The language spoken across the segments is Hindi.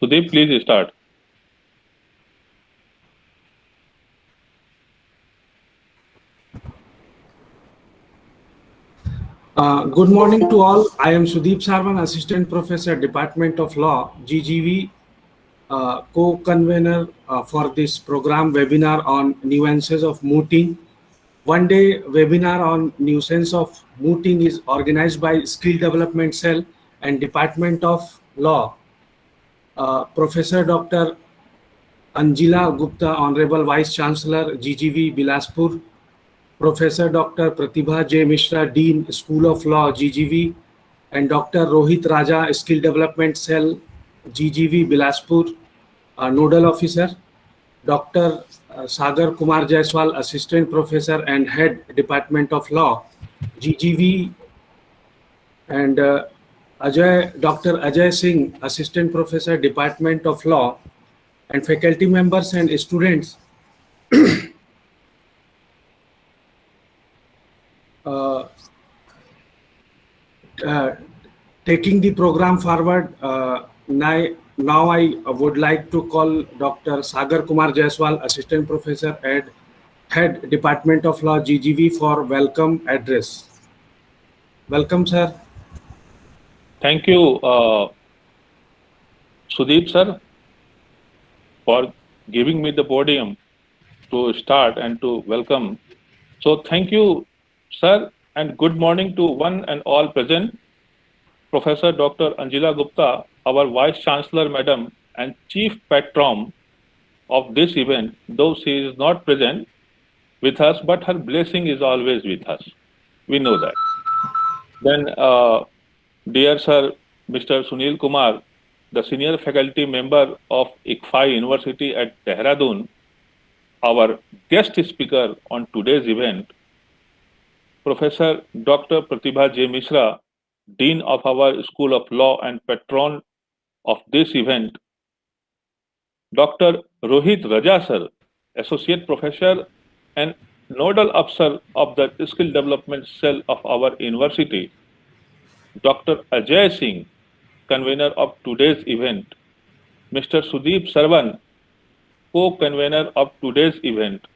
Sudeep, please start. Good morning to all. I am Sudeep Sarwan, Assistant Professor, Department of Law, GGV, co-convener for this program webinar on nuances of mooting. One day webinar on nuisance of mooting is organized by Skill Development Cell and Department of Law. Professor Dr. Anjila Gupta, Honorable Vice Chancellor, GGV, Bilaspur. Professor Dr. Pratibha J. Mishra, Dean, School of Law, GGV, and Dr. Rohit Raja, Skill Development Cell, GGV, Bilaspur, Nodal Officer. Dr. Sagar Kumar Jaiswal, Assistant Professor and Head, Department of Law, GGV, and Dr. Ajay Singh, Assistant Professor, Department of Law, and faculty members and students. Taking the program forward, now I would like to call Dr. Sagar Kumar Jaiswal, Assistant Professor at Head Department of Law, GGV, for welcome address. Welcome, sir. Thank you, Sudeep sir, for giving me the podium to start and to welcome. So thank you, sir, and good morning to one and all present. Professor Dr. Anjila Gupta, our Vice Chancellor Madam and Chief Patron of this event, though she is not present with us, but her blessing is always with us. We know that. Then, dear Sir, Mr. Sunil Kumar, the senior faculty member of ICFI University at Dehradun, our guest speaker on today's event, Professor Dr. Pratibha J. Mishra, Dean of our School of Law and patron of this event, Dr. Rohit Raja sir, Associate Professor and Nodal Officer of the Skill Development Cell of our university, Dr. Ajay Singh, convener of today's event, Mr. Sudeep Sarwan, co-convener of today's event,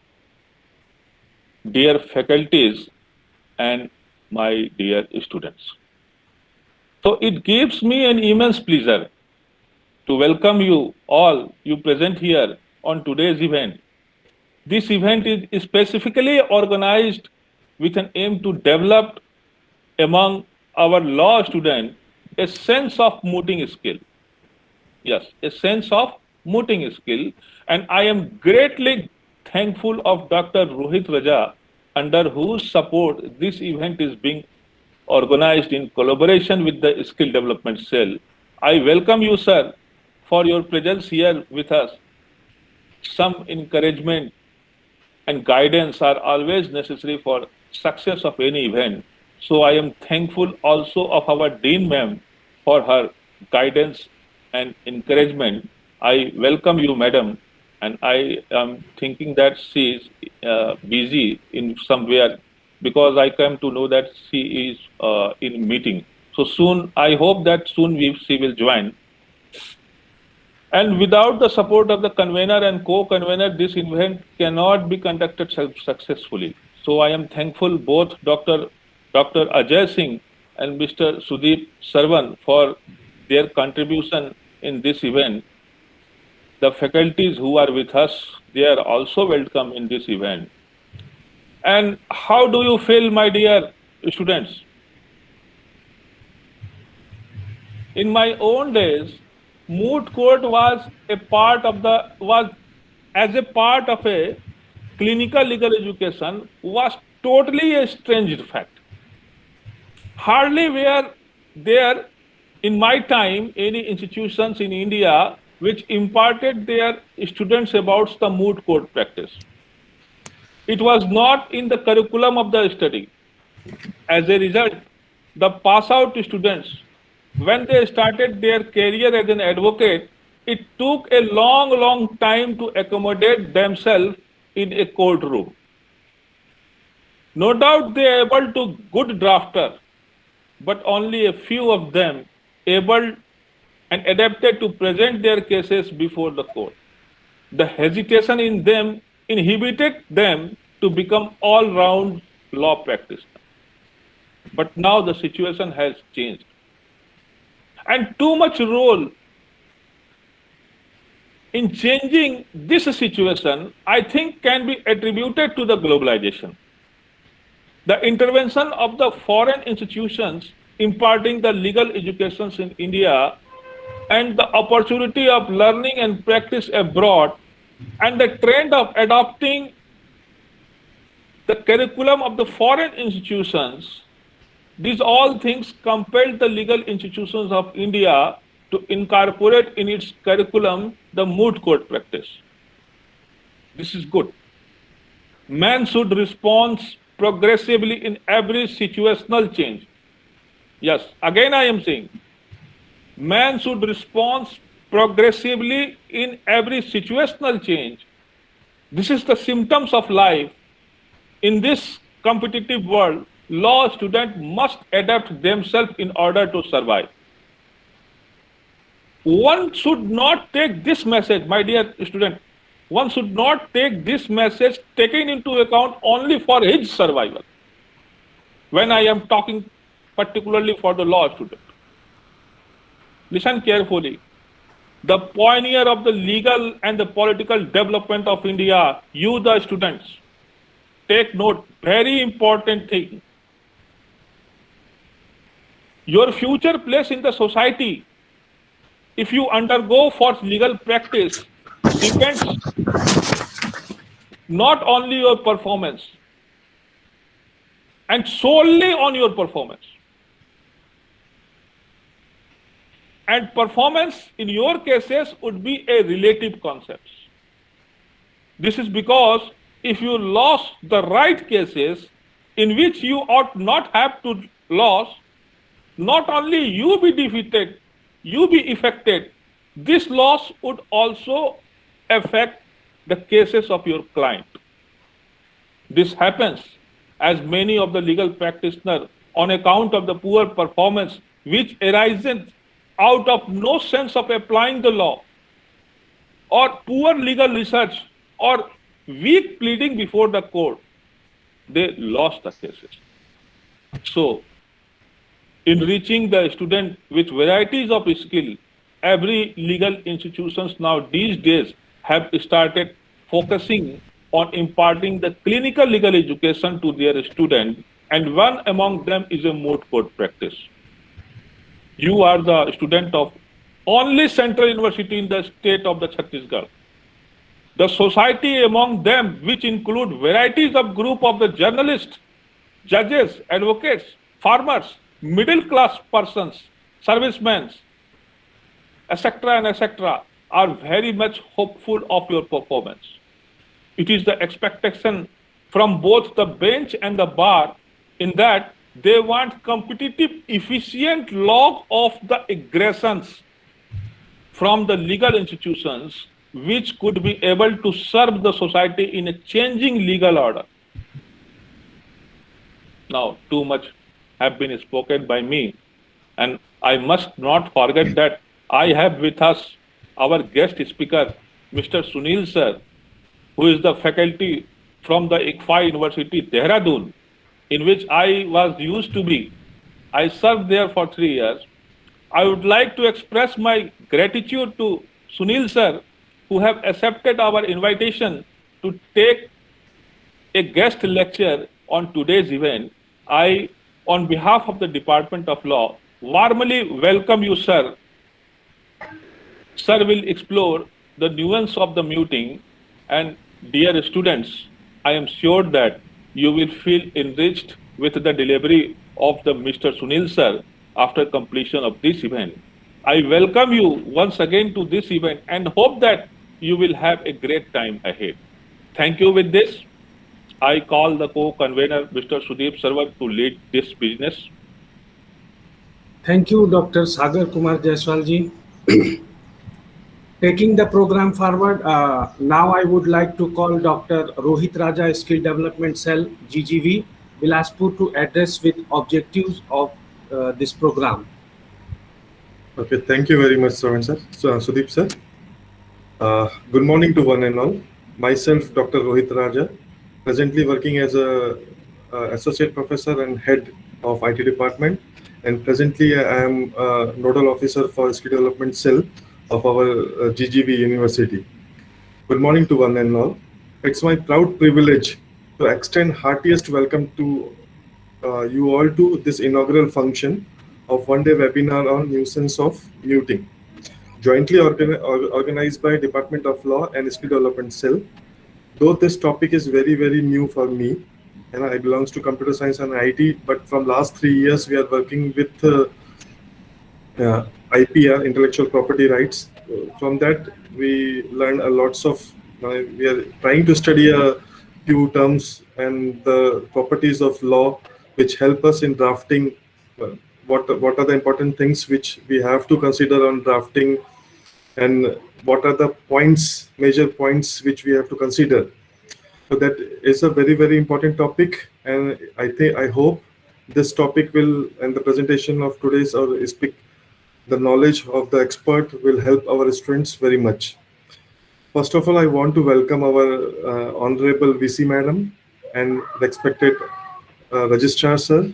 dear faculties and my dear students. So it gives me an immense pleasure to welcome you all, you present here on today's event. This event is specifically organized with an aim to develop among our law students a sense of mooting skill. Yes, a sense of mooting skill. And I am greatly thankful of Dr. Rohit Raja, under whose support this event is being organized in collaboration with the Skill Development Cell. I welcome you, sir, for your presence here with us. Some encouragement and guidance are always necessary for success of any event. So I am thankful also of our Dean ma'am for her guidance and encouragement. I welcome you, madam, and I am thinking that she is busy in somewhere because I come to know that she is in meeting. So soon, I hope that soon she will join. And without the support of the convener and co-convener, this event cannot be conducted successfully. So I am thankful both Dr. Ajay Singh and Mr. Sudeep Sarwan for their contribution in this event. The faculties who are with us, they are also welcome in this event. And how do you feel, my dear students? In my own days, moot court was as a part of a clinical legal education was totally a strange fact. Hardly were there in my time any institutions in India which imparted their students about the moot court practice. It was not in the curriculum of the study. As a result, the pass out students, when they started their career as an advocate, it took a long time to accommodate themselves in a courtroom. No doubt they are able to good drafter, but only a few of them able and adapted to present their cases before the court. The hesitation in them inhibited them to become all-round law practitioners. But now the situation has changed. And too much role in changing this situation, I think, can be attributed to the globalization. The intervention of the foreign institutions imparting the legal educations in India and the opportunity of learning and practice abroad and the trend of adopting the curriculum of the foreign institutions, these all things compelled the legal institutions of India to incorporate in its curriculum the moot court practice. This is good. Man should respond progressively in every situational change. Yes, again I am saying, man should respond progressively in every situational change. This is the symptoms of life. In this competitive world, law students must adapt themselves in order to survive. One should not take this message, my dear student, one should not take this message taken into account only for his survival. When I am talking particularly for the law student, listen carefully. The pioneer of the legal and the political development of India, you the students, take note, very important thing. Your future place in the society, if you undergo for legal practice, depends not only your performance and solely on your performance. And performance in your cases would be a relative concept. This is because if you lost the right cases in which you ought not have to lose, not only you be defeated, you be affected, this loss would also affect the cases of your client. This happens as many of the legal practitioners on account of the poor performance which arises out of no sense of applying the law or poor legal research or weak pleading before the court, they lost the cases. So, in reaching the student with varieties of skill, every legal institutions now these days have started focusing on imparting the clinical legal education to their student, and one among them is a moot court practice. You are the student of only Central University in the state of the Chhattisgarh. The society among them, which include varieties of group of the journalists, judges, advocates, farmers, middle class persons, servicemen, etc. and etc., are very much hopeful of your performance. It is the expectation from both the bench and the bar in that they want competitive, efficient log of the aggressions from the legal institutions which could be able to serve the society in a changing legal order. Now, too much have been spoken by me, and I must not forget that I have with us our guest speaker, Mr. Sunil sir, who is the faculty from the ICFA University, Dehradun, in which I was used to be. I served there for 3 years. I would like to express my gratitude to Sunil sir, who have accepted our invitation to take a guest lecture on today's event. I, on behalf of the Department of Law, warmly welcome you, sir. Sir will explore the nuance of the meeting, and dear students, I am sure that you will feel enriched with the delivery of the Mr. Sunil sir after completion of this event. I welcome you once again to this event and hope that you will have a great time ahead. Thank you. With this, I call the co-convener, Mr. Sudeep Sarwar, to lead this business. Thank you, Dr. Sagar Kumar Jaiswal ji. Taking the program forward, now I would like to call Dr. Rohit Raja, Skill Development Cell, GGV, Bilaspur, to address with objectives of this program. Okay, thank you very much, Savan sir. So, Sudeep sir. Good morning to one and all. Myself, Dr. Rohit Raja, presently working as a associate professor and head of IT department, and presently I am nodal officer for skill development cell of our GGV University. Good morning to one and all. It's my proud privilege to extend heartiest welcome to you all to this inaugural function of one-day webinar on nuisance of muting, jointly organized by Department of Law and Skill Development Cell. Though this topic is very, very new for me, and I belongs to computer science and IT, but from last 3 years we are working with IPR, intellectual property rights. From that, we learn a lots of. We are trying to study a few terms and the properties of law, which help us in drafting. What are the important things which we have to consider on drafting, and what are the points, major points which we have to consider. So that is a very, very important topic, and I hope this topic will, and the presentation of today's or speak, the knowledge of the expert will help our students very much. First of all, I want to welcome our Honorable VC Madam and respected Registrar Sir,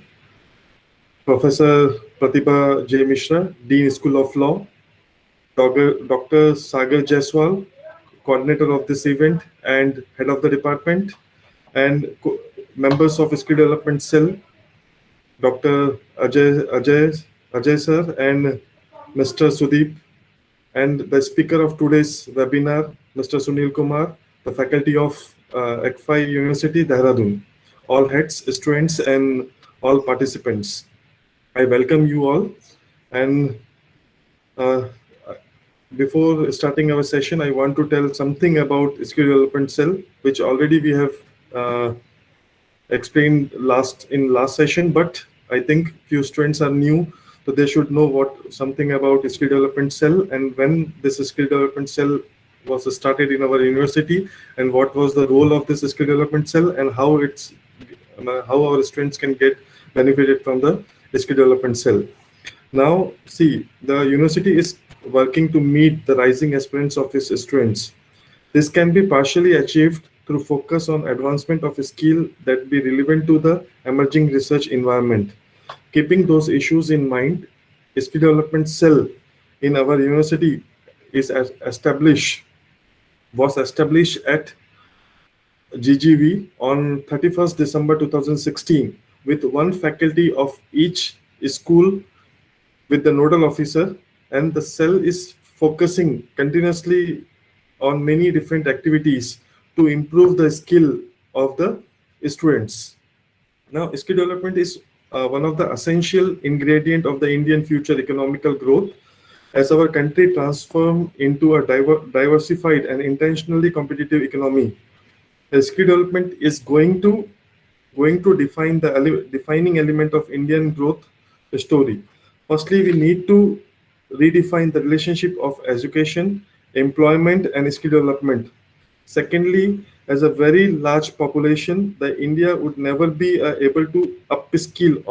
Professor Pratibha J. Mishra, Dean School of Law, Dr. Sagar Jaiswal, coordinator of this event and head of the department, and members of Skill Development Cell, Dr. Ajay sir, and Mr. Sudeep, and the speaker of today's webinar, Mr. Sunil Kumar, the faculty of ECFI University, Dehradun, all heads, students, and all participants. I welcome you all. And uh, before starting our session, I want to tell something about Skill Development Cell, which already we have explained in last session, but I think few students are new, so they should know what something about skill development cell and when this skill development cell was started in our university, and what was the role of this skill development cell, and how our students can get benefited from the skill development cell. Now, see, the university is working to meet the rising aspirants of its students. This can be partially achieved through focus on advancement of a skill that be relevant to the emerging research environment. Keeping those issues in mind, a skill development cell in our university was established at GGV on 31st December 2016 with one faculty of each school with the nodal officer, and the cell is focusing continuously on many different activities to improve the skill of the students. Now, skill development is one of the essential ingredient of the Indian future economical growth as our country transform into a diversified and intentionally competitive economy. Skill development is going to define the defining element of Indian growth story. Firstly, we need to redefine the relationship of education, employment, and skill development. Secondly, as a very large population, the India would never be able to upskill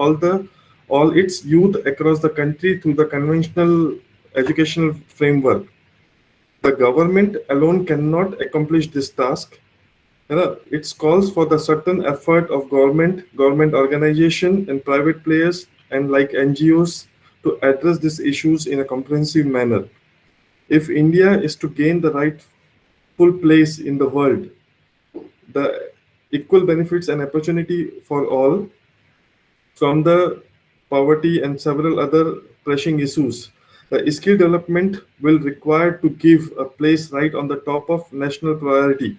all its youth across the country through the conventional educational framework. The government alone cannot accomplish this task. It calls for the certain effort of government organization, and private players and like NGOs to address these issues in a comprehensive manner. If India is to gain the rightful place in the world, the equal benefits and opportunity for all from the poverty and several other pressing issues, the skill development will require to give a place right on the top of national priority.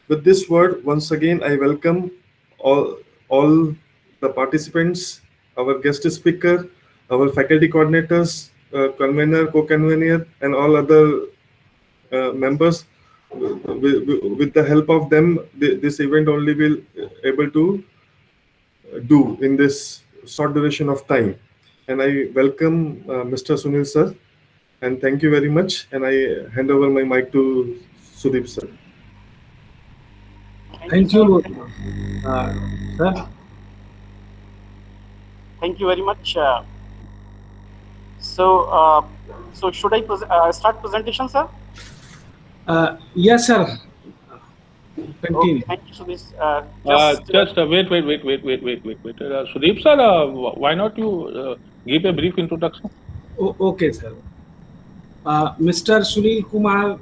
With this word, once again, I welcome all the participants, our guest speaker, our faculty coordinators, convener, co-convener, and all other members. With the help of them, this event only will able to do in this short duration of time. And I welcome Mr. Sunil sir, and thank you very much. And I hand over my mic to Sudeep sir. Thank you, sir. Thank you very much, So should I start presentation, sir? Yes, sir. Continue. Okay, thank you, Sudeep. Just wait. Sudeep sir, why not you give a brief introduction? Okay, sir. Mr. Sunil Kumar,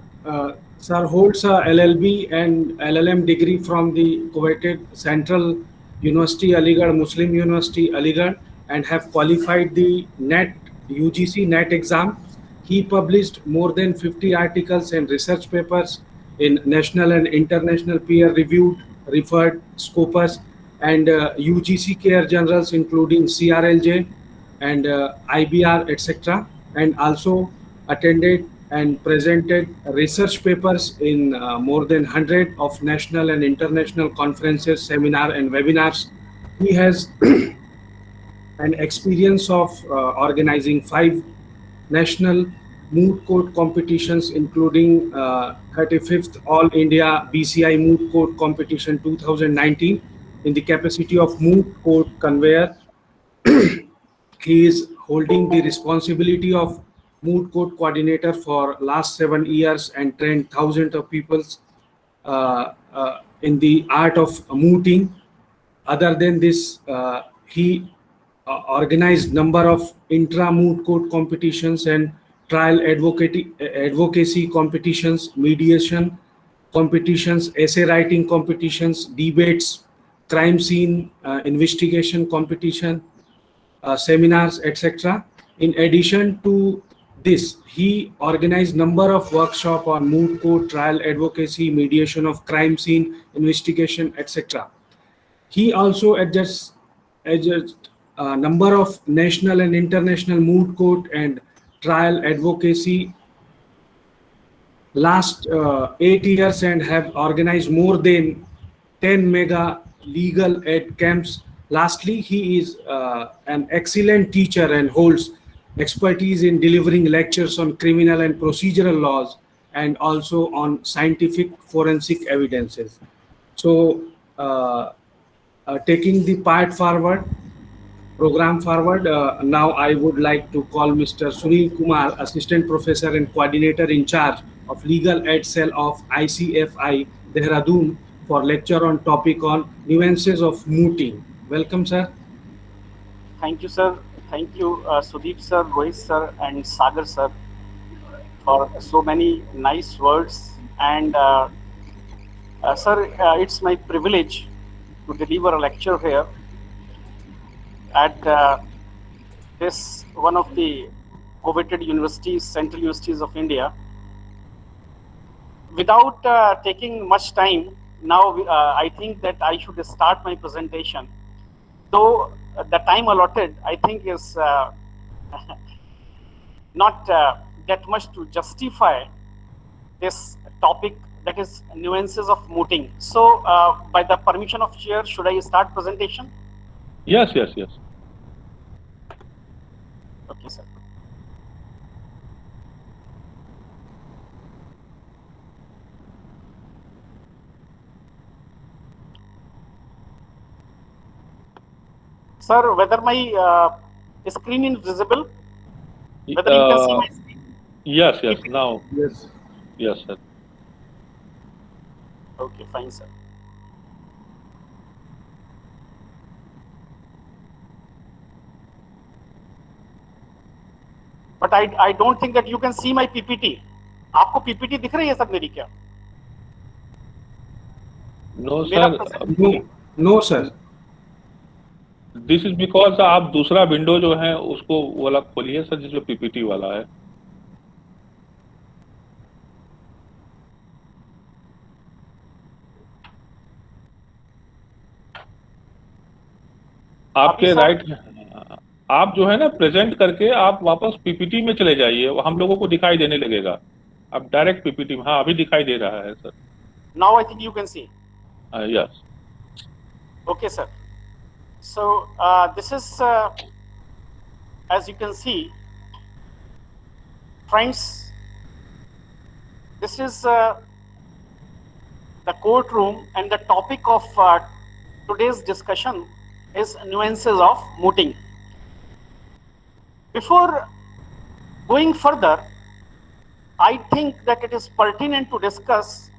sir, holds a LLB and LLM degree from the Kuwait Central University, Aligarh, Muslim University, Aligarh, and have qualified the NET UGC NET exam. He published more than 50 articles and research papers in national and international peer-reviewed, referred Scopus and UGC care journals, including CRLJ and IBR, etc., and also attended and presented research papers in more than 100 of national and international conferences, seminars, and webinars. He has an experience of organizing 5 national moot court competitions, including 35th All India BCI Moot Court Competition 2019 in the capacity of moot court conveyor. He is holding the responsibility of moot court coordinator for last 7 years and trained thousands of people in the art of mooting. Other than this, he organized number of intra-moot court competitions and trial advocacy competitions, mediation competitions, essay writing competitions, debates, crime scene investigation competition, seminars, etc. In addition to this, he organized number of workshops on moot court, trial advocacy, mediation of crime scene investigation, etc. He also adjusts a number of national and international moot court and trial advocacy last 8 years and have organized more than 10 mega legal aid camps. Lastly, he is an excellent teacher and holds expertise in delivering lectures on criminal and procedural laws and also on scientific forensic evidences. So, taking the program forward, now I would like to call Mr. Sunil Kumar, Assistant Professor and Coordinator in charge of Legal Aid Cell of ICFI, Dehradun, for lecture on topic on nuances of mooting. Welcome, sir. Thank you, sir. Thank you, Sudeep sir, Rohit sir, and Sagar sir, for so many nice words. And sir, it's my privilege to deliver a lecture here at this one of the coveted universities, Central Universities of India. Without taking much time, now I think that I should start my presentation. Though the time allotted, I think, is not that much to justify this topic, that is nuances of mooting. So, by the permission of chair, should I start presentation? Yes. Okay, sir. Sir, whether my screen is visible? Whether you can see my screen? Yes, now. Yes. Yes, sir. Okay, fine, sir. But I don't think that you can see my PPT. आपको PPT दिख रही है सर मेरी क्या? No, मेरा sir. presentation- No, sir. This is because आप दूसरा विंडो जो है उसको वाला खोलिए सर, जिसमें पीपीटी वाला है. आपके राइट, आप जो है ना प्रेजेंट करके आप वापस पीपीटी में चले जाइए, हम लोगों को दिखाई देने लगेगा. अब डायरेक्ट पीपीटी में, हाँ अभी दिखाई दे रहा है sir. Now I think you can see. Yes. Okay, sir. So this is, as you can see, friends, this is the courtroom, and the topic of today's discussion is nuances of mooting. Before Going further, I think that it is pertinent to discuss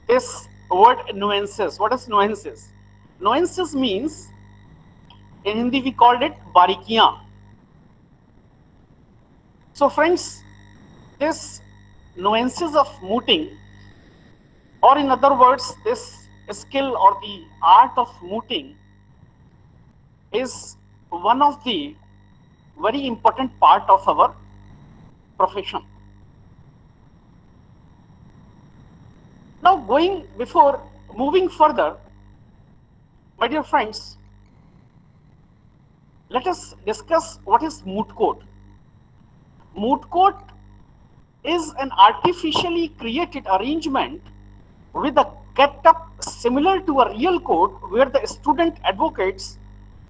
this word nuances. What is nuances? Nuances means, in Hindi we called it barikiyan. So friends, this nuances of mooting, or in other words, this skill or the art of mooting is one of the very important part of our profession. Now before moving further, my dear friends, let us discuss what is moot court. Moot court is an artificially created arrangement with a get-up similar to a real court where the student advocates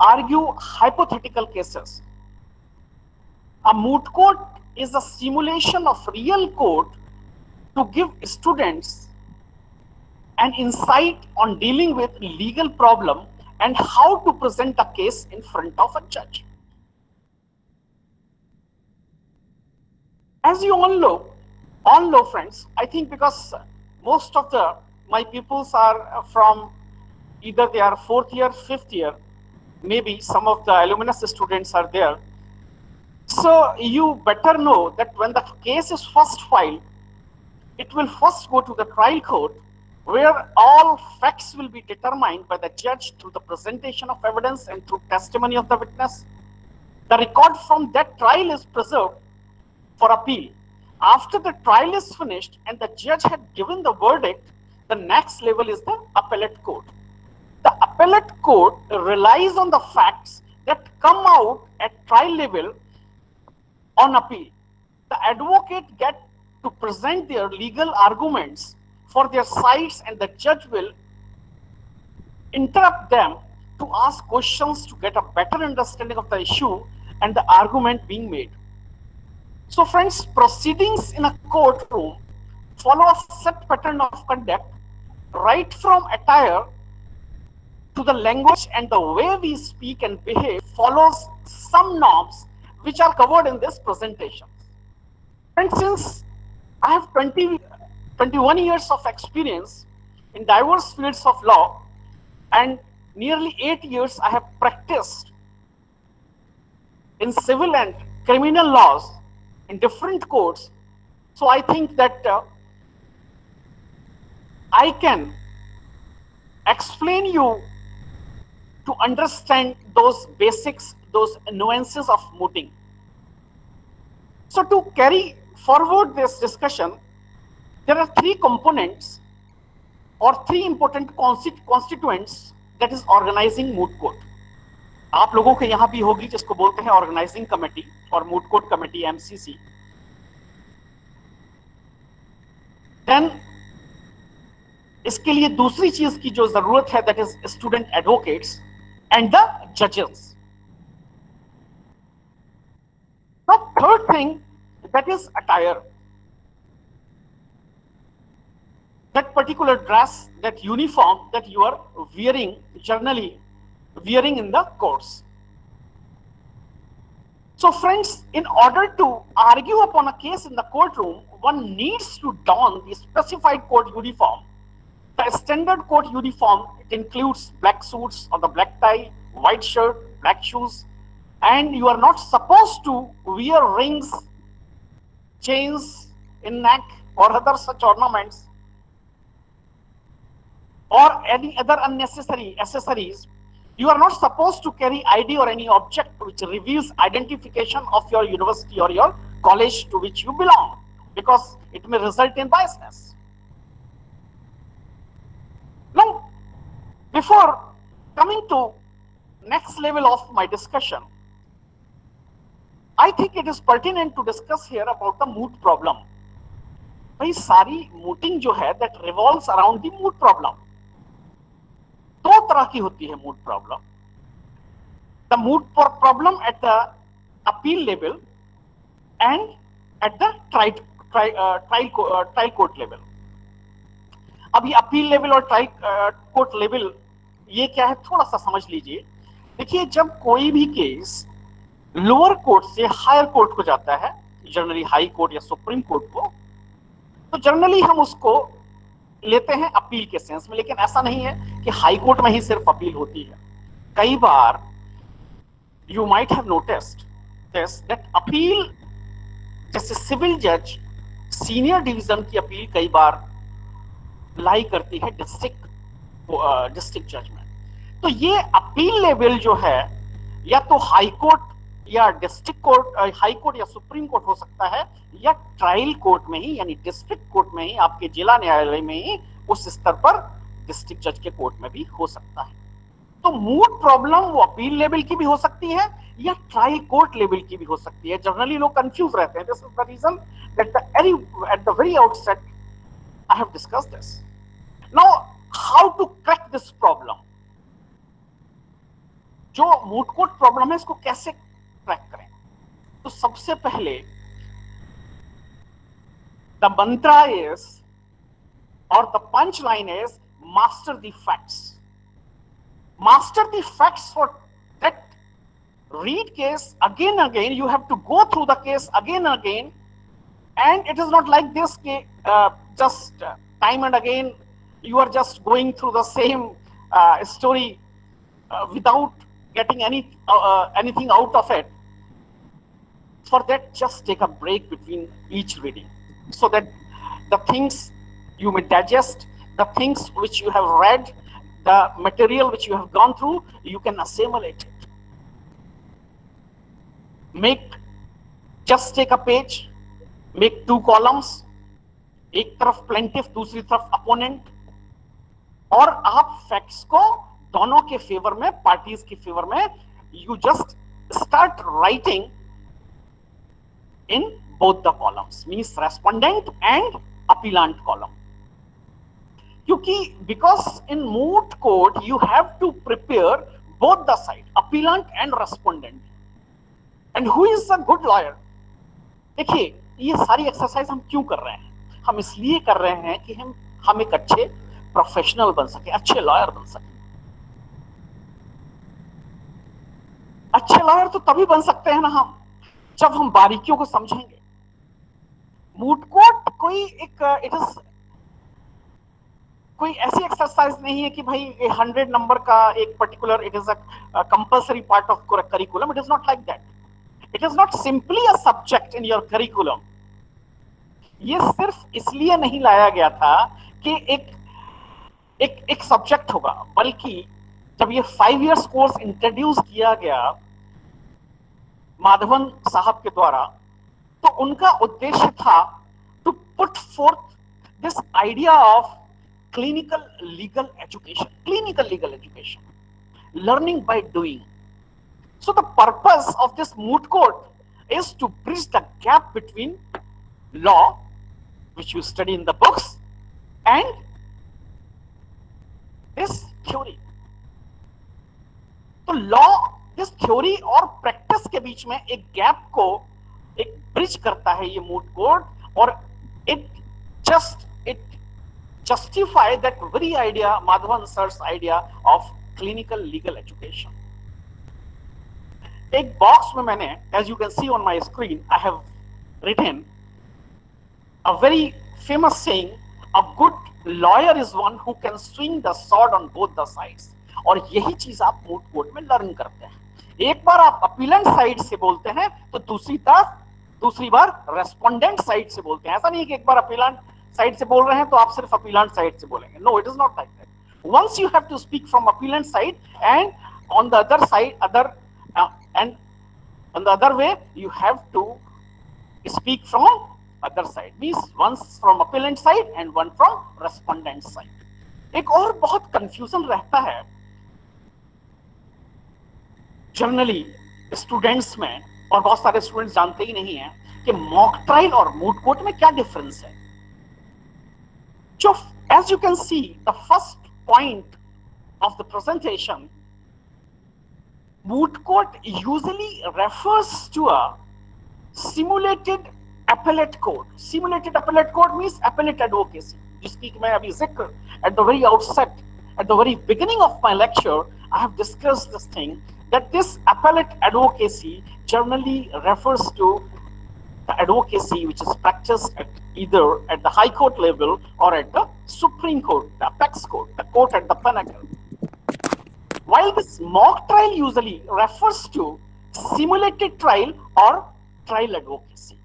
argue hypothetical cases. A moot court is a simulation of real court to give students an insight on dealing with legal problem and how to present a case in front of a judge. As you all know friends, I think because most of my pupils are from either they are 4th year, 5th year, maybe some of the alumnus students are there. So you better know that when the case is first filed, it will first go to the trial court, where all facts will be determined by the judge through the presentation of evidence and through testimony of the witness. The record from that trial is preserved for appeal. After the trial is finished and the judge had given the verdict, the next level is the appellate court. The appellate court relies on the facts that come out at trial level on appeal. The advocate get to present their legal arguments for their sides, and the judge will interrupt them to ask questions to get a better understanding of the issue and the argument being made. So friends, proceedings in a courtroom follow a set pattern of conduct, right from attire to the language and the way we speak and behave follows some norms which are covered in this presentation. And since I have 21 years of experience in diverse fields of law, and nearly 8 years I have practiced in civil and criminal laws in different courts, so I think that I can explain you to understand those basics, those nuances of mooting. So to carry forward this discussion, there are 3 components or 3 important constituents that is organizing moot court. आप लोगों के यहाँ भी होगी जिसको बोलते हैं ऑर्गेनाइजिंग कमेटी और moot court committee MCC. Then इसके लिए दूसरी चीज की जो जरूरत है, that is student advocates and the जजेस. The third thing, that is attire. That particular dress, that uniform that you are wearing, generally wearing in the courts. So friends, in order to argue upon a case in the courtroom, one needs to don the specified court uniform. The standard court uniform, it includes black suits or the black tie, white shirt, black shoes, and you are not supposed to wear rings, chains in neck or other such ornaments or any other unnecessary accessories. You are not supposed to carry ID or any object which reveals identification of your university or your college to which you belong, because it may result in biasness. Now, before coming to next level of my discussion, I think it is pertinent to discuss here about the moot problem. भाई सारी mooting जो है that revolves around the moot problem. 2 तरह की होती है moot problem. The moot problem at the appeal level and at the trial court level. अब ये appeal level और trial court level ये क्या है, थोड़ा सा समझ लीजिए. देखिए, जब कोई भी केस लोअर कोर्ट से हायर कोर्ट को जाता है जनरली हाई कोर्ट या सुप्रीम कोर्ट को, तो जनरली हम उसको लेते हैं अपील के सेंस में, लेकिन ऐसा नहीं है कि हाई कोर्ट में ही सिर्फ अपील होती है। कई बार you might have noticed this that appeal, जैसे सिविल जज सीनियर डिवीजन की अपील कई बार लाई करती है डिस्ट्रिक्ट जज में। तो ये अपील लेवल जो है या तो हाई कोर्ट या डिस्ट्रिक्ट कोर्ट, हाई कोर्ट या सुप्रीम कोर्ट हो सकता है, या ट्रायल कोर्ट में ही यानी डिस्ट्रिक्ट कोर्ट में ही, आपके जिला न्यायालय में ही उस स्तर पर डिस्ट्रिक्ट जज के कोर्ट में भी हो सकता है। तो मूट प्रॉब्लम वो अपील लेवल की भी हो सकती है या ट्रायल कोर्ट लेवल की भी हो सकती है। जनरली लोग कंफ्यूज रहते हैं। This is the reason that at the very outset I have discussed this. Now how to crack this problem? जो मूट कोर्ट प्रॉब्लम है इसको कैसे क्रैक करें? तो सबसे पहले द मंत्रा इज, और the punch line is, master the facts. Master the facts. For that, read case again and again. You have to go through the case again and again, and it is not like this just time and again you are just going through the same story without getting anything out of it. For that, just take a break between each reading, so that the things you may digest, the things which you have read, the material which you have gone through, you can assimilate it. Just take a page, make 2 columns, एक तरफ plaintiff, दूसरी तरफ opponent, और आप facts को दोनों के फेवर में, parties के फेवर में, you just start writing in both the columns, means respondent and appellant column. क्योंकि because in moot court you have to prepare both the side, appellant and respondent. And who is a good lawyer? देखिए, ये सारी एक्सरसाइज हम क्यों कर रहे हैं? हम इसलिए कर रहे हैं कि हम एक अच्छे प्रोफेशनल बन सके, अच्छे लॉयर बन सके। अच्छे लॉयर तो तभी बन सकते हैं ना हम, जब हम बारीकियों को समझेंगे। मूट कोर्ट कोई ऐसी एक्सरसाइज नहीं है कि भाई 100 नंबर का एक particular, it is a compulsory part of curriculum. It is not like that. It is not simply a subject in your curriculum. ये सिर्फ इसलिए नहीं लाया गया था कि एक सब्जेक्ट होगा, बल्कि जब ये 5 इयर्स कोर्स इंट्रोड्यूस किया गया माधवन साहब के द्वारा, तो उनका उद्देश्य था to put forth this idea of clinical legal education, learning by doing. So the purpose of this moot court is to bridge the gap between law, which you study in the books, and this theory. तो law, this theory और practice के बीच में एक gap को एक bridge करता है ये moot court, और it justify that very idea, Madhavan sir's idea of clinical legal education. एक बॉक्स में मैंने, as you can see on my screen, I have written a very famous saying, a good lawyer is one who can swing the sword on both the sides. और यही चीज आप मूट कोर्ट में लर्न करते हैं। एक बार आप अपीलेंट साइड से बोलते हैं तो दूसरी बार रेस्पोंडेंट साइड से बोलते हैं। ऐसा नहीं है कि एक बार अपीलेंट साइड से बोल रहे हैं तो आप सिर्फ अपीलेंट साइड से बोलेंगे। No, it is not like that. Once you have to speak from appellant side, and on the other side and on the other way you have to speak from other side, means one from appellant side and one from respondent side. एक और बहुत कंफ्यूजन रहता है जनरली स्टूडेंट्स में, और बहुत सारे स्टूडेंट्स जानते ही नहीं है कि मॉक ट्रायल और मूट कोर्ट में क्या डिफरेंस है। जो as you can see, the first point of the presentation, moot court usually refers to a simulated appellate court. Simulated appellate court means appellate advocacy, जिसकी मैं अभी जिक्र at the very outset, at the very beginning of my lecture, I have discussed this thing, that this appellate advocacy generally refers to the advocacy which is practiced at either at the High Court level or at the Supreme Court, the apex court, the court at the pinnacle. While this mock trial usually refers to simulated trial or trial advocacy,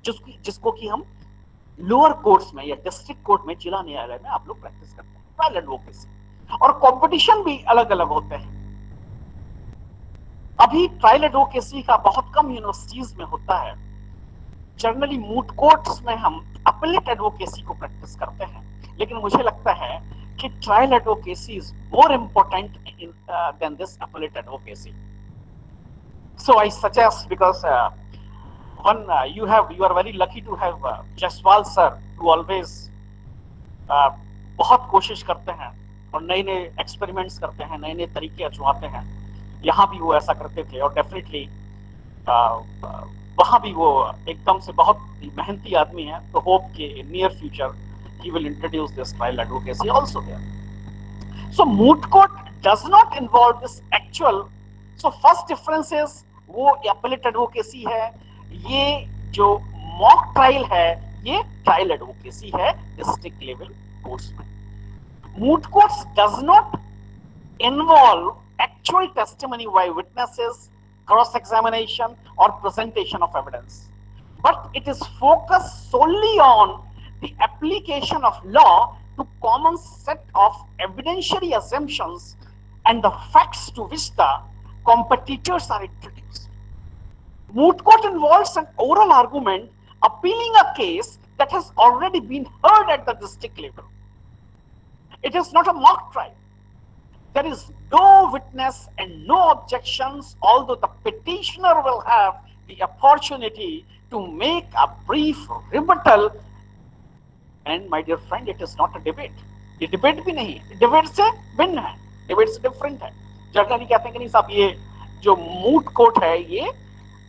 जिसको कि हम लोअर कोर्ट्स में या डिस्ट्रिक्ट कोर्ट में, जिला न्यायालय में आप लोग प्रैक्टिस करते हैं, ट्रायल एडवोकेसी। और कंपटीशन भी अलग अलग होते हैं। अभी ट्रायल एडवोकेसी का बहुत कम यूनिवर्सिटीज में होता है। जनरली मूट कोर्ट्स में हम अपीलेट एडवोकेसी को प्रैक्टिस करते हैं, लेकिन मुझे लगता है कि trial advocacy is more important then this appellate advocacy. So I suggest, because you are very lucky to have Jaiswal sir, who always बहुत कोशिश करते हैं और नए नए एक्सपेरिमेंट्स करते हैं, नए नए तरीके आजमाते हैं। यहाँ भी वो ऐसा करते थे और डेफिनेटली वहाँ भी वो एकदम से बहुत मेहनती आदमी है। तो होप कि in near future he will introduce this trial advocacy also there. So moot court does not involve this actual. So first difference is वो appellate advocacy है, ये जो mock trial है ये trial advocacy है district level courts में। Moot courts does not involve actual testimony by witnesses, cross examination or presentation of evidence, but it is focused solely on the application of law to common set of evidentiary assumptions and the facts to which the competitors are introduced. Moot court involves an oral argument appealing a case that has already been heard at the district level. It is not a mock trial. There is no witness and no objections, although the petitioner will have the opportunity to make a brief rebuttal. And my dear friend, it is not a debate. ये डिबेट भी नहीं, डिबेट से भिन्न है, डिबेट से डिफरेंट है। जनरली कहते हैं कि नहीं साहब ये जो मूट कोर्ट है ये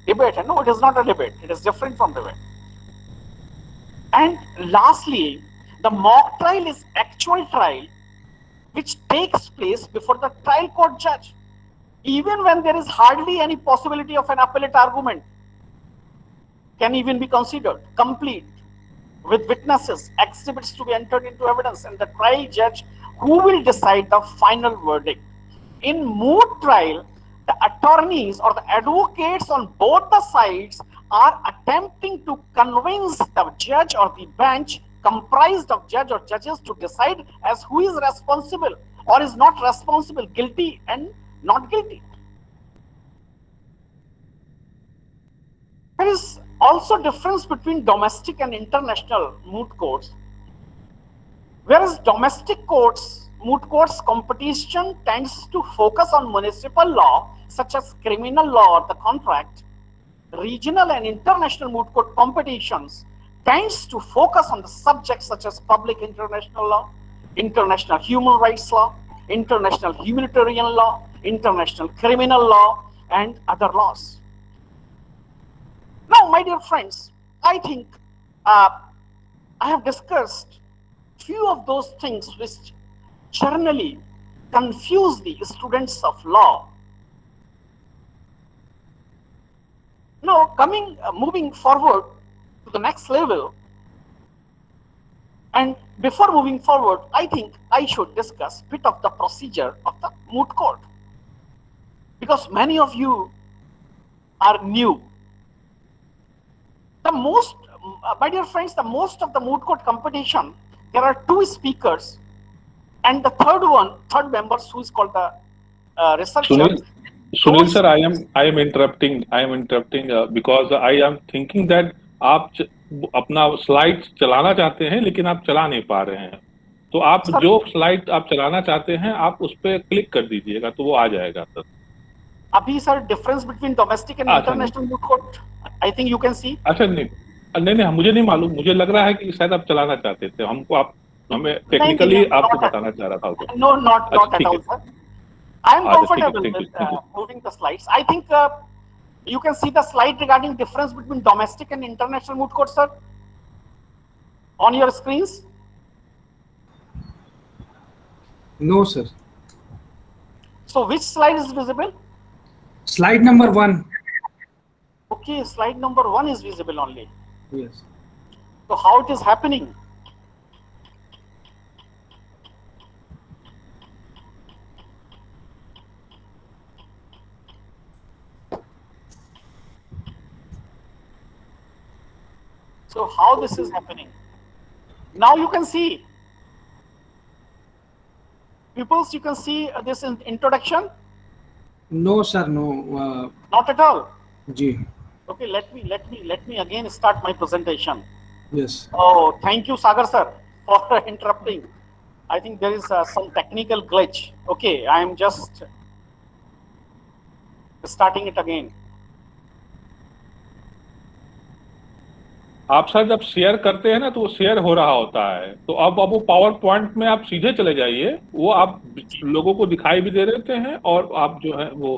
डिबेट है। No, it is not a debate, it is different from debate. And lastly, the mock trial is actual trial which takes place before the trial court judge, even when there is hardly any possibility of an appellate argument can even be considered, complete with witnesses, exhibits to be entered into evidence, and the trial judge who will decide the final verdict. In moot trial, the attorneys or the advocates on both the sides are attempting to convince the judge or the bench comprised of judge or judges to decide as who is responsible or is not responsible, guilty and not guilty. There is also difference between domestic and international moot courts. Whereas domestic courts, moot courts competition tends to focus on municipal law such as criminal law or the contract. Regional and international moot court competitions tends to focus on the subjects such as public international law, international human rights law, international humanitarian law, international criminal law, and other laws. Now, my dear friends, I think I have discussed few of those things which generally confuse the students of law. Now, moving forward to the next level, and before moving forward, I think I should discuss a bit of the procedure of the moot court, because many of you are new. The most, my dear friends, the most of the moot court competition, there are two speakers, and the third members who is called the researcher. Sunil sir, I am interrupting because I am thinking that आप अपना स्लाइड चलाना चाहते हैं लेकिन आप चला नहीं पा रहे हैं, तो आप जो स्लाइड आप चलाना चाहते हैं आप उस पर क्लिक कर दीजिएगा तो वो आ जाएगा सर। अभी sir difference between domestic and international moot court I think you can see. अच्छा नहीं मुझे नहीं मालूम, मुझे लग रहा है कि शायद आप चलाना चाहते थे, हमें टेक्निकली आपको बताना चाह रहा था। No not at all sir, I am comfortable with moving the slides. I think you can see the slide regarding difference between domestic and international moot court, sir, on your screens. No, sir. So which slide is visible? Slide number 1. Okay, slide number 1 is visible only. Yes. So how it is happening? So how this is happening? Now you can see. Pupils, you can see this introduction? No, sir. No. Not at all. Ji. Okay, let me again start my presentation. Yes. Oh, thank you, Sagar sir, for interrupting. I think there is some technical glitch. Okay, I am just starting it again. आप सर जब शेयर करते हैं ना तो वो शेयर हो रहा होता है, तो अब वो पावर पॉइंट में आप सीधे चले जाइए, वो आप लोगों को दिखाई भी दे देते हैं और आप जो है वो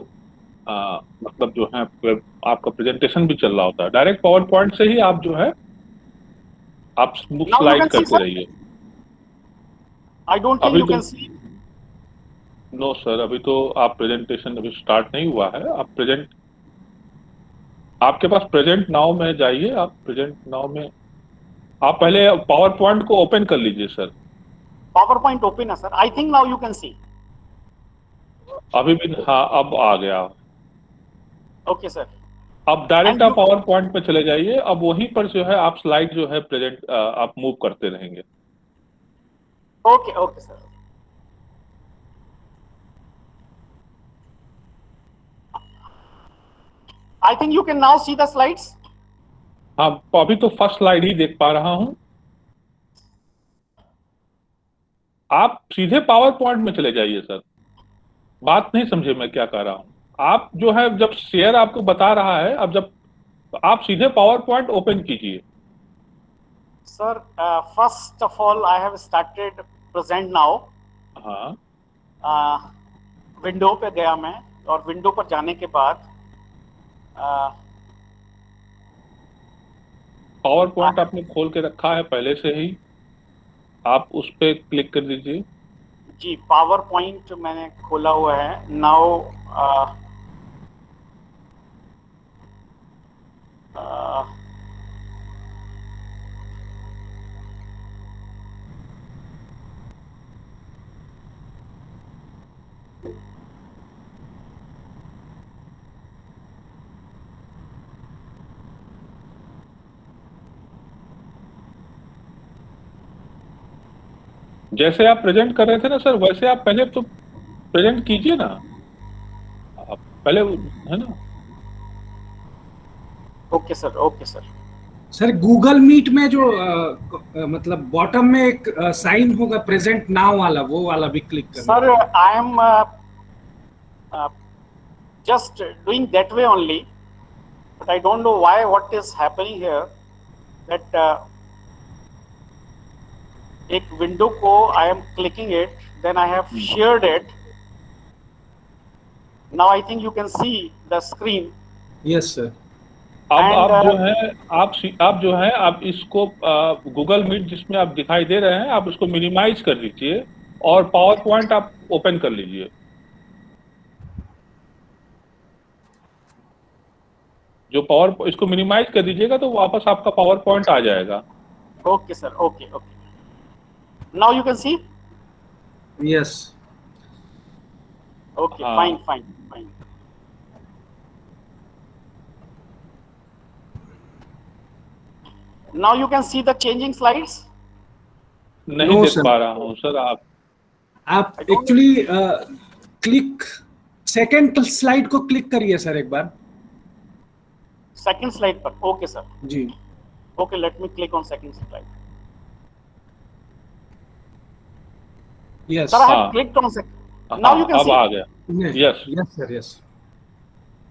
मतलब जो है आपका प्रेजेंटेशन भी चल रहा होता है। डायरेक्ट पावर पॉइंट से ही आप जो है आप Now you slide can see, करते sir. रहिए। I don't think अभी you तो can see. नो सर, अभी तो आप प्रेजेंटेशन अभी स्टार्ट नहीं हुआ है। आप प्रेजेंट, आपके पास प्रेजेंट नाउ में जाइए, आप प्रेजेंट नाउ में आप पहले पावर पॉइंट को ओपन कर लीजिए सर। PowerPoint open है sir. I think now you can see. अभी भी, हाँ अब आ गया। Okay sir. अब डायरेक्ट And आप you- पावर पॉइंट पे चले जाइए। अब वहीं पर जो है आप स्लाइड जो है प्रेजेंट आप मूव करते रहेंगे। Okay, okay sir. I think you can now see the slides. हाँ, अभी तो फर्स्ट स्लाइड ही देख पा रहा हूँ। आप सीधे पावर पॉइंट में चले जाइए सर। बात नहीं समझे मैं क्या कह रहा हूँ। आप जो है जब शेयर आपको बता रहा है, अब जब आप सीधे पावर पॉइंट ओपन कीजिए। Sir, first of all, I have started present now. हाँ, विंडो पे गया मैं, और विंडो पर जाने के बाद पावर पॉइंट आपने खोल के रखा है पहले से ही, आप उस पे क्लिक कर दीजिए। जी पावर पॉइंट मैंने खोला हुआ है। नाउ जैसे आप प्रेजेंट कर रहे थे ना सर, वैसे आप पहले तो प्रेजेंट कीजिए ना, आप पहले, है ना। Okay sir, okay sir. Sir Google Meet में जो मतलब बॉटम में एक साइन होगा प्रेजेंट नाउ वाला, वो वाला भी क्लिक करना। Sir I M just doing that way only, but I don't know why, what is happening here, that एक विंडो को I am clicking it, then I have shared it. Now I think you can see the screen. Yes sir. अब And, आप जो है आप जो है आप इसको गूगल मीट जिसमें आप दिखाई दे रहे हैं, आप उसको मिनिमाइज कर दीजिए और पावर पॉइंट आप ओपन कर लीजिए। जो पावर, इसको मिनिमाइज कर दीजिएगा तो वापस आपका पावर पॉइंट आ जाएगा। Okay sir, okay, okay. Now you can see. Yes. Okay, हाँ। fine, fine, fine. Now you can see the changing slides. नहीं No, देख sir. पा रहा हूँ सर। आप I don't- actually click second slide को क्लिक करिए सर एक बार। Second slide पर। Okay sir. जी। Okay, let me click on second slide. Yes. Sir, I have हाँ। clicked on second. Now you can अब see. आ गया। Yes. Yes sir, yes.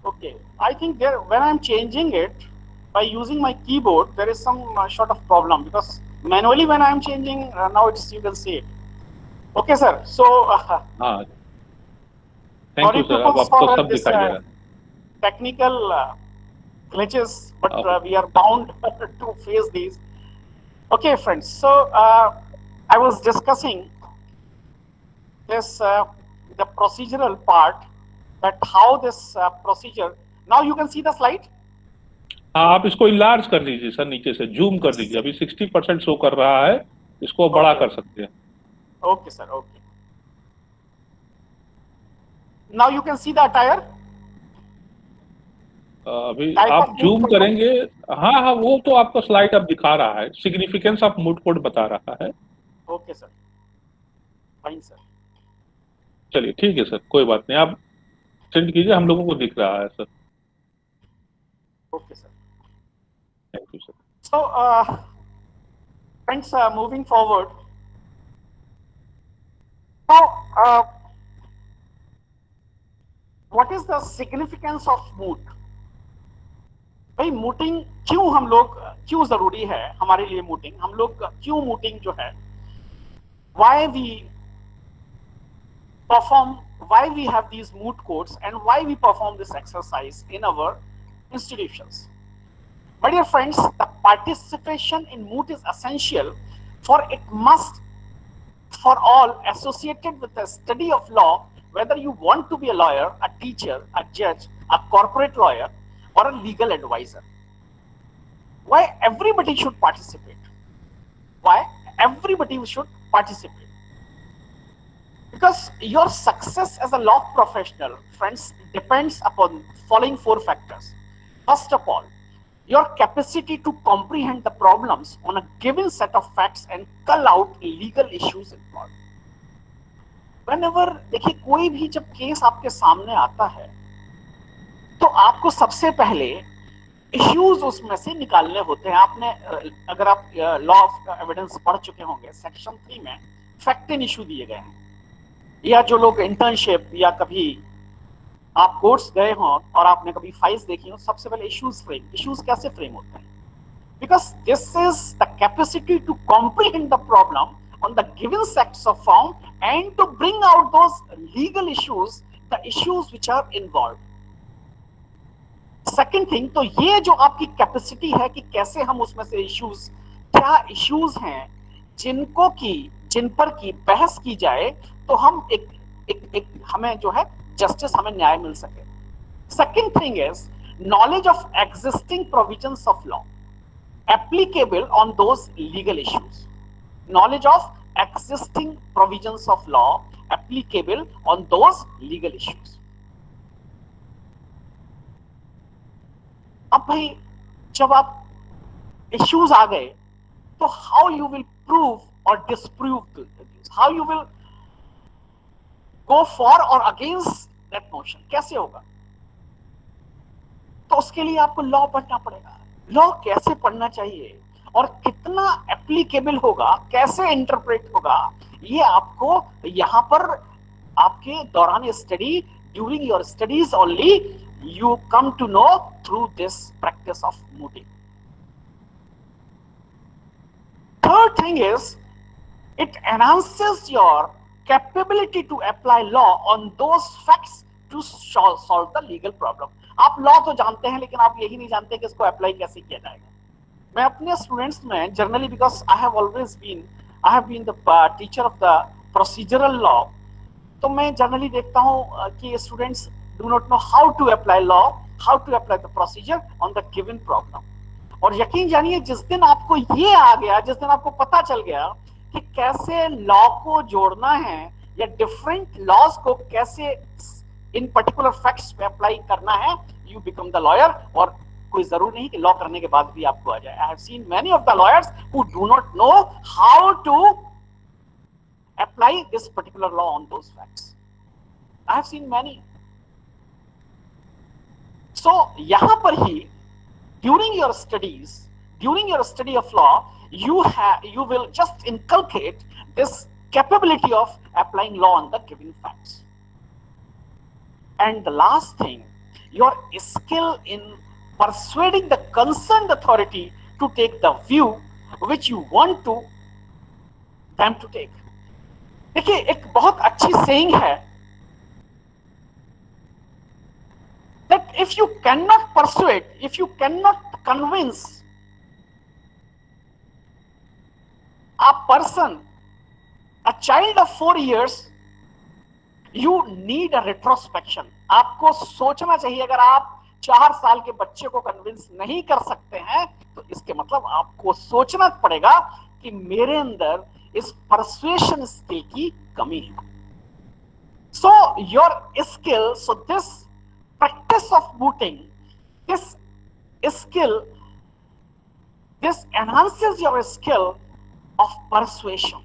Okay, I think there, when I'm changing it by using my keyboard, there is some sort of problem, because manually when I'm changing, now it's, you can see it. Okay sir, so हाँ, थैंक sorry यू सर। अब people आपको for सब this दिखाई दे रहा है। technical glitches, but Okay. we are bound to face these. Okay friends, so I was discussing this the procedural part, that how this procedure. Now you can see the slide. हाँ, आप इसको इलार्ज कर दीजिए सर, नीचे से जूम कर दीजिए, अभी 60% शो कर रहा है, इसको बड़ा कर सकते हैं। Okay sir, okay. Now you can see the attire. अभी Type आप of mood जूम profile? करेंगे, हाँ हाँ, वो तो आपका स्लाइड अब दिखा रहा है, सिग्निफिकेंस ऑफ मूड कोड बता रहा है। Okay sir, fine sir. चलिए ठीक है सर, कोई बात नहीं, आप सेंड कीजिए, हम लोगों को दिख रहा है sir. Okay sir. Thank you sir. So, friends, moving forward. Now, what is the significance of mood? भाई मूटिंग क्यों हम लोग, क्यों जरूरी है हमारे लिए मूटिंग? हम लोग क्यों मूटिंग जो है, why we perform, why we have these mood codes and why we perform this exercise in our institutions? My dear friends, the participation in mood is essential, for it must, for all associated with the study of law, whether you want to be a lawyer, a teacher, a judge, a corporate lawyer, or a legal advisor. Why everybody should participate? Why everybody should participate? Because your success as a law professional, friends, depends upon following 4 factors. First of all, your capacity to comprehend the problems on a given set of facts and cull out legal issues involved. Whenever, देखिए, कोई भी जब केस आपके सामने आता है तो आपको सबसे पहले इश्यूज उसमें से निकालने होते हैं। आपने, अगर आप लॉ ऑफ एविडेंस पढ़ चुके होंगे, सेक्शन 3 में फैक्ट एंड इशू दिए गए हैं, या जो लोग इंटर्नशिप या कभी आप कोर्स गए हों और आपने कभी फाइल्स देखी हो, सबसे पहले इश्यूज कैसे फ्रेम होते हैं? Because this is the capacity to comprehend the problem on the given sets of form and to bring out those legal issues, the issues which are involved. Second thing, तो ये जो आपकी कैपेसिटी है कि कैसे हम उसमें से इश्यूज, क्या इश्यूज हैं जिन पर की बहस की जाए तो हम एक हमें जो है जस्टिस, हमें न्याय मिल सके. Second thing is knowledge of existing provisions of law applicable on those legal issues. Knowledge of existing provisions of law applicable on those legal issues. अब भाई जब आप issues आ गए तो how you will prove or disprove this? How you will go for or against that motion? कैसे होगा? तो उसके लिए आपको लॉ पढ़ना पड़ेगा. लॉ कैसे पढ़ना चाहिए और कितना एप्लीकेबल होगा, कैसे इंटरप्रेट होगा, ये आपको यहां पर आपके दौरान study, during your studies only, you come to know through this practice of mooting. Third thing is it enhances your capability to apply law on those facts to solve the legal problem. आप लॉ तो जानते हैं लेकिन आप यही नहीं जानते कि इसको अप्लाई कैसे किया जाएगा. मैं अपने स्टूडेंट्स में generally, because I have been the teacher of the procedural law, तो मैं जनरली देखता हूं कि students do not know how to apply law, how to apply the procedure on the given problem. और यकीन जानिए, जिस दिन आपको ये आ गया, जिस दिन आपको पता चल गया कि कैसे लॉ को जोड़ना है या डिफरेंट लॉज को कैसे इन पर्टिकुलर फैक्ट्स पे अप्लाई करना है, यू बिकम द लॉयर. और कोई जरूर नहीं कि लॉ करने के बाद भी आपको आ जाए. I have seen many of the lawyers who do not know how to apply this particular law on those facts. I have seen many. So, यहाँ पर ही during your studies, during your study of law, you will just inculcate this capability of applying law on the given facts. And the last thing, your skill in persuading the concerned authority to take the view which you want to them to take. देखिए, एक बहुत अच्छी saying है that if you cannot persuade, if you cannot convince a person, a child of 4 years, you need a retrospection. आपको सोचना चाहिए. अगर आप 4 साल के बच्चे को कन्विंस नहीं कर सकते हैं, तो इसके मतलब आपको सोचना पड़ेगा कि मेरे अंदर इस परसुएशन स्किल की कमी है. So your skill, so this practice of mooting, this skill, this enhances your skill of persuasion.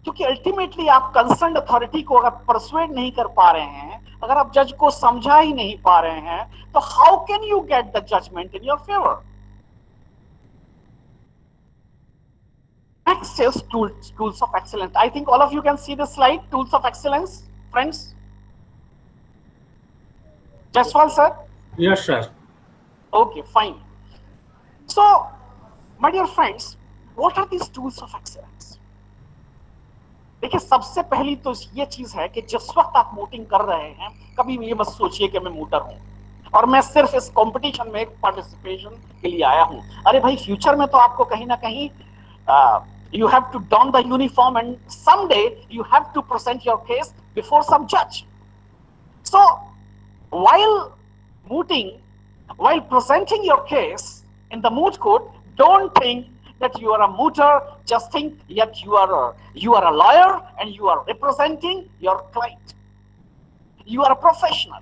क्योंकि अल्टीमेटली आप कंसर्न अथॉरिटी को अगर परसुएड नहीं कर पा रहे हैं, अगर आप जज को समझा ही नहीं पा रहे हैं, तो how can you get the judgment in your favour? Next is tools of excellence. I think all of you can see the slide, tools of excellence, friends. Jaswal sir? Yes, sir. Okay, fine. So, my dear friends, what are these tools of excellence? देखिए, सबसे पहली तो ये चीज है कि जिस वक्त आप मूटिंग कर रहे हैं, कभी ये मत सोचिए कि मैं मूटर हूं और मैं सिर्फ इस कंपटीशन में पार्टिसिपेशन के लिए आया हूं. अरे भाई, फ्यूचर में तो आपको कहीं ना कहीं you have to don the uniform and someday you have to present your case before some judge. So while mooting, while presenting your case in the moot court, don't think that you are a mooter, just think that you are a lawyer and you are representing your client. You are a professional.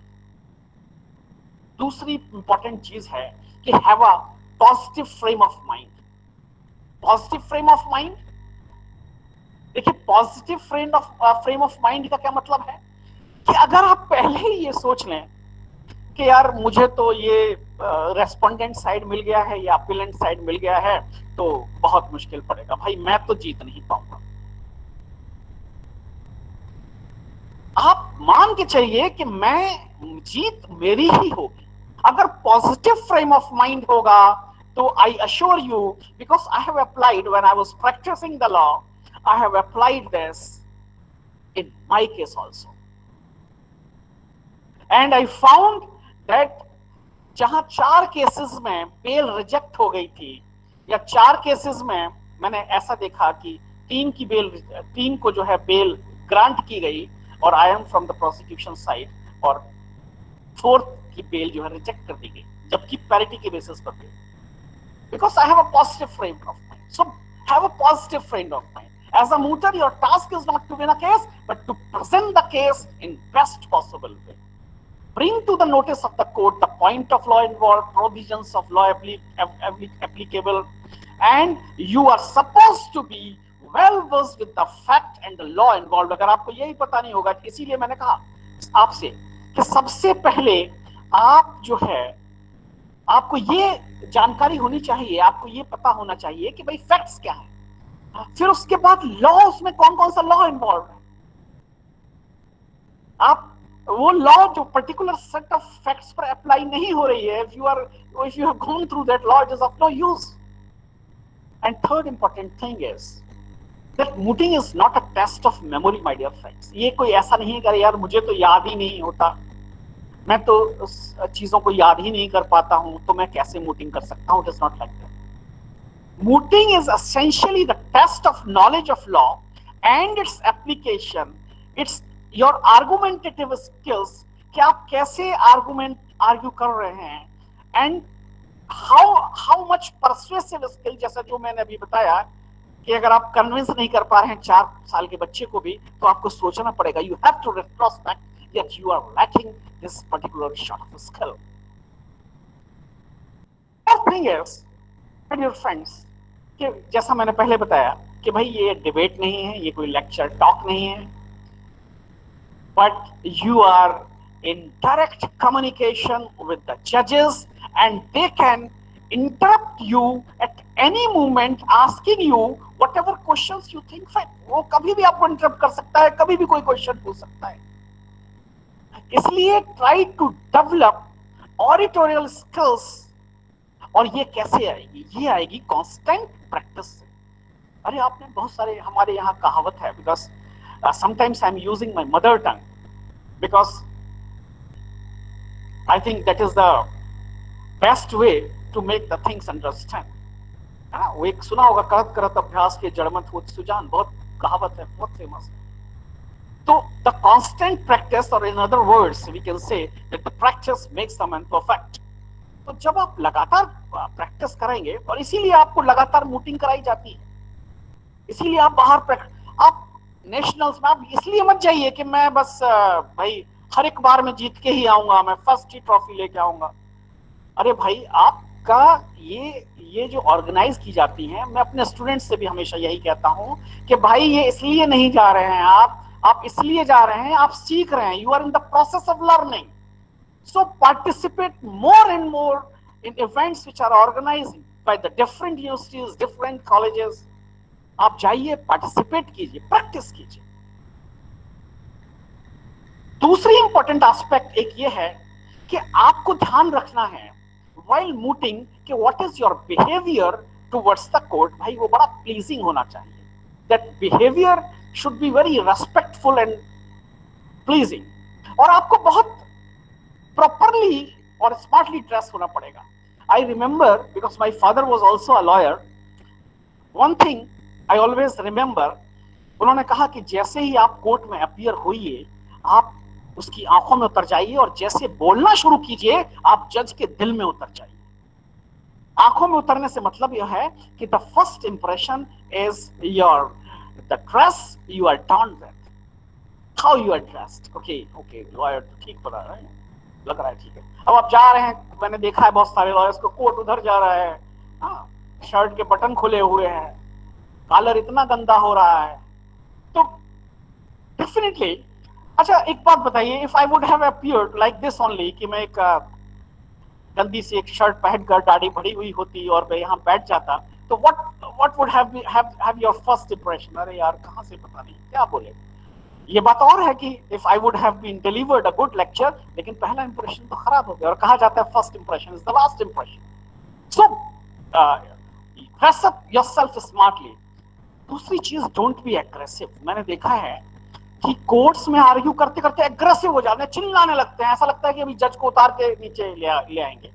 दूसरी important चीज है कि have a positive frame of mind. Positive frame of mind, देखिए पॉजिटिव फ्रेम ऑफ माइंड का क्या मतलब है कि अगर आप पहले ही ये सोच लें कि यार मुझे तो ये रेस्पोंडेंट साइड मिल गया है या अपीलेंट साइड मिल गया है, तो बहुत मुश्किल पड़ेगा, भाई मैं तो जीत नहीं पाऊंगा. आप मान के चलिए कि मैं जीत मेरी ही होगी. अगर पॉजिटिव फ्रेम ऑफ माइंड होगा तो I assure you, because I have applied when I was practicing the law, I have applied this in my case also. And I found that जहां 4 केसेस में बेल रिजेक्ट हो गई थी, या 4 केसेस में मैंने ऐसा देखा कि 3 को जो है बेल ग्रांट की गई और I am from the prosecution side, और 4th की बेल जो है रिजेक्ट कर दी गई, जबकि पैरिटी के बेसिस पर bell. Because I have a positive frame of mind. So have a positive frame of mind. As a mooter, your task is not to win a case, but to present the case in best possible way. Bring to the notice of the court the point of law involved, provisions of law applicable, and you are supposed to be well versed with the fact and the law involved. अगर आपको यही पता नहीं होगा, इसीलिए मैंने कहा आपसे कि सबसे पहले आप जो है, आपको ये जानकारी होनी चाहिए, आपको ये पता होना चाहिए कि भाई फैक्ट्स क्या है. फिर उसके बाद लॉ, उसमें कौन कौन सा लॉ इन्वॉल्व है. आप वो लॉ जो पर्टिकुलर सेट ऑफ फैक्ट्स पर अप्लाई नहीं हो रही है, if you have gone through that law, it is of no use. And third important thing is that mooting is not a test of memory, my dear friends. ये कोई ऐसा नहीं है कि यार मुझे तो याद ही नहीं होता, मैं तो उस चीजों को याद ही नहीं कर पाता हूं, तो मैं कैसे मूटिंग कर सकता हूं. It is not like that. Mooting is essentially the test of knowledge of law and its application. It's your argumentative skills, कि आप कैसे आर्ग्यू कर रहे हैं, and how much persuasive skill, जैसा जो मैंने अभी बताया कि अगर आप कन्विंस नहीं कर पा रहे हैं 4 साल के बच्चे को भी, तो आपको सोचना पड़ेगा. You have to retrospect that you are lacking this particular sort of skill. The thing is, my dear friends, कि जैसा मैंने पहले बताया कि भाई ये डिबेट नहीं है, ये कोई लेक्चर टॉक नहीं है, but you are in direct communication with the judges and they can interrupt you at any moment, asking you whatever questions you think fit. वो कभी भी आपको इंटरप्ट कर सकता है, कभी भी कोई क्वेश्चन पूछ सकता है. इसलिए ट्राई टू डेवलप ऑडिटोरियल स्किल्स. और ये कैसे आएगी? ये आएगी कांस्टेंट प्रैक्टिस से. अरे आपने बहुत सारे, हमारे यहाँ कहावत है, because sometimes I am using my mother tongue, because I think that is the best way to make the things understand. वो एक सुना होगा, करत करत अभ्यास के जड़मत होत सुजान, बहुत कहावत है, बहुत फेमस है. So the constant practice, or in other words, we can say that the practice makes the man perfect. तो जब आप लगातार प्रैक्टिस करेंगे, और इसीलिए आपको लगातार मूटिंग कराई जाती है, इसीलिए आप बाहर आप नेशनल्स में आप इसलिए मत जाइए कि मैं बस भाई हर एक बार में जीत के ही आऊंगा, मैं फर्स्ट ही ट्रॉफी लेके आऊंगा। अरे भाई, आपका ये जो ऑर्गेनाइज की जाती हैं, मैं अपने स्टूडेंट्स से भी हमेशा यही कहता हूं कि भाई ये इसलिए नहीं जा रहे हैं आप इसलिए जा रहे हैं, आप सीख रहे हैं, you are in the process of learning. So participate more and more in events which are organised by the different universities, different colleges. आप जाइए, पार्टिसिपेट कीजिए, प्रैक्टिस कीजिए। दूसरी इंपॉर्टेंट एस्पेक्ट एक ये है कि आपको ध्यान रखना है while mooting कि what is your behavior towards the court, भाई वो बड़ा pleasing होना चाहिए। That behavior should be very respectful and pleasing, और आपको बहुत properly और smartly dress होना पड़ेगा। I remember, because my father was also a lawyer, one thing I always remember, उन्होंने कहा कि जैसे ही आप कोर्ट में अपीयर होइए, आप उसकी आंखों में उतर जाइए, और जैसे बोलना शुरू कीजिए आप जज के दिल में उतर जाइए। आंखों में उतरने से मतलब यह है कि the first impression is your the dress you are don with, how you are dressed. Okay lawyer तो ठीक पता है, लग रहा है ठीक है। अब आप जा रहे हैं, मैंने देखा है बहुत सारे लॉयर्स को कोट उधर जा रहा है, शर्ट के बटन खुले हुए हैं, कॉलर इतना गंदा हो रहा है, तो डेफिनेटली। अच्छा एक बात बताइए, if I would have appeared like this only, कि मैं एक गंदी सी एक शर्ट पहनकर दाढ़ी बढ़ी हुई होती और मैं यहाँ बैठ जाता, तो what would have your first impression? अरे यार कहाँ से पता नहीं क्या बोले। ये बात और है कि if I would have been delivered a good lecture, लेकिन पहला इंप्रेशन तो खराब हो गया, और कहा जाता है first impression is the last impression. So dress up yourself smartly. दूसरी चीज, डोंट बी एग्रेसिव। मैंने देखा है कि कोर्ट्स में आर्ग्यू करते करते एग्रेसिव हो जाते हैं, चिल्लाने लगते हैं, ऐसा लगता है कि अभी जज को उतार के नीचे ले आएंगे।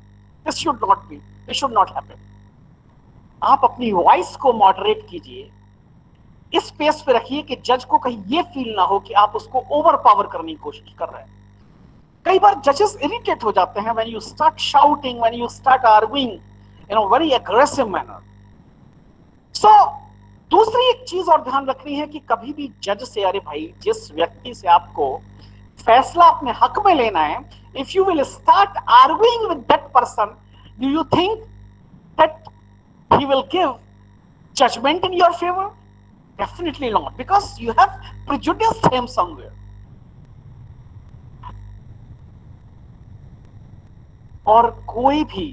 This should not B, this should not happen. आप अपनी वॉइस को मॉडरेट कीजिए, इस पेस पे रखिए कि जज को कहीं ये फील ना हो कि आप उसको ओवर पावर करने की कोशिश कर रहे हैं। कई बार जजेस इरिटेट हो जाते हैं when you start shouting, when you start arguing in a very aggressive manner. So दूसरी एक चीज और ध्यान रखनी है कि कभी भी जज से, अरे भाई जिस व्यक्ति से आपको फैसला अपने हक में लेना है, if you will start arguing with that person, do you think that he will give judgment in your favour? Definitely not, because you have prejudiced him somewhere. और कोई भी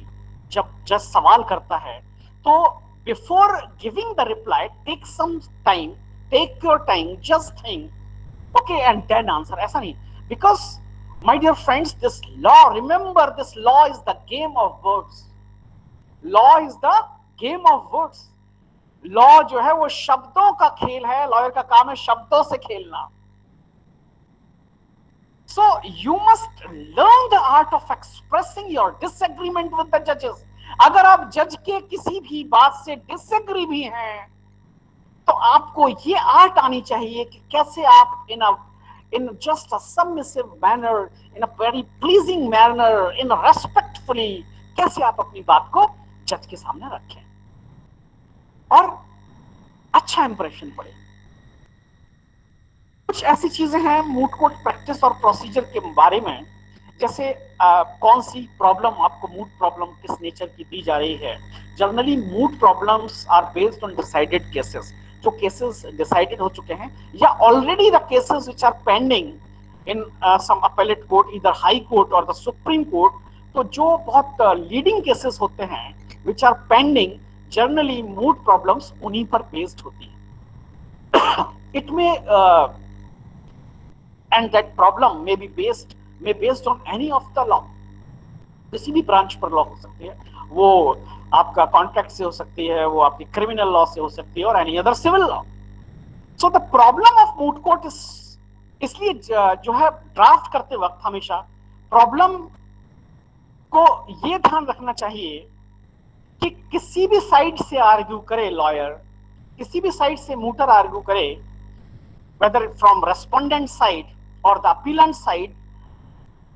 जब जज सवाल करता है तो before giving the reply, take some time, take your time, just think, okay, and then answer. ऐसा नहीं, because my dear friends, this law, remember, this law is the game of words. Law is the game of words. Law जो है वो शब्दों का खेल है, लॉयर का काम है शब्दों से खेलना। So you must learn the art of expressing your disagreement with the judges. अगर आप जज के किसी भी बात से डिसएग्री भी हैं, तो आपको ये आर्ट आनी चाहिए कि कैसे आप in just a submissive manner, in a very pleasing manner, in a respectfully, कैसे आप अपनी बात को जज के सामने रखें और अच्छा इंप्रेशन पड़े। कुछ ऐसी चीजें हैं मूट कोर्ट प्रैक्टिस और प्रोसीजर के बारे में, जैसे कौन सी प्रॉब्लम आपको मूट प्रॉब्लम किस नेचर की दी जा रही है। Generally moot problems are based on decided cases, जो केसेस डिसाइडेड हो चुके हैं, या already the cases which are pending in some appellate court, इधर हाई कोर्ट और द सुप्रीम कोर्ट। तो जो बहुत लीडिंग केसेस होते हैं which are pending, generally moot problems उन्हीं पर बेस्ड होती हैं। It may and that problem may be based on any of the law, किसी भी ब्रांच पर लॉ हो सकती है, वो आपका कॉन्ट्रैक्ट से हो सकती है, वो आपकी क्रिमिनल लॉ से हो सकती है, और any other civil law. So the problem of moot court is, इसलिए जो है ड्राफ्ट करते वक्त हमेशा प्रॉब्लम को ये ध्यान रखना चाहिए कि किसी भी साइड से आर्ग्यू करे लॉयर, किसी भी साइड से मूटर आर्ग्यू करे, वेदर फ्रॉम रेस्पोंडेंट साइड और द अपीलेंट साइड,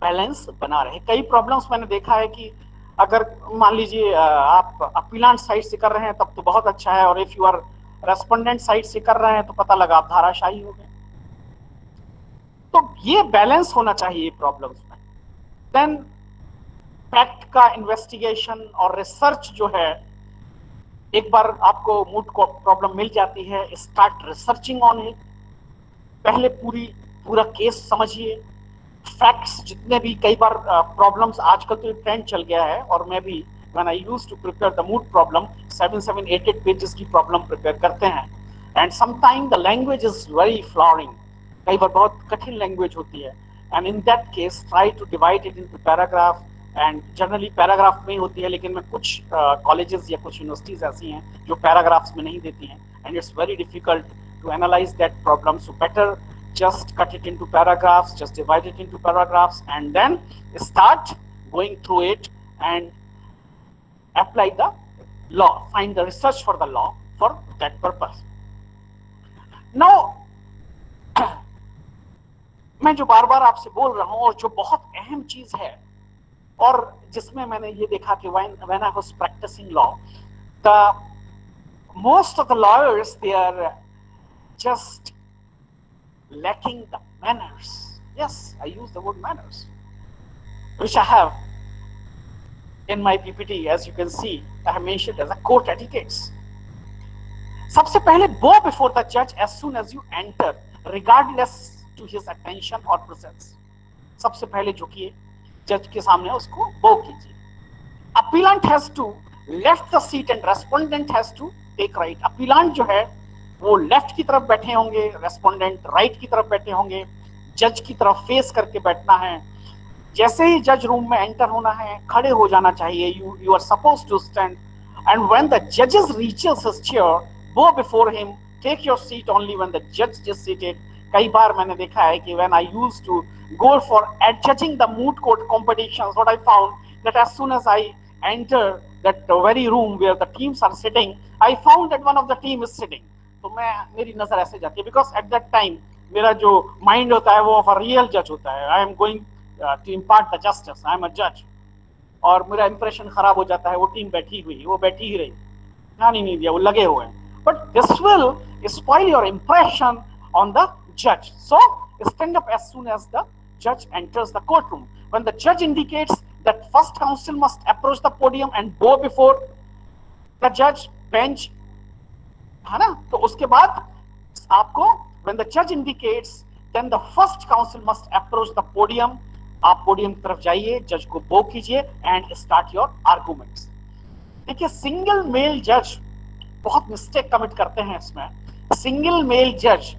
बैलेंस बना रहे। कई प्रॉब्लम्स मैंने देखा है कि अगर मान लीजिए आप अपीलांट साइड से कर रहे हैं तब तो बहुत अच्छा है, और if you are respondent side से कर रहे हैं तो पता लगा आप धाराशाही हो गए। तो ये बैलेंस होना चाहिए प्रॉब्लम्स में। देन फैक्ट का इन्वेस्टिगेशन और रिसर्च जो है, एक बार आपको मूड को प्रॉब्लम मिल जाती है, स्टार्ट रिसर्चिंग ऑन इट। पहले पूरा केस समझिए, फैक्ट्स जितने भी, कई बार प्रॉब्लम्स आजकल तो ट्रेंड चल गया है, और मैं भी when I used to prepare the mood problem 7-8 pages की प्रॉब्लम प्रिपेयर करते हैं, and sometime the language is very flowering, कई बार बहुत कठिन लैंग्वेज होती है, and in that case try to divide it into paragraph, and generally paragraph में होती है, लेकिन मैं कुछ कॉलेजेस या कुछ यूनिवर्सिटीज ऐसी हैं जो पैराग्राफ्स में नहीं देती हैं, and it's very difficult to analyse that problem. So better just cut it into paragraphs, just divide it into paragraphs, and then start going through it and apply the law, find the research for the law for that purpose. Now मैं जो बार बार आपसे बोल रहा हूं और जो बहुत अहम चीज है, और जिसमें मैंने ये देखा कि when I was practicing law, the most of the lawyers, they are just lacking the manners. Yes, I use the word manners, which I have in my PPT. As you can see, I have mentioned as a court etiquettes. सबसे पहले bow before the judge as soon as you enter, regardless to his attention or presence. सबसे पहले झुकिए, जज के सामने उसको bow कीजिए. Appellant has to left the seat and respondent has to take right. Appellant जो है वो लेफ्ट की तरफ बैठे होंगे, रेस्पोंडेंट राइट की तरफ बैठे होंगे, जज की तरफ फेस करके बैठना है। जैसे ही जज रूम में एंटर होना है, खड़े हो जाना चाहिए, you are supposed to stand, and when the जजेस reaches his chair, go before him, take your seat only when the जज इज सीटेड। कई बार मैंने देखा है कि when I used to go for एडजजिंग the moot court competitions, what I found that as soon as I enter that very room where the teams are sitting, I found that one of the team is sitting. तो मेरी नजर ऐसे जाती है, बिकॉज एट दैट टाइम मेरा जो माइंड होता है वो ऑफ अ रियल जज होता है। I am going to impart the justice, I am a जज, और मेरा इंप्रेशन खराब हो जाता है। वो टीम बैठी हुई, वो बैठी ही रही, ध्यान ही नहीं दिया, वो लगे हुए हैं। But this will spoil your impression on the जज, सो stand up as soon as the judge enters the courtroom. When the judge indicates that first counsel must approach the podium and bow before the judge bench, है ना, तो उसके बाद आपको when the judge indicates, then the first counsel must approach the podium, आप पोडियम की तरफ जाइए, जज को बो कीजिए एंड स्टार्ट योर आर्गुमेंट्स। देखिए, सिंगल मेल जज बहुत मिस्टेक कमिट करते हैं इसमें। सिंगल मेल जज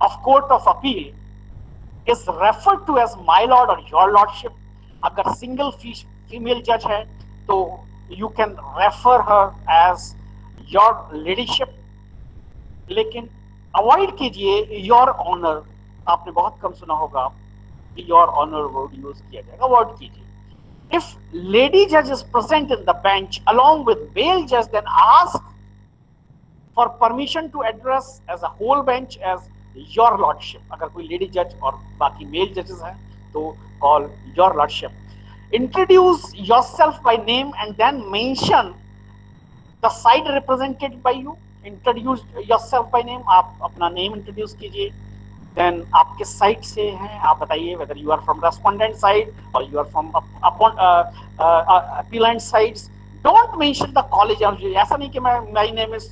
of court of appeal is referred to as my lord और योर लॉर्डशिप। अगर सिंगल फीमेल जज है तो you can refer her as your ladyship, लेकिन अवॉइड कीजिए योर ऑनर। आपने बहुत कम सुना होगा कि योर ऑनर वर्ड यूज किया जाएगा, अवॉइड कीजिए। इफ लेडी जज is present in the bench along with mail जज, then ask for permission to address as a whole bench as your lordship. अगर कोई लेडी जज और बाकी मेल जजेस हैं तो call your lordship. Introduce yourself by name and then mention the side represented by you. Introduce yourself by name, आप अपना नेम इंट्रोड्यूस कीजिए। देन आप किस साइड से हैं आप बताइए, whether you are from respondent side or you are from appellant sides. Don't mention the college. ऐसा नहीं कि my name is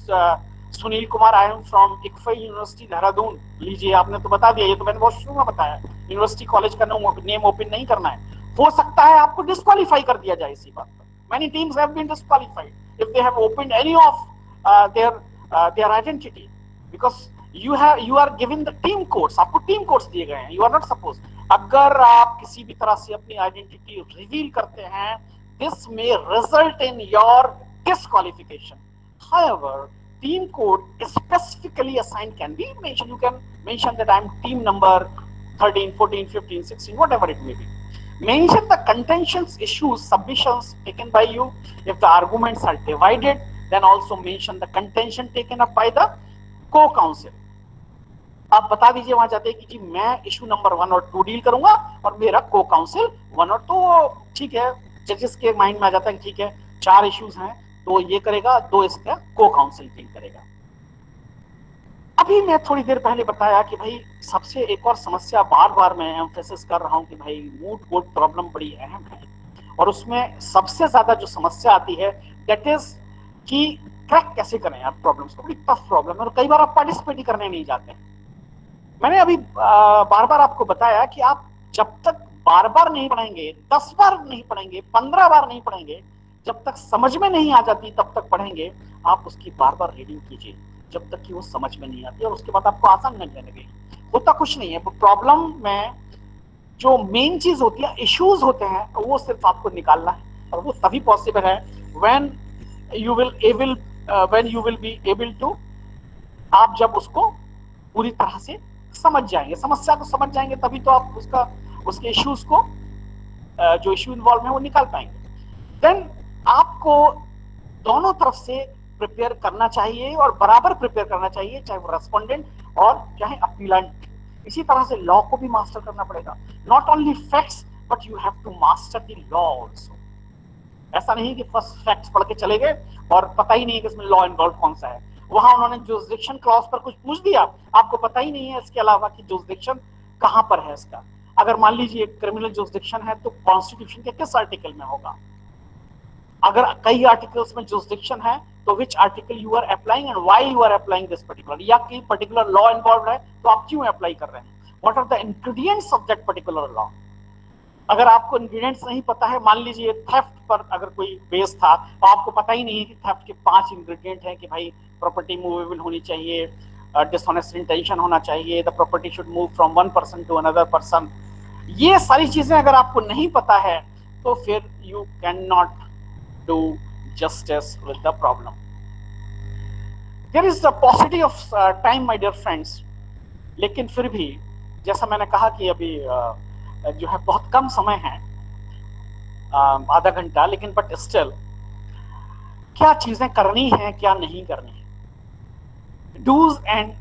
Sunil Kumar, I am from ICFAI university Dehradun. लीजिए, आपने तो बता दिया, ये तो मैंने बहुत शुरू में बताया, यूनिवर्सिटी कॉलेज का नेम ओपन नहीं करना है। हो सकता है आपको डिस्क्वालीफाई कर दिया जाए इसी बात पर। Many teams have been disqualified if they have opened any of their identity, because you are given the team codes. आपको team codes दिए गए हैं, you are not supposed. अगर आप किसी भी तरह से अपनी आइडेंटिटी रिवील करते हैं, this may result in your disqualification. However, team code specifically assigned can be mentioned. You can mention that I am team number 13, 14, 15, 16, whatever it may be. Mention the contentions, issues, submissions taken by you. If the arguments are divided, then also mention the contention taken up by the co-counsel. आप बता दीजिए वहां जाते कि जी मैं इशू नंबर 1 और 2 डील करूंगा और मेरा को-काउंसिल 1 और 2। ठीक है, जजेस के माइंड में आ जाता है कि ठीक है 4 इश्यूज हैं, 2 ये करेगा, 2 इसका को काउंसिलिंग करेगा। अभी मैं थोड़ी देर पहले बताया कि भाई सबसे एक और समस्या बार बार मैं एम्फेसिस कर रहा हूं कि भाई मूड कोर्ट प्रॉब्लम बड़ी अहम है, और उसमें सबसे ज्यादा जो समस्या आती है दैट इज कि क्रैक कैसे करें आप प्रॉब्लम्स को। बड़ी टफ प्रॉब्लम है और कई बार आप पार्टिसिपेट ही करने नहीं जाते हैं। मैंने अभी बार बार आपको बताया कि आप जब तक बार बार नहीं पढ़ेंगे, 10 बार नहीं पढ़ेंगे, 15 बार नहीं पढ़ेंगे, जब तक समझ में नहीं आ जाती तब तक पढ़ेंगे। आप उसकी बार बार रीडिंग कीजिए जब तक कि वो समझ में नहीं आती, और उसके बाद आपको आसान लगने लगेगी। होता कुछ नहीं है, प्रॉब्लम में जो मेन चीज होती है, इश्यूज होते हैं, वो सिर्फ आपको निकालना है, और वो तभी पॉसिबल है when you will be able to, आप जब उसको पूरी तरह से समझ जाएंगे, समस्या को समझ जाएंगे, तभी तो आप उसके इश्यूज को, जो इश्यू इन्वॉल्व है वो निकाल पाएंगे। देन आपको दोनों तरफ से प्रिपेयर करना चाहिए और बराबर प्रिपेयर करना चाहिए, चाहे वो रेस्पोंडेंट और चाहे अपीलेंट। इसी तरह से लॉ को भी मास्टर करना पड़ेगा। Not only facts but you have to master the law also. ऐसा नहीं कि फर्स्ट फैक्ट्स पढ़ के चले गए और पता ही नहीं है कि इसमें लॉ इन्वॉल्व कौन सा है। वहां उन्होंने जुरिसडिक्शन क्लॉज पर कुछ पूछ दिया, आपको पता ही नहीं है इसके अलावा कि जुरिसडिक्शन कहां पर है इसका। अगर मान लीजिए क्रिमिनल जुरिसडिक्शन है तो कॉन्स्टिट्यूशन के किस आर्टिकल में होगा। अगर कई आर्टिकल्स में जुरिसडिक्शन है तो which article you are applying and why you are applying this particular, या कोई पर्टिकुलर लॉ इन्वॉल्व है तो आप क्यों अप्लाई कर रहे हैं, what are the ingredients of that particular law. अगर आपको इंग्रेडिएंट्स नहीं पता है, मान लीजिए थेफ्ट पर अगर कोई बेस था तो आपको पता ही नहीं है कि थेफ्ट के 5 इंग्रेडिएंट हैं कि भाई प्रॉपर्टी मूवेबल होनी चाहिए, डिसऑनेस्ट इंटेंशन होना चाहिए, the property should move from one person to another person. ये सारी चीजें अगर आपको नहीं पता है तो फिर you can not do justice with the problem. There is the paucity of time, my dear friends. लेकिन फिर भी जैसा मैंने कहा कि अभी जो है बहुत कम समय है, आधा घंटा, लेकिन बट स्टिल क्या चीजें करनी है क्या नहीं करनी है, डूज एंड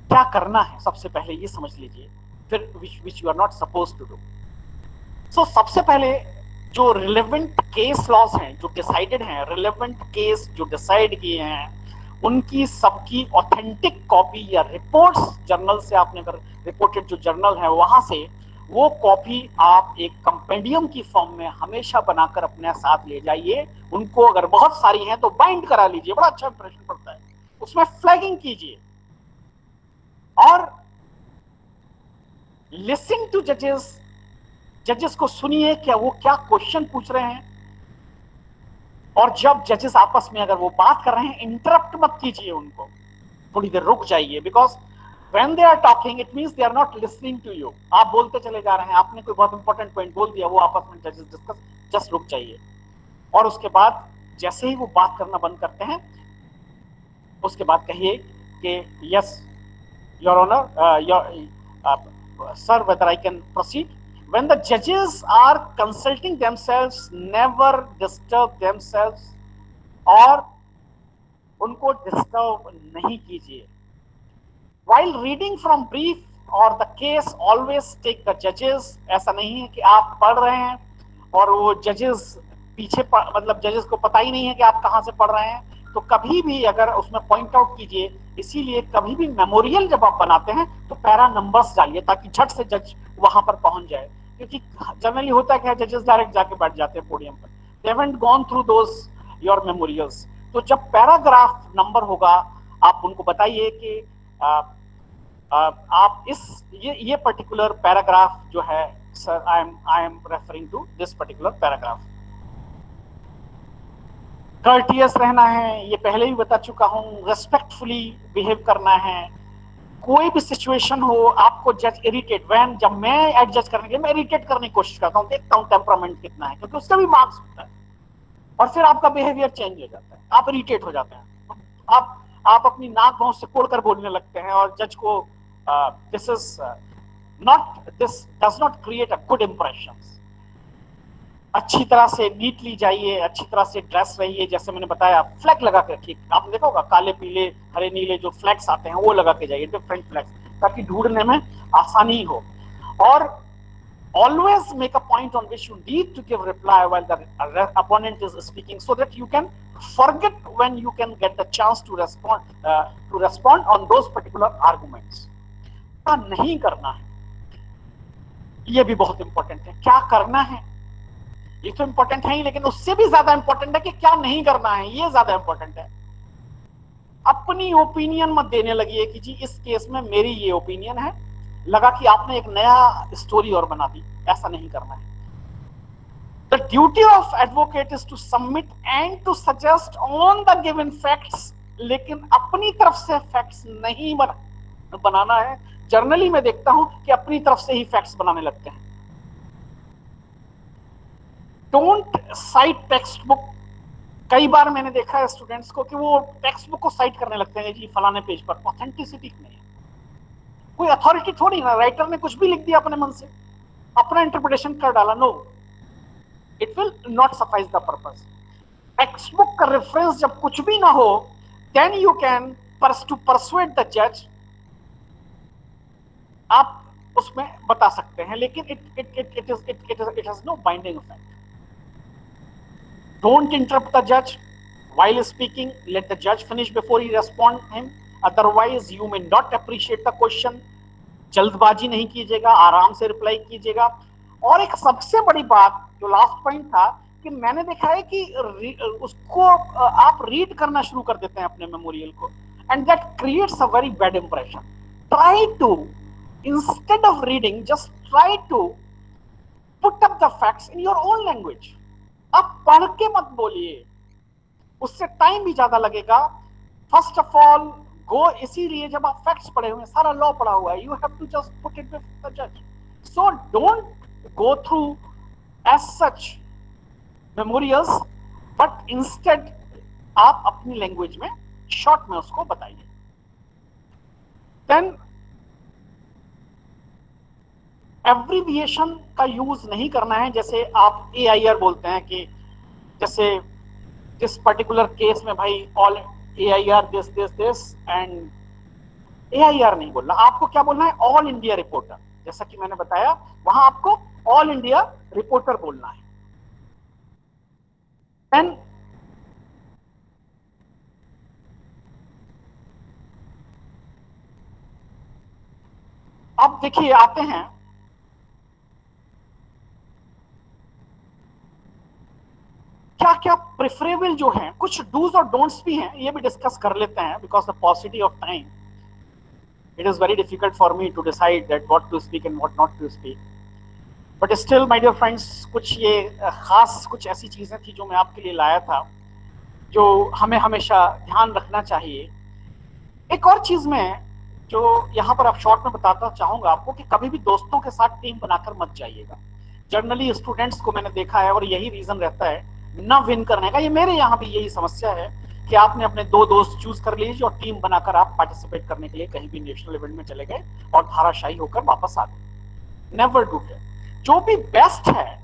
क्या करना है, सबसे पहले ये समझ लीजिए, फिर which you are not suppose to do. So सबसे पहले जो रिलेवेंट केस लॉस हैं, जो डिसाइडेड हैं, रिलेवेंट केस जो डिसाइड किए हैं, उनकी सबकी ऑथेंटिक कॉपी या रिपोर्ट्स जर्नल से आपने अगर रिपोर्टेड जो जर्नल है वहां से वो कॉपी आप एक कंपेंडियम की फॉर्म में हमेशा बनाकर अपने साथ ले जाइए। उनको अगर बहुत सारी हैं तो बाइंड करा लीजिए, बड़ा अच्छा इंप्रेशन पड़ता है। उसमें फ्लैगिंग कीजिए और लिसन टू जजेस, जजेस को सुनिए क्या वो क्या क्वेश्चन पूछ रहे हैं, और जब जजेस आपस में अगर वो बात कर रहे हैं इंटरप्ट मत कीजिए उनको, थोड़ी देर रुक जाइए, because when they are talking it means they are not listening to you. आप बोलते चले जा रहे हैं, आपने कोई बहुत इंपॉर्टेंट पॉइंट बोल दिया, वो आपस में जजेस डिस्कस, जस्ट रुक जाइए। और उसके बाद जैसे ही वो बात करना बंद करते हैं उसके बाद कहिए कि yes your honour, sir whether I can proceed. When the judges are consulting themselves, never disturb themselves, और उनको disturb नहीं कीजिए। While reading from brief or the case, always take the judges। ऐसा नहीं है कि आप पढ़ रहे हैं और वो judges पीछे मतलब जजेस को पता ही नहीं है कि आप कहाँ से पढ़ रहे हैं, तो कभी भी अगर उसमें पॉइंट आउट कीजिए। इसीलिए कभी भी मेमोरियल जब आप बनाते हैं तो पैरा नंबर्स डालिए ताकि झट से जज वहां पर पहुंच जाए, क्योंकि जनरली होता है कि जजेस डायरेक्ट जाके बैठ जाते हैं पोडियम पर, they haven't gone through those your memorials. तो जब पैराग्राफ नंबर होगा आप उनको बताइए कि आप इस ये पर्टिकुलर पैराग्राफ जो है, sir I am referring to this particular paragraph. Courteous रहना है, ये पहले भी बता चुका हूं, रेस्पेक्टफुली बिहेव करना है। कोई भी सिचुएशन हो, आपको जज इरिटेट, व्हेन जब मैं एडजस्ट करने के लिए मैं इरिटेट करने की कोशिश करता हूँ, देखता हूँ टेम्परामेंट कितना है, क्योंकि उसका भी मार्क्स होता है, और फिर आपका बिहेवियर चेंज हो जाता है, आप इरिटेट हो जाते हैं, आप अपनी नाक भौं से कोड़कर बोलने लगते हैं, और जज को this does not create a good impression. अच्छी तरह से नीटली जाइए, अच्छी तरह से ड्रेस रहिए, जैसे मैंने बताया फ्लैग लगा के रखिए, आपने देखा होगा काले पीले हरे नीले जो फ्लैग्स आते हैं वो लगा के जाइए, डिफरेंट फ्लैग्स, ताकि ढूंढने में आसानी हो। और always make a point on which you need to give reply while the opponent is speaking, so that you can forget when you can get the chance to respond on those particular arguments. क्या नहीं करना है, ये भी बहुत इंपॉर्टेंट है. क्या करना है ये तो इंपॉर्टेंट है ही, लेकिन उससे भी ज्यादा इंपॉर्टेंट है कि क्या नहीं करना है, ये ज्यादा इंपॉर्टेंट है. अपनी ओपिनियन मत देने लगिए कि जी इस केस में मेरी ये ओपिनियन है, लगा कि आपने एक नया स्टोरी और बना दी. ऐसा नहीं करना है. The duty of advocate is to submit and to suggest on the given facts, लेकिन अपनी तरफ से फैक्ट्स नहीं बनाना है. जनरली मैं देखता हूं कि अपनी तरफ से ही फैक्ट्स बनाने लगते हैं. Don't site text book. कई बार मैंने देखा है स्टूडेंट्स को कि वो टेक्स्ट बुक को साइट करने लगते हैं जी फलाने पेज पर. ऑथेंटिसिटी नहीं है, कोई अथॉरिटी थोड़ी ना. राइटर ने कुछ भी लिख दिया अपने मन से, अपना इंटरप्रिटेशन कर डाला. No, it will not suffice the purpose. Textbook का रेफरेंस जब कुछ भी ना हो, then you can to persuade the जज, आप उसमें बता सकते हैं, लेकिन it has no binding effect. Don't interrupt the judge while speaking. Let the judge finish before he respond him. Otherwise, you may not appreciate the question. जल्दबाजी नहीं कीजिएगा, आराम से रिप्लाई कीजिएगा. और एक सबसे बड़ी बात जो लास्ट पॉइंट था कि मैंने देखा है कि उसको आप रीड करना शुरू कर देते हैं अपने मेमोरियल को, and that creates a very bad impression. Try to, instead of reading, just try to put up the facts in your own language. आप पढ़ के मत बोलिए, उससे टाइम भी ज्यादा लगेगा. फर्स्ट ऑफ ऑल गो, इसीलिए जब आप फैक्ट्स पढ़े हुए हैं, सारा लॉ पढ़ा हुआ है, you have to just put it before the जज. So don't go through as such memorials, but instead आप अपनी लैंग्वेज में शॉर्ट में उसको बताइए. देन एब्रीविएशन का यूज नहीं करना है. जैसे आप AIR बोलते हैं कि जैसे जिस पर्टिकुलर केस में भाई all AIR this and AIR नहीं बोलना. आपको क्या बोलना है? All India reporter. जैसा कि मैंने बताया, वहां आपको ऑल इंडिया रिपोर्टर बोलना है. देन अब देखिए आते हैं क्या क्या प्रेफरेबल जो हैं. कुछ डूज और डोंट्स भी हैं, ये भी डिस्कस कर लेते हैं. Because the paucity of time, it is very difficult for me to decide that what to speak and what not to speak. But still my dear friends, कुछ ये खास कुछ ऐसी चीजें थी जो मैं आपके लिए लाया था, जो हमें हमेशा ध्यान रखना चाहिए. एक और चीज में जो यहाँ पर आप शॉर्ट में बताता चाहूंगा आपको कि कभी भी दोस्तों के साथ टीम बनाकर मत जाइएगा. जनरली स्टूडेंट्स को मैंने देखा है, और यही रीजन रहता है ना विन करने का. ये मेरे यहाँ भी यही समस्या है कि आपने अपने 2 दोस्त चूज कर लीजिए और टीम बनाकर आप पार्टिसिपेट करने के लिए कहीं भी नेशनल इवेंट में चले गए और धाराशायी होकर वापस आ गए. Never do that. जो भी बेस्ट है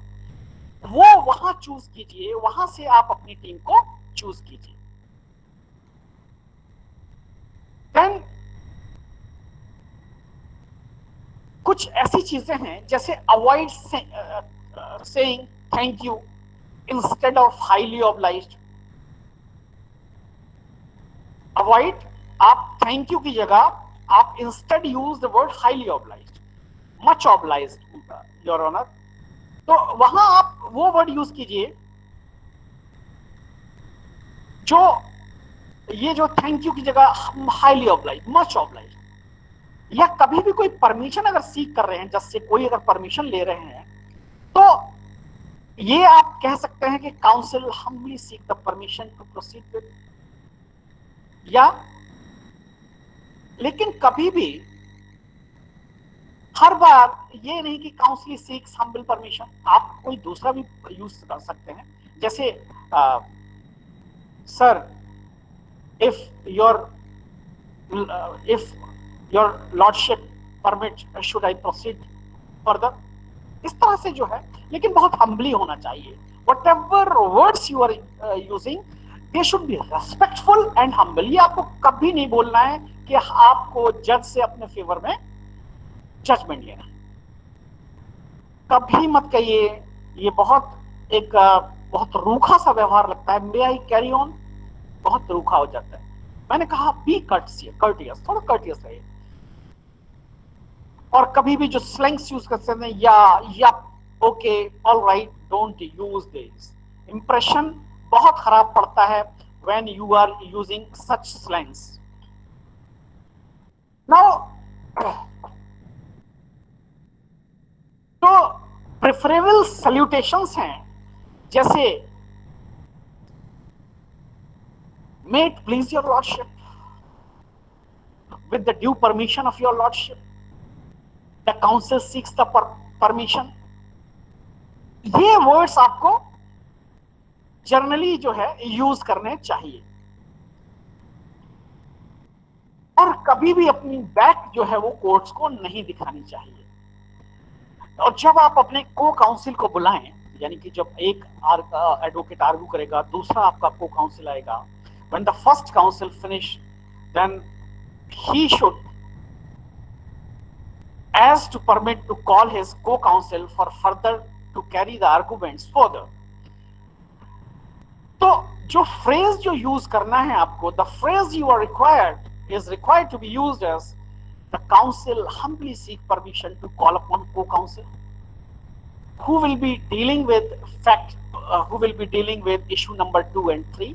वो वहां चूज कीजिए, वहां से आप अपनी टीम को चूज कीजिए. देन कुछ ऐसी चीजें हैं जैसे avoid saying thank you instead of highly obliged. Avoid, आप thank you की जगह आप instead use the word highly obliged, much obliged, your honor. तो वहां आप वो वर्ड यूज कीजिए जो ये जो थैंक यू की जगह हाईली obliged, much obliged. या कभी भी कोई परमिशन अगर सीख कर रहे हैं, जैसे कोई अगर परमिशन ले रहे हैं, तो ये आप कह सकते हैं कि counsel humbly seek the permission to proceed with. या लेकिन कभी भी हर बार ये नहीं कि काउंसिल सीक्स हम्बल परमिशन. आप कोई दूसरा भी यूज कर सकते हैं. जैसे sir, if your lordship permit, should I proceed further. इस तरह से जो है, लेकिन बहुत हम्बली होना चाहिए. Whatever words you are using, they should be respectful and humble. ये आपको कभी नहीं बोलना है कि आपको जज से अपने फेवर में जजमेंट लेना है. कभी मत कहिए, ये बहुत एक बहुत रूखा सा व्यवहार लगता है, मे आई कैरी ऑन, बहुत रूखा हो जाता है। मैंने कहा बी कर्टियस, थोड़ा कर्टियस रहिए। और कभी भी जो स्लैंग्स यूज करते हैं या okay all right, don't use this, impression बहुत खराब पड़ता है when you are using such slangs. Now तो प्रेफरेबल सल्यूटेशंस हैं, जैसे may it please your lordship, with the due permission of your lordship, the counsel seeks the permission. ये वर्ड्स आपको जनरली जो है यूज करने चाहिए। और कभी भी अपनी बैक जो है वो कोर्ट्स को नहीं दिखानी चाहिए। और जब आप अपने को काउंसिल को बुलाएं, यानी कि जब एक एडवोकेट आर्ग्यू करेगा, दूसरा आपका को काउंसिल आएगा, when the first counsel finish, then he should as to permit to call his co-counsel for further to carry the arguments further। तो जो phrase जो यूज करना है आपको, the phrase you are required is required to be used as the counsel humbly seek permission to call upon co-counsel who will be dealing with who will be dealing with issue number 2 and 3।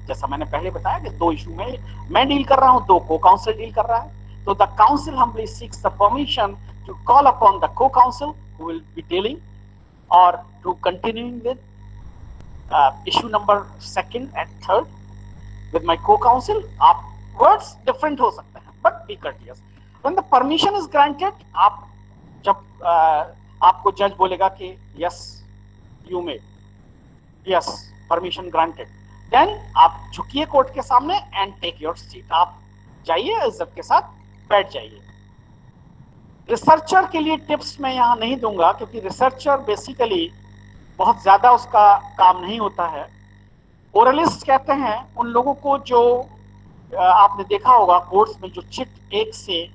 जैसा मैंने पहले बताया कि 2 इशू में मैं डील कर रहा हूं, 2 co-counsel डील कर रहा है। तो the counsel humbly seeks the permission to call upon the co-counsel who will be dealing or to continuing with issue number 2 and 3 with my co-counsel। आप words different हो सकते हैं, but be courteous। When the permission is granted, आप जब आपको जज बोलेगा कि yes you may, yes permission granted, then आप झुकिए कोर्ट के सामने एंड टेक योर सीट। आप जाइए, इज्जत के साथ बैठ जाइए। रिसर्चर के लिए टिप्स मैं यहाँ नहीं दूंगा, क्योंकि रिसर्चर बेसिकली बहुत ज्यादा उसका काम नहीं होता है। ओरलिस्ट कहते हैं उन लोगों को जो आपने देखा होगा कोर्ट्स में, जो चिट एक से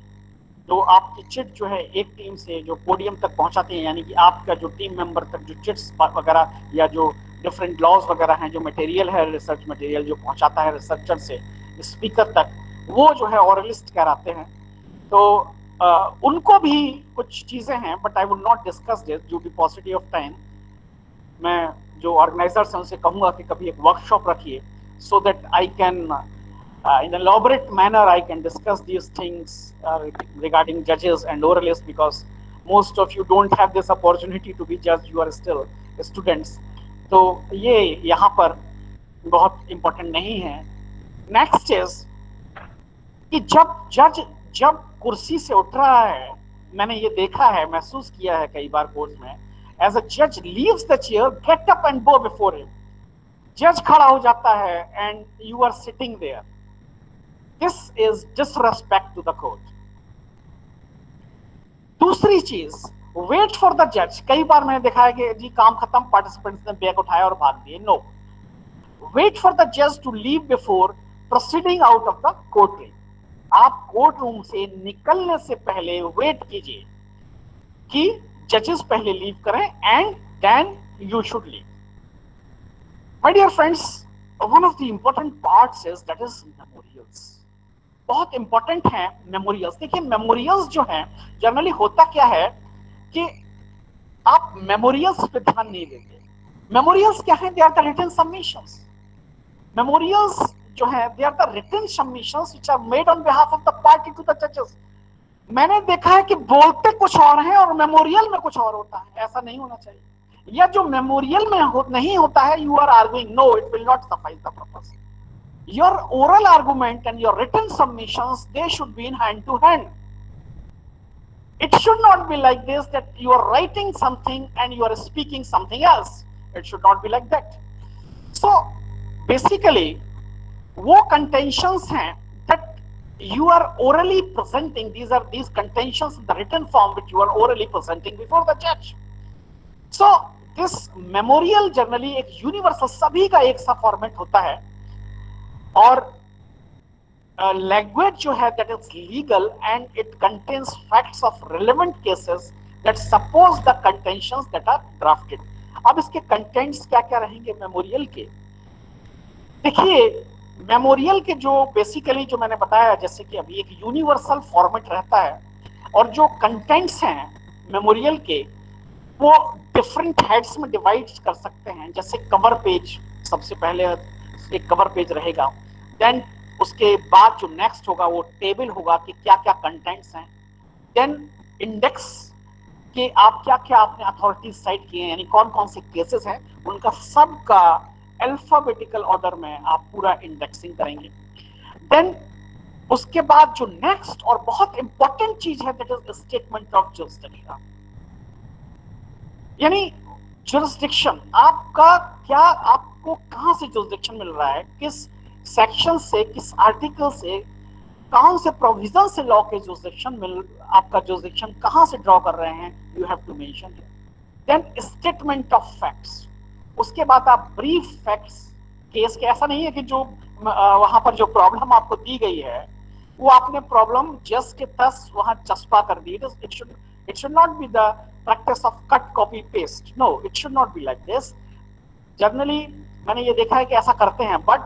जो आपकी चिट जो है एक टीम से जो पोडियम तक पहुंचाते हैं, यानी कि आपका जो टीम मेंबर तक जो चिट्स वगैरह या जो डिफरेंट लॉज वगैरह हैं, जो मटेरियल है, रिसर्च मटेरियल जो पहुंचाता है रिसर्चर से स्पीकर तक, वो जो है ओरलिस्ट कहलाते हैं। तो उनको भी कुछ चीजें हैं, but I would not discuss this due to possibility of time. मैं जो ऑर्गेनाइजर्स हैं उनसे कहूंगा कि कभी एक वर्कशॉप रखिए, so that I can in an elaborate manner I can discuss these things regarding judges and oralists, because most of you don't have this opportunity to be judge, you are still students। तो ये यहाँ पर बहुत important नहीं है। Next is कि जब कुर्सी से उठ रहा है, मैंने ये देखा है, महसूस किया है कई बार कोर्ट में, as a judge leaves the chair, get up and go before him। जज खड़ा हो जाता है and you are sitting there। This is disrespect to the court। दूसरी चीज, वेट फॉर द जज। कई बार मैंने देखा है कि जी काम खत्म, पार्टिसिपेंट्स ने बैग उठाया और भाग दिए। नो, वेट फॉर द जज to leave before proceeding out of the court room. आप कोर्ट रूम से निकलने से पहले वेट कीजिए कि जजेस पहले लीव करें and then you should leave. My dear friends, one of the important parts is that is memorials. बहुत इंपॉर्टेंट है मेमोरियल्स। देखिए मेमोरियल्स जो हैं, जनरली होता क्या है कि आप मेमोरियल्स पे ध्यान नहीं देते। मेमोरियल्स क्या है? They are the written submissions. Memorials जो है they are the written submissions which are made on behalf of the party to the जजेस। मैंने देखा है कि बोलते कुछ और हैं और मेमोरियल में कुछ और होता है। ऐसा नहीं होना चाहिए। या जो मेमोरियल में नहीं होता है, you are arguing, no it will not suffice the purpose. Your oral argument and your written submissions, they should be in hand to hand। It should not be like this that you are writing something and you are speaking something else। It should not be like that। So basically वो contentions हैं that you are orally presenting, these contentions in the written form which you are orally presenting before the judge। So this memorial generally एक universal, सभी का एक सा format होता है। और लैंग्वेज जो है that is legal and it contains facts of relevant cases that suppose the contentions that are drafted. अब इसके कंटेंट्स क्या क्या रहेंगे मेमोरियल के? देखिए, मेमोरियल के जो बेसिकली जो मैंने बताया, जैसे कि अभी एक यूनिवर्सल फॉर्मेट रहता है, और जो कंटेंट्स हैं मेमोरियल के वो डिफरेंट हेड्स में डिवाइड कर सकते हैं। जैसे कवर पेज, सबसे पहले एक कवर पेज रहेगा, देन उसके बाद जो नेक्स्ट होगा वो टेबल होगा कि क्या क्या कंटेंट्स हैं, देन इंडेक्स कि आप क्या क्या आपने अथॉरिटीज साइट किए हैं, यानी कौन कौन से केसेस हैं, उनका सब का अल्फाबेटिकल ऑर्डर में आप पूरा इंडेक्सिंग करेंगे। देन उसके बाद जो नेक्स्ट और बहुत इंपॉर्टेंट चीज है, that is statement of jurisdiction, यानी जुरिसडिक्शन आपका क्या, आपको कहां से जुरिसडिक्शन मिल रहा है, किस सेक्शन से, किस आर्टिकल से, कौन से प्रोविजन से लॉ के जुरिसडिक्शन मिल, आपका जुरिसडिक्शन कहां से ड्रॉ कर रहे हैं, you have to mention it. Then statement of facts, उसके बाद आप ब्रीफ फैक्ट्स केस के, ऐसा नहीं है कि जो वहां पर जो प्रॉब्लम आपको दी गई है वो आपने प्रॉब्लम जस्ट के तस वहां चस्पा कर दी। It should not be the practice of cut copy paste, no, it should not be like this. Generally मैंने ये देखा है कि ऐसा करते हैं, but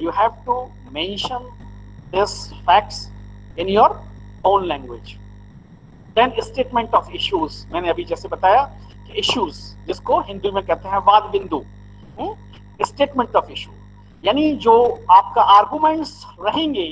you have to mention these facts in your own language. Then statement of issues, मैंने अभी जैसे बताया कि issues जिसको हिंदी में कहते हैं वाद बिंदु, statement of issue यानी जो आपका arguments रहेंगे,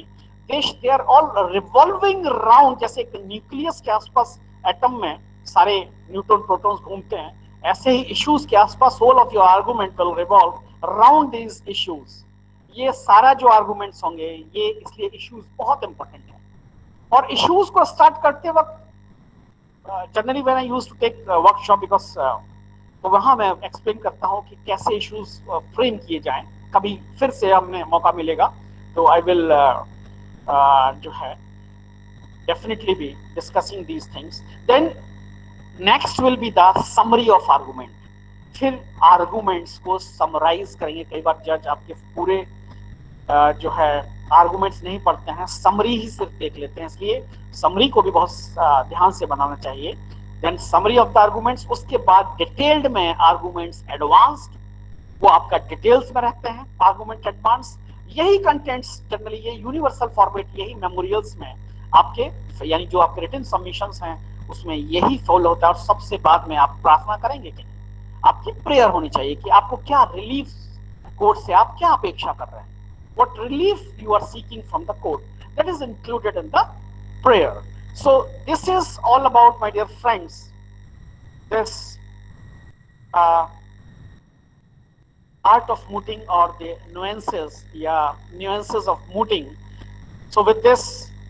they are all revolving around, जैसे एक न्यूक्लियस के आसपास एटम में सारे न्यूट्रॉन प्रोटॉन्स घूमते हैं, ऐसे ही इश्यूज के आसपास whole of your argument will revolve around these issues. ये सारा जो आर्गुमेंट्स होंगे, ये इसलिए इश्यूज बहुत इंपॉर्टेंट है। और इश्यूज को स्टार्ट करते वक्त generally when I used to take workshop, because तो वहां मैं एक्सप्लेन करता हूँ कि कैसे इश्यूज फ्रेम किए जाएं। कभी फिर से हमें मौका मिलेगा तो आई विल जो है definitely be discussing these things. Then next will be the summary of argument. फिर arguments को summarize करेंगे। कई बार जज आपके पूरे जो है arguments नहीं पढ़ते हैं, summary ही सिर्फ देख लेते हैं, इसलिए summary को भी बहुत ध्यान से बनाना चाहिए। Then summary of the arguments, उसके बाद detailed में arguments advanced, वो आपका details में रहते हैं argument advanced। यही contents generally, ये universal format, यही memorials में आपके, यानी जो आपके रिटन सबमिशंस हैं उसमें यही फॉलो होता है। और सबसे बाद में आप प्रार्थना करेंगे कि आपकी प्रेयर होनी चाहिए कि आपको क्या रिलीफ, कोर्ट से आप क्या अपेक्षा कर रहे हैं, what relief you are seeking from the court, that is included in the prayer. So this is all about my dear friends, this art of mooting or the nuances of mooting. So with this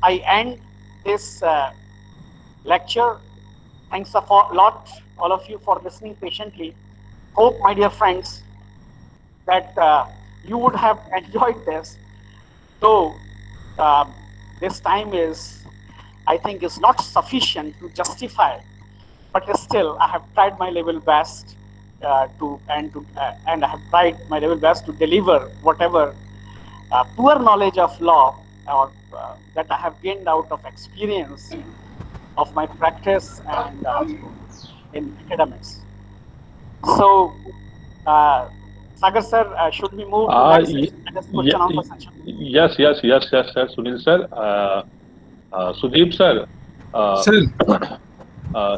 I end this lecture. Thanks a lot, all of you, for listening patiently. Hope, my dear friends, that you would have enjoyed this. Though this time is, I think, is not sufficient to justify, but still I have tried my level best and I have tried my level best to deliver whatever poor knowledge of law or that I have gained out of experience of my practice and in academics. So, Sagar sir, should we move to next question answer session? Yes, sir. Sunil sir, Sudeep sir,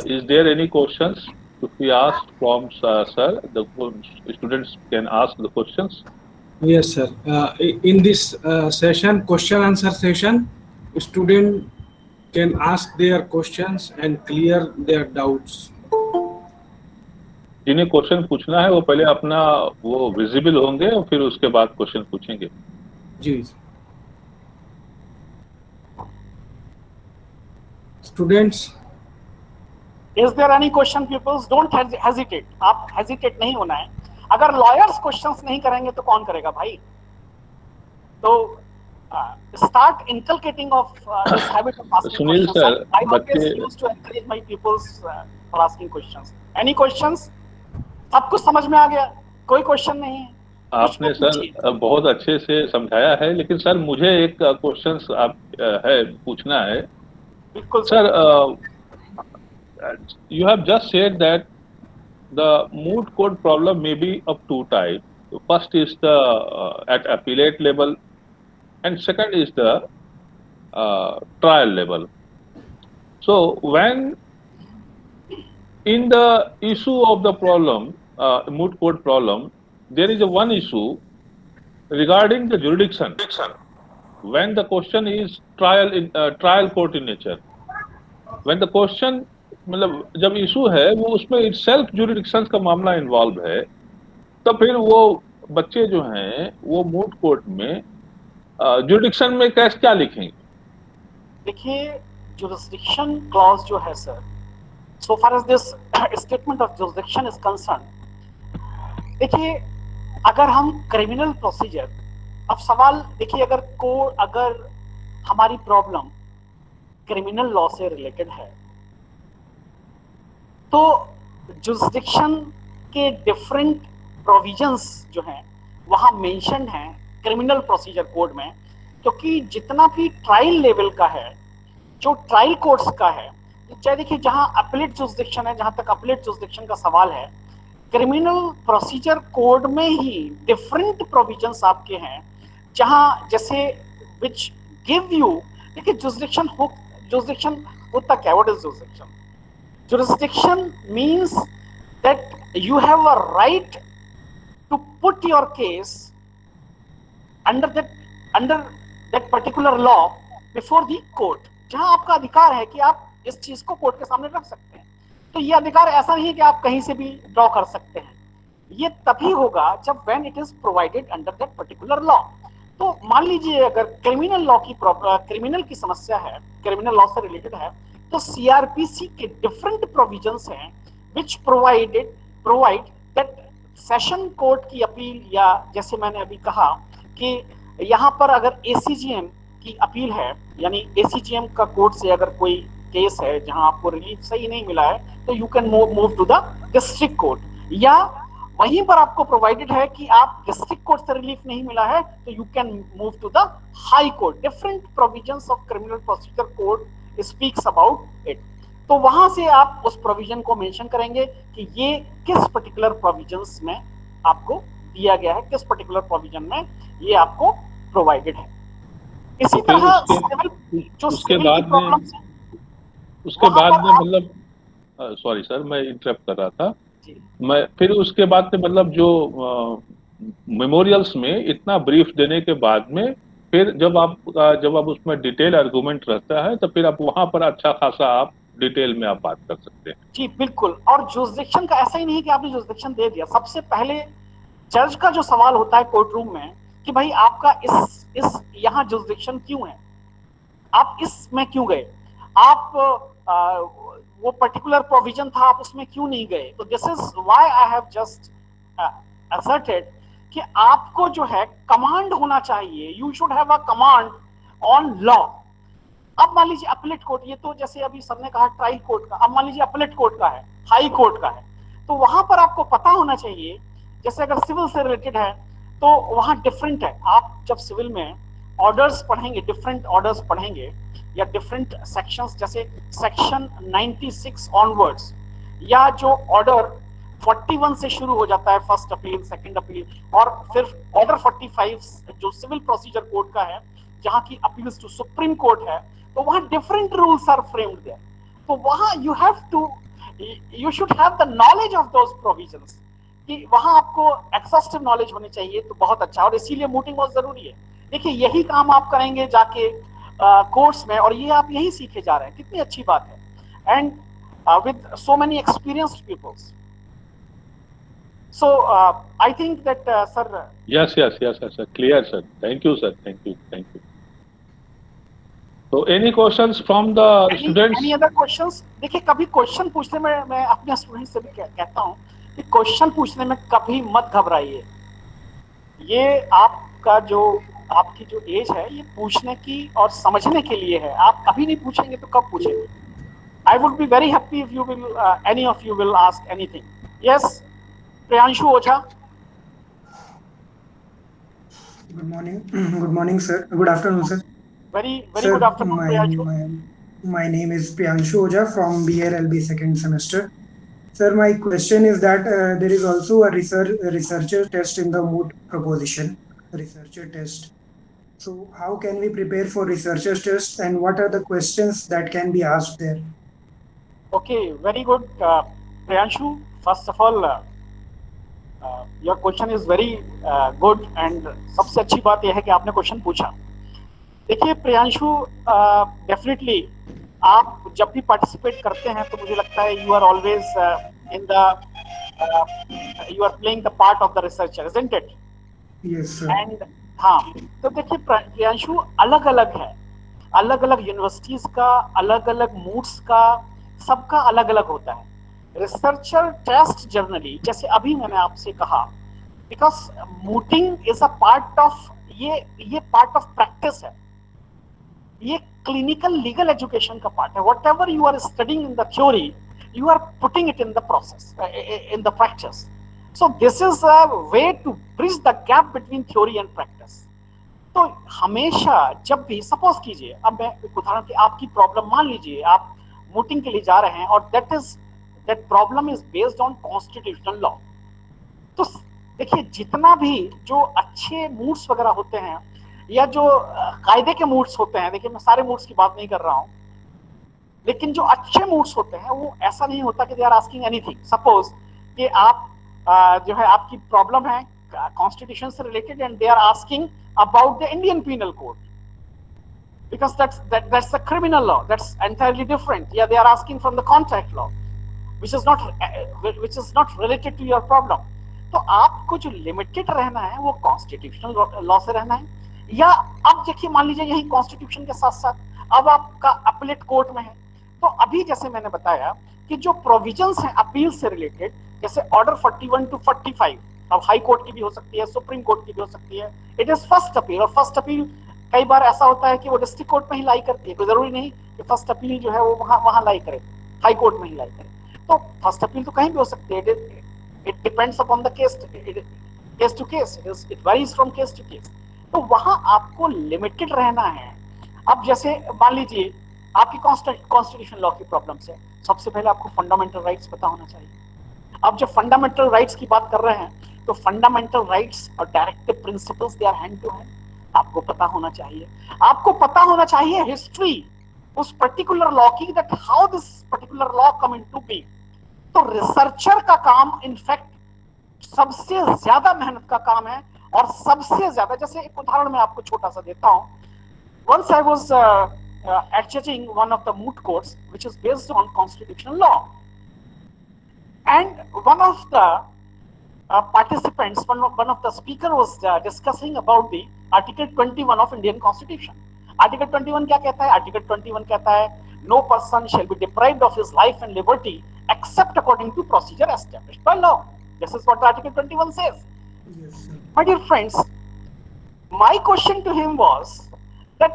is there any questions to be asked from sir? The students can ask the questions. Yes, sir. In this session, question answer session, student can ask their questions and clear their doubts. जिन्हें क्वेश्चन पूछना है वो पहले अपना वो विजिबल होंगे और फिर उसके बाद क्वेश्चन पूछेंगे। जी। Students, is there any question, pupils? Don't hesitate. आप hesitate नहीं होना है। अगर lawyers questions नहीं करेंगे तो कौन करेगा भाई? तो start inculcating of this habit of asking Sunil questions. sir, I always used to encourage my pupils for asking questions. Any questions? सब कुछ समझ में आ गया? कोई क्वेश्चन नहीं है? आपने सर बहुत अच्छे से समझाया है, लेकिन सर मुझे एक क्वेश्चन आप है पूछना है। बिल्कुल sir, you have just said that the moot court problem may be of two types. First is the at appellate level, and second is the trial level. So when in the issue of the problem, moot court problem, there is a one issue regarding the jurisdiction. When the question is trial court in nature, when the question मतलब जब इशू है वो उसमें itself jurisdiction का मामला इन्वॉल्व है, तो फिर वो बच्चे जो हैं वो मूट कोर्ट में जुरिडिक्शन में कैसे क्या लिखेंगे? देखिए, jurisdiction clause जो है sir, so far as this statement of jurisdiction is concerned, देखिए अगर हम क्रिमिनल प्रोसीजर, अब सवाल देखिए, अगर हमारी प्रॉब्लम क्रिमिनल लॉ से रिलेटेड है तो जुरिस्डिक्शन के डिफरेंट प्रोविजंस जो हैं वहां मेंशन हैं क्रिमिनल प्रोसीजर कोड में, क्योंकि जितना भी ट्रायल लेवल का है, जो ट्रायल कोर्ट्स का है, चाहे देखिए जहां अपीलेट जुरिस्डिक्शन है, जहां तक अपीलेट जुरिस्डिक्शन का सवाल है, क्रिमिनल प्रोसीजर कोड में ही डिफरेंट प्रोविजंस आपके हैं, जहां जैसे विच गिव यू, देखिए जुरिस्डिक्शन होता क्या है? What is jurisdiction? Jurisdiction means that you have a right to put your case under that particular law before the court, जहां आपका अधिकार है कि आप इस चीज को कोर्ट के सामने रख सकते हैं। तो ये अधिकार ऐसा नहीं है कि आप कहीं से भी ड्रॉ कर सकते हैं, ये तभी होगा जब when it is provided under that particular law। तो मान लीजिए अगर क्रिमिनल की समस्या है, क्रिमिनल लॉ से रिलेटेड है, तो सीआरपीसी के डिफरेंट प्रोविजंस हैं which provide that session court की अपील, या जैसे मैंने अभी कहा कि यहाँ पर अगर एसीजीएम की अपील है, यानी एसीजीएम का कोर्ट से अगर कोई केस है जहां आपको रिलीफ सही नहीं मिला है, तो you can move to the district court, या वहीं पर आपको प्रोवाइडेड है कि आप डिस्ट्रिक्ट कोर्ट से रिलीफ नहीं मिला है तो you can move to the high court. Different provisions of criminal procedure code speaks about it. तो वहां से आप उस प्रोविजन को मेंशन करेंगे कि ये किस पर्टिकुलर प्रोविजंस में आपको दिया गया है, किस पर्टिकुलर प्रोविजन में ये आपको प्रोवाइडेड है। इसी तरह उसके बाद में मतलब सॉरी सर, मैं इंटरप्ट कर रहा था, मैं फिर उसके बाद में मतलब जो मेमोरियल्स में इतना ब्रीफ देने के बाद में फिर जब आप उसमें डिटेल आर्गुमेंट रहता है तो फिर आप वहां पर अच्छा खासा आप डिटेल में आप बात कर सकते हैं। जी बिल्कुल। और जुरिस्डिक्शन का ऐसा ही नहीं कि आपने जुरिस्डिक्शन दे दिया, सबसे पहले जज का जो सवाल होता है कोर्ट रूम में कि भाई आपका इस यहाँ जुरिस्डिक्शन क्यों है, आप इसमें क्यों गए, आप वो पर्टिकुलर प्रोविजन था आप उसमें क्यों नहीं गए। तो this is why I have just asserted कि आपको जो है कमांड होना चाहिए, you should have a command on law. अब मान लीजिए अपीलेट कोर्ट, ये तो जैसे अभी सबने कहा ट्रायल कोर्ट का, अब मान लीजिए अपीलेट कोर्ट का है, हाई कोर्ट का है, तो वहां पर आपको पता होना चाहिए, जैसे अगर सिविल से रिलेटेड है तो वहां डिफरेंट है। आप जब सिविल में ऑर्डर्स पढ़ेंगे, डिफरेंट ऑर्डर्स पढ़ेंगे या डिफरेंट सेक्शंस, जैसे सेक्शन 96 ऑनवर्ड्स, या जो ऑर्डर 41 से शुरू हो जाता है, फर्स्ट अपील, सेकंड अपील, और फिर ऑर्डर 45 जो सिविल प्रोसीजर कोड का है, जहां की अपील्स टू सुप्रीम कोर्ट है, तो वहां different rules are framed there. तो वहां you should have the knowledge of those provisions, कि वहां आपको एक्सॉस्टिव नॉलेज होनी चाहिए, तो बहुत अच्छा। और इसीलिए मूटिंग बहुत जरूरी है। देखिए यही काम आप करेंगे जाके कोर्स में, और ये आप यही सीखे जा रहे हैं, कितनी अच्छी बात है। And with so many experienced peoples, so I think that sir, yes sir, clear sir, thank you sir, thank you. So any questions from the students? any other questions? देखिए कभी क्वेश्चन पूछने में मैं अपने स्टूडेंट से भी कहता हूँ कि क्वेश्चन पूछने में कभी मत घबराइए। ये आपकी जो एज है ये पूछने की और समझने के लिए है। आप अभी नहीं पूछेंगे तो कब पूछेंगे? I would be very happy if you will any of you will ask anything. Yes, Priyanshu Ocha. Good morning, sir. Good afternoon, sir. Very Sir, good afternoon, Priyanshu. My name is Priyanshu Oja from BLLB second semester. Sir, my question is that there is also a researcher test in the moot proposition, researcher test. So how can we prepare for researcher test and what are the questions that can be asked there? Okay, very good. Priyanshu, first of all, your question is very good and सबसे अच्छी बात यह है कि आपने क्वेश्चन पूछा. देखिए प्रियांशु, डेफिनेटली आप जब भी पार्टिसिपेट करते हैं तो मुझे लगता है you are always in the you are playing the part of the researcher, isn't it? Yes, sir. And हाँ, तो देखिए प्रियांशु, अलग अलग है, अलग अलग यूनिवर्सिटीज का, अलग अलग मूड्स का, सबका अलग अलग होता है. रिसर्चर टेस्ट जनरली, जैसे अभी मैंने आपसे कहा, because mooting is a part of, ये पार्ट ऑफ प्रैक्टिस है, ये क्लिनिकल लीगल एजुकेशन का पार्ट है. Whatever you are studying in the theory, you are putting it in the process, in the practice. So this is a way to bridge the gap between theory and practice. तो हमेशा जब भी, सपोज कीजिए, अब मैं एक उदाहरण की, आपकी प्रॉब्लम मान लीजिए आप मूटिंग के लिए जा रहे हैं और that problem is based on constitutional law. तो देखिए जितना भी जो अच्छे मूड्स वगैरह होते हैं या जो कायदे के मूड्स होते हैं, देखिए मैं सारे मूड्स की बात नहीं कर रहा हूँ, लेकिन जो अच्छे मूड्स होते हैं वो ऐसा नहीं होता कि they are asking anything. Suppose कि आप जो है आपकी प्रॉब्लम है कॉन्स्टिट्यूशन से related and they are asking about the Indian penal code, because that's the criminal law, that's entirely different. Yeah, they are asking from the contract law, which is not related to your problem. तो आपको जो लिमिटेड रहना है वो कॉन्स्टिट्यूशनल लॉ से रहना है. या अब देखिए मान लीजिए यही कॉन्स्टिट्यूशन के साथ साथ अब आपका अपीलेट कोर्ट में है, तो अभी जैसे मैंने बताया कि जो प्रोविजंस हैं अपील से रिलेटेड, जैसे ऑर्डर 41 to 45, अब हाई कोर्ट की भी हो सकती है, सुप्रीम कोर्ट की भी हो सकती है. इट इज फर्स्ट अपील, और फर्स्ट अपील कई बार ऐसा होता है कि वो डिस्ट्रिक्ट कोर्ट में ही लाई करती है, कोई जरूरी नहीं कि फर्स्ट अपील जो है वो वहां लाई करे, हाई कोर्ट में ही लाई करे. तो फर्स्ट अपील तो कहीं भी हो सकती है. It depends upon the case to case, it varies from case to case. तो वहां आपको लिमिटेड रहना है. अब जैसे मान लीजिए आपकी कॉन्स्टिट्यूशन लॉ की प्रॉब्लम से, सबसे पहले आपको फंडामेंटल राइट्स पता होना चाहिए. अब जब फंडामेंटल राइट्स की बात कर रहे हैं तो फंडामेंटल राइट्स और directive principles they are hand to hand. आपको पता होना चाहिए, आपको पता होना चाहिए हिस्ट्री उस पर्टिकुलर लॉ की, that how this particular law come into being. तो रिसर्चर का काम इनफैक्ट सबसे ज्यादा मेहनत का काम है, और सबसे ज्यादा, जैसे एक उदाहरण मैं आपको छोटा सा देता हूं. Once I was adjudging one of the moot courts which is based on constitutional law, and one of the participants, one of the speaker was discussing about the Article 21 of Indian Constitution. Article 21 क्या कहता है? Article 21 कहता है no person shall be deprived of his life and liberty except according to procedure established by law. This is what the Article 21 says. Yes, sir. My dear friends, my question to him was that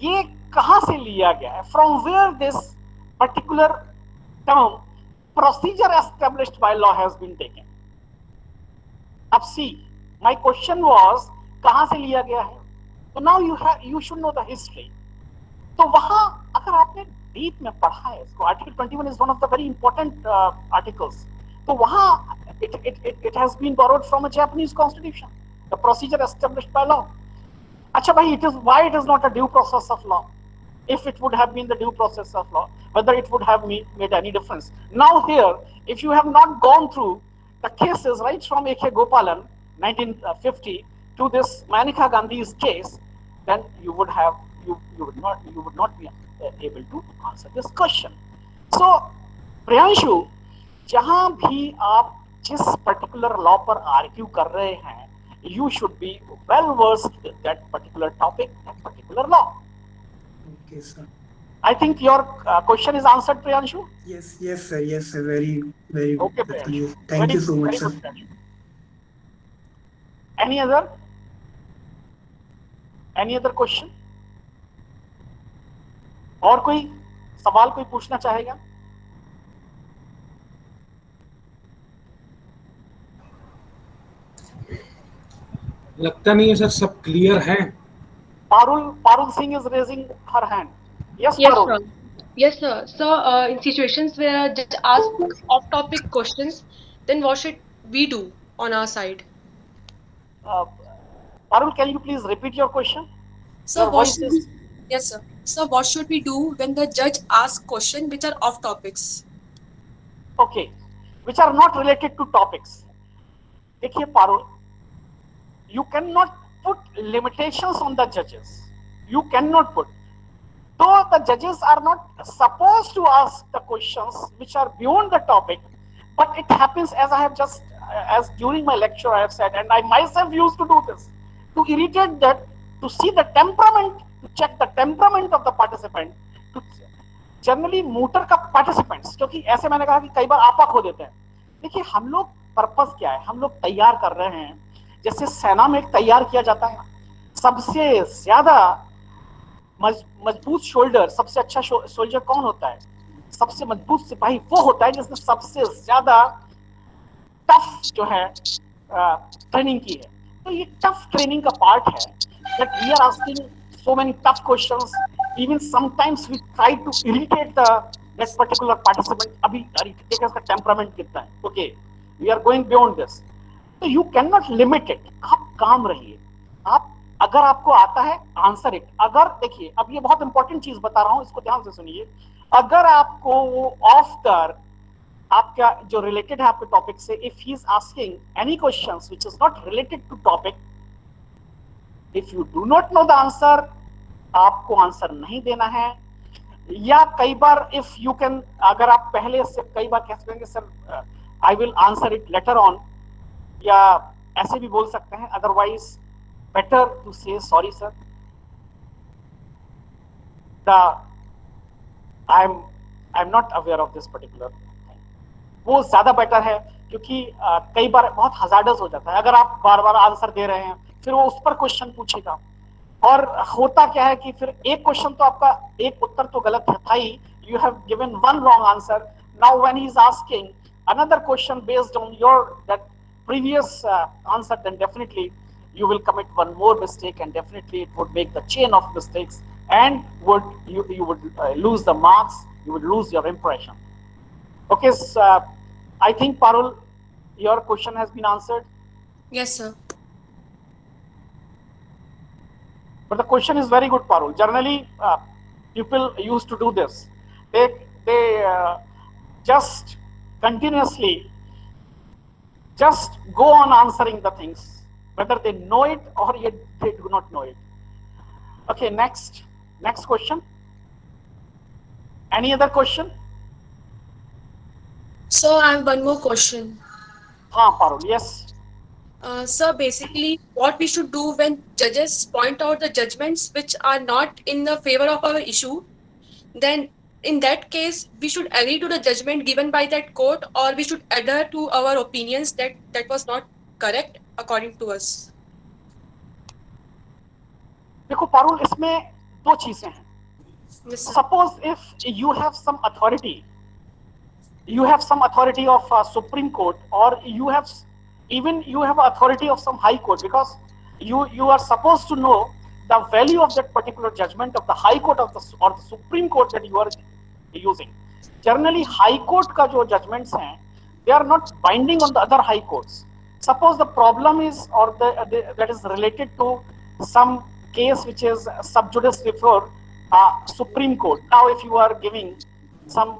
ये कहां से लिया गया है, from where this particular term procedure established by law has been taken. अब see, my question was कहां से लिया गया है. तो now you should know the history. तो वहां अगर आपने डीप में पढ़ा है इसको, Article 21 is one of the very important articles. तो वहां it has been borrowed from a Japanese constitution, the procedure established by law. अच्छा भाई, why it is not a due process of law? If it would have been the due process of law, whether it would have made any difference. Now here, if you have not gone through the cases right from A.K. Gopalan, 1950, to this Maneka Gandhi's case, then you would not be able to answer this question. So, Priyanshu, जहां भी आप जिस particular law पर argue कर रहे हैं, you should be well versed with that particular topic, that particular law. Okay, sir. I think your question is answered, Priyanshu. Yes, sir. Yes, sir. Very, very Okay, good. Priyanshu. Thank you so much, Very sir. good, Priyanshu. Any other question? और कोई सवाल कोई पूछना चाहेगा? लगता नहीं है सर, सब क्लियर है. Parul Singh is raising her hand. Yes, Yes, Parul. sir. Yes, sir. So, in situations where a judge asks off-topic questions, then what should we do on our side? Uh, Parul, can you please repeat your question? So, Your what voice should we? is Yes, sir. So, what should we do when the judge asks questions which are off topics? okay, which are not related to topics. देखिए Parul, you cannot put limitations on the judges. You cannot put. Though the judges are not supposed to ask the questions which are beyond the topic, but it happens as I have just, as during my lecture I have said, and I myself used to do this, to irritate that, to see the temperament, to check the temperament of the participant, to generally motor का पार्टिसिपेंट्स, क्योंकि ऐसे मैंने कहा कि कई बार आपा खो देते हैं. देखिए हम लोग पर्पस क्या है, हम लोग तैयार कर रहे हैं, जैसे सेना में तैयार किया जाता है, सबसे ज्यादा मजबूत शोल्डर, सबसे अच्छा सोल्जर कौन होता है, सबसे मजबूत सिपाही वो होता है जिसने सबसे ज्यादा टफ जो है ट्रेनिंग की है. तो ये टफ ट्रेनिंग का पार्ट है that we are asking so many tough questions. Even sometimes we try to irritate that particular participant. अभी देखिए उसका temperament कितना है. Okay, we are going beyond this. तो you cannot limit it. आप काम रहिए. आप अगर आपको आता है आंसर इट. अगर देखिए अब ये बहुत इंपॉर्टेंट चीज बता रहा हूं, इसको ध्यान से सुनिए. अगर आपको वो ऑफ द आपका जो रिलेटेड है आपके टॉपिक से, if he is asking any questions which is not related to topic, if you do not know the answer, आपको आंसर नहीं देना है. या कई बार इफ यू कैन, अगर आप पहले से कई बार कह सकेंगे sir I will answer it later on, या ऐसे भी बोल सकते हैं. अदरवाइज बेटर टू से sorry sir, I am not aware of this particular. वो ज्यादा बेटर है, क्योंकि कई बार बहुत हजार्डस हो जाता है अगर आप बार बार आंसर दे रहे हैं, फिर वो उस पर क्वेश्चन पूछेगा. और होता क्या है कि फिर एक क्वेश्चन तो आपका एक उत्तर तो गलत था ही, you have given one wrong answer. Now when he is asking another question based on your that previous answer, then definitely you will commit one more mistake, and definitely it would make the chain of mistakes, and you would lose the marks, you would lose your impression. Okay, I think Parul, your question has been answered. Yes, sir. But the question is very good, Parul. Generally, people used to do this. They just continuously just go on answering the things, whether they know it or yet they do not know it. Okay, next question. Any other question? So, I have one more question. हाँ Parul, yes. Sir, basically, what we should do when judges point out the judgments which are not in the favor of our issue, then in that case, we should agree to the judgment given by that court, or we should adhere to our opinions that was not correct according to us. देखो पारुल, इसमें दो चीजें हैं. Yes, sir. Suppose if you have some authority of Supreme Court, or you have authority of some High Court, because you are supposed to know the value of that particular judgment of the High Court or the Supreme Court that you are using. Generally, High Court का जो judgments हैं, they are not binding on the other High Courts. Suppose the problem is, or that is related to some case which is sub judice before Supreme Court. Now, if you are giving some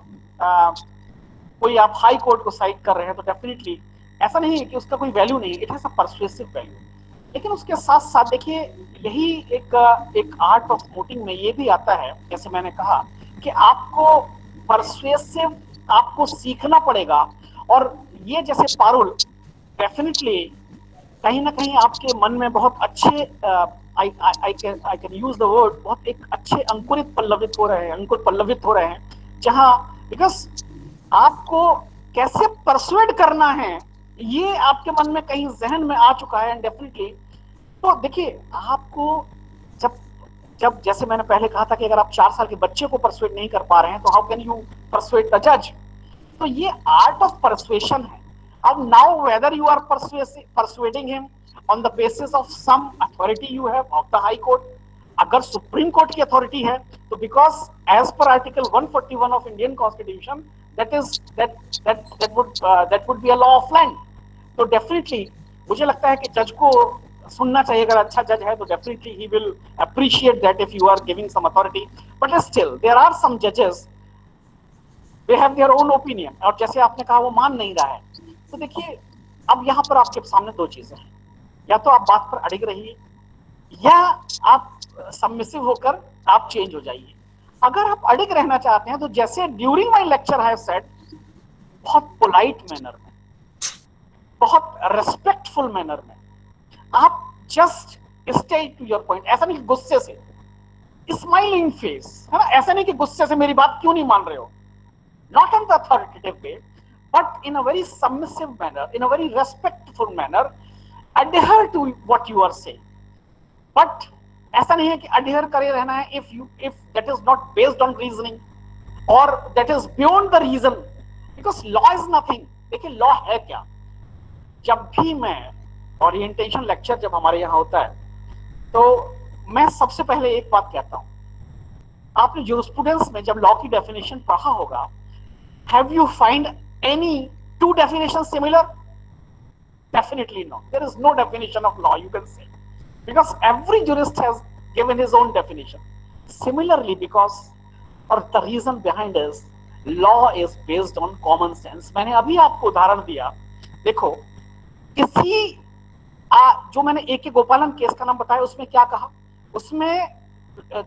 कोई आप हाई कोर्ट को साइड कर रहे हैं, तो डेफिनेटली ऐसा नहीं है कि उसका कोई वैल्यू नहीं, it has a persuasive value. लेकिन उसके साथ साथ देखिए, यही एक आर्ट ऑफ वोटिंग में ये भी आता है, जैसे मैंने कहा कि आपको परसुएसिव आपको सीखना पड़ेगा. और ये जैसे पारुल, डेफिनेटली कहीं ना कहीं आपके मन में बहुत अच्छे I can use the word, बहुत एक अच्छे अंकुर पल्लवित हो रहे हैं, जहां बिकॉज आपको कैसे परसुएड करना है ये आपके मन में कहीं जहन में आ चुका है. एंड डेफिनेटली तो देखिए, आपको जब जैसे मैंने पहले कहा था कि अगर आप 4 साल के बच्चे को परसुएड नहीं कर पा रहे हैं, तो how can you persuade the जज. तो ये आर्ट ऑफ परसुएशन है. अब now whether you are persuading him on the basis of some authority you have of the High Court, अगर सुप्रीम कोर्ट की अथॉरिटी है तो because as per article 141 of Indian constitution that would be a law of land. तो डेफिनेटली मुझे लगता है कि जज को सुनना चाहिए. अगर अच्छा जज है तो definitely he will appreciate that if you are giving some authority. But still there are some जजेस, they have their own opinion, और जैसे आपने कहा वो मान नहीं रहा है. तो देखिए अब यहाँ पर आपके सामने दो चीजें हैं, या तो आप बात पर अड़िग रहिए या आप सबमिसिव होकर आप चेंज हो जाइए. अगर आप अड़िग रहना चाहते हैं तो जैसे during my lecture I have said, बहुत पोलाइट मैनर में, बहुत रेस्पेक्टफुल मैनर में आप just stay to your point. ऐसा नहीं गुस्से से, स्माइलिंग फेस, है ना, ऐसा नहीं कि गुस्से से मेरी बात क्यों नहीं मान रहे हो. Not in the authoritative way but in a very submissive manner, in a very respectful manner, adhere to what you are saying. But ऐसा नहीं है कि adhere करे रहना है if that is not based on reasoning or that is beyond the reason, because law is nothing. देखिए लॉ है क्या. जब भी मैं ओरिएंटेशन लेक्चर जब हमारे यहाँ होता है तो मैं सबसे पहले एक बात कहता हूं, आपने जूरिस्प्रूडेंस में जब लॉ की डेफिनेशन पढ़ा होगा, have you find any two definition similar? Definitely not. There is no definition of law, you can say, because every jurist has given his own definition. Similarly, because or the reason behind is law is based on common sense. मैंने अभी आपको उदाहरण दिया, देखो किसी जो मैंने A.K. गोपालन केस का नाम बताया, उसमें क्या कहा, उसमें